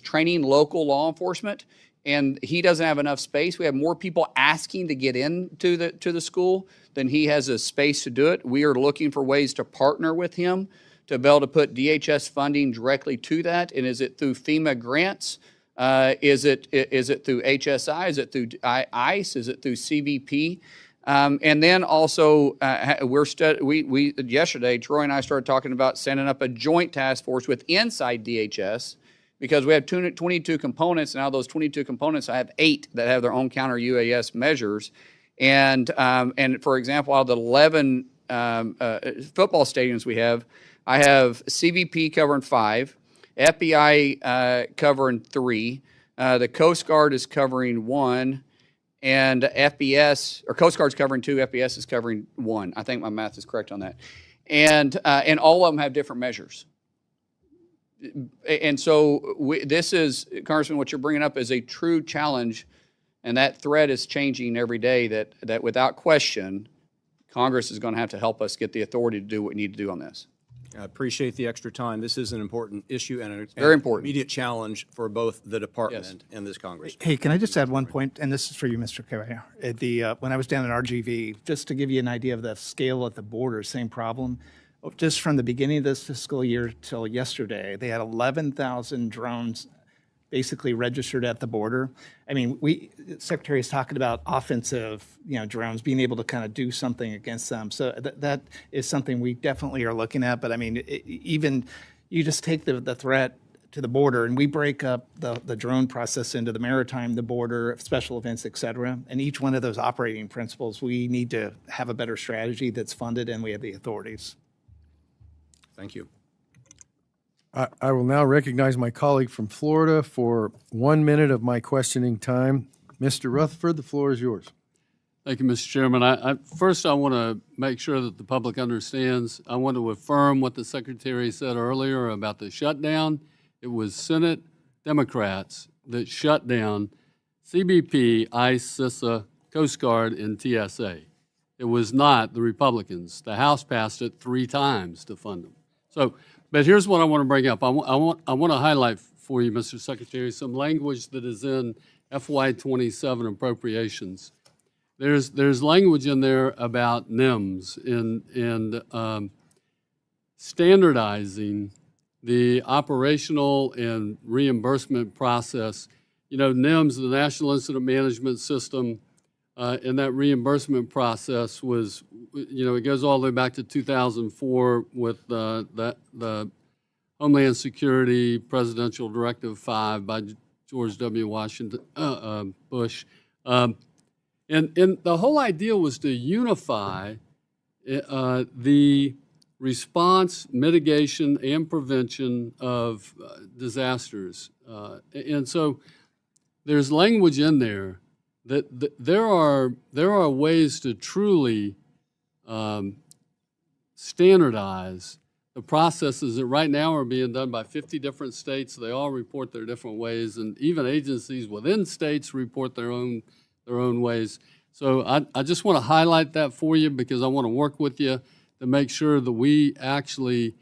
training local law enforcement, and he doesn't have enough space. We have more people asking to get into the school than he has a space to do it. We are looking for ways to partner with him to be able to put DHS funding directly to that. And is it through FEMA grants? Is it through HSI? Is it through ICE? Is it through CBP? And then also, yesterday, Troy and I started talking about setting up a joint task force with inside DHS, because we have 22 components. Now those 22 components, I have 8 that have their own counter UAS measures. And for example, out of the 11 football stadiums we have, I have CBP covering 5, FBI covering 3, the Coast Guard is covering 1, and FBS, or Coast Guard's covering 2, FBS is covering 1. I think my math is correct on that. And all of them have different measures. And so this is, Congressman, what you're bringing up is a true challenge, and that threat is changing every day, that without question, Congress is going to have to help us get the authority to do what we need to do on this. I appreciate the extra time. This is an important issue and an Very important. immediate challenge for both the department and this Congress. Hey, can I just add one point? And this is for you, Mr. Correa. When I was down at RGV, just to give you an idea of the scale at the border, same problem. Just from the beginning of this fiscal year till yesterday, they had 11,000 drones basically registered at the border. I mean, the Secretary is talking about offensive, drones, being able to kind of do something against them. So that is something we definitely are looking at. But I mean, even you just take the threat to the border, and we break up the drone process into the maritime, the border, special events, et cetera. And each one of those operating principles, we need to have a better strategy that's funded, and we have the authorities. Thank you. I will now recognize my colleague from Florida for 1 minute of my questioning time. Mr. Rutherford, the floor is yours. Thank you, Mr. Chairman. First, I want to make sure that the public understands. I want to affirm what the Secretary said earlier about the shutdown. It was Senate Democrats that shut down CBP, ICE, CISA, Coast Guard, and TSA. It was not the Republicans. The House passed it 3 times to fund them. So, but here's what I want to bring up. I want to highlight for you, Mr. Secretary, some language that is in FY27 appropriations. There's language in there about NIMS and standardizing the operational and reimbursement process. NIMS, the National Incident Management System, and that reimbursement process was, it goes all the way back to 2004 with the Homeland Security Presidential Directive 5 by George W. Washington Bush. And the whole idea was to unify the response, mitigation, and prevention of disasters. And so there's language in there that there are ways to truly standardize the processes that right now are being done by 50 different states. They all report their different ways, and even agencies within states report their own ways. So I just want to highlight that for you, because I want to work with you to make sure that we actually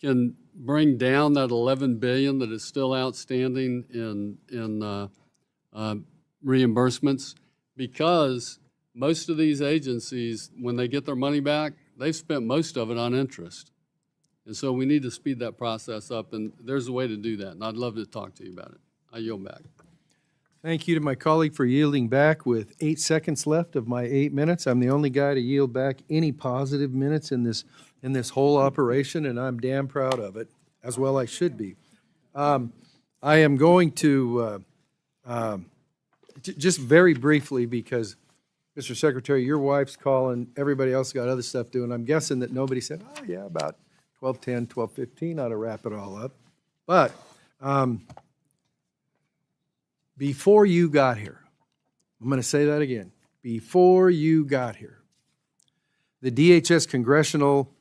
can bring down that $11 billion that is still outstanding in reimbursements, because most of these agencies, when they get their money back, they've spent most of it on interest. And so we need to speed that process up, and there's a way to do that, and I'd love to talk to you about it. I yield back. Thank you to my colleague for yielding back with 8 seconds left of my 8 minutes. I'm the only guy to yield back any positive minutes in this whole operation, and I'm damn proud of it, as well I should be. I am going to just very briefly, because, Mr. Secretary, your wife's calling, everybody else got other stuff doing. I'm guessing that nobody said, oh, yeah, about 12:10, 12:15 ought to wrap it all up. But before you got here, I'm going to say that again, before you got here, the DHS congressional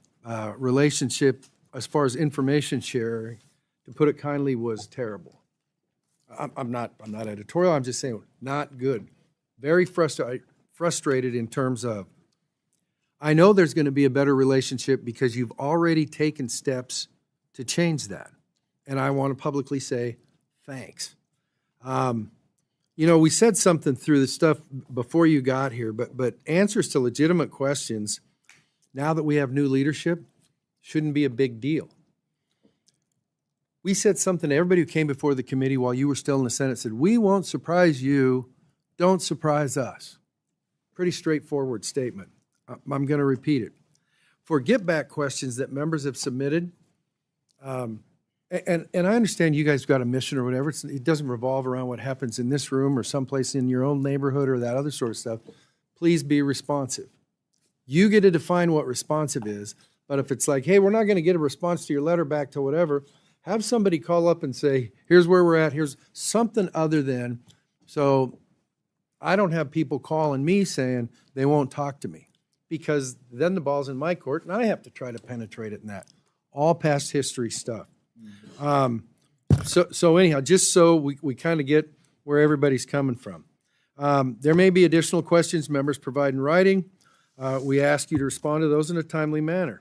relationship, as far as information sharing, to put it kindly, was terrible. I'm not editorial, I'm just saying not good. Very frustrated in terms of I know there's going to be a better relationship because you've already taken steps to change that. And I want to publicly say thanks. You know, we said something through the stuff before you got here, but answers to legitimate questions, now that we have new leadership, shouldn't be a big deal. We said something to everybody who came before the committee while you were still in the Senate, said, we won't surprise you, don't surprise us. Pretty straightforward statement. I'm going to repeat it. For get back questions that members have submitted, and I understand you guys got a mission or whatever. It doesn't revolve around what happens in this room or someplace in your own neighborhood or that other sort of stuff. Please be responsive. You get to define what responsive is, but if it's like, hey, we're not going to get a response to your letter back to whatever, have somebody call up and say, here's where we're at, here's something other than, so I don't have people calling me saying they won't talk to me, because then the ball's in my court and I have to try to penetrate it in that. All past history stuff. So anyhow, just so we kind of get where everybody's coming from. There may be additional questions members provide in writing. We ask you to respond to those in a timely manner.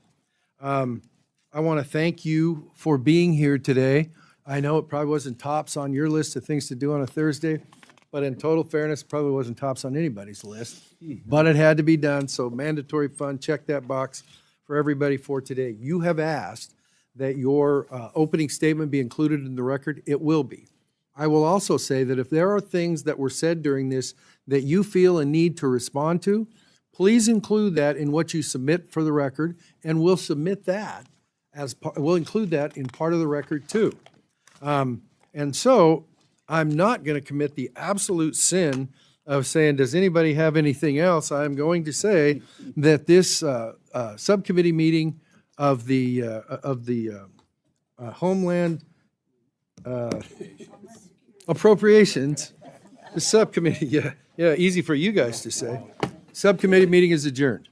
I want to thank you for being here today. I know it probably wasn't tops on your list of things to do on a Thursday, but in total fairness, it probably wasn't tops on anybody's list. But it had to be done, so mandatory fund, check that box for everybody for today. You have asked that your opening statement be included in the record. It will be. I will also say that if there are things that were said during this that you feel a need to respond to, please include that in what you submit for the record, and we'll submit that we'll include that in part of the record too. And so I'm not going to commit the absolute sin of saying, does anybody have anything else? I'm going to say that this subcommittee meeting of the Homeland Appropriations, the subcommittee, yeah, easy for you guys to say. Subcommittee meeting is adjourned.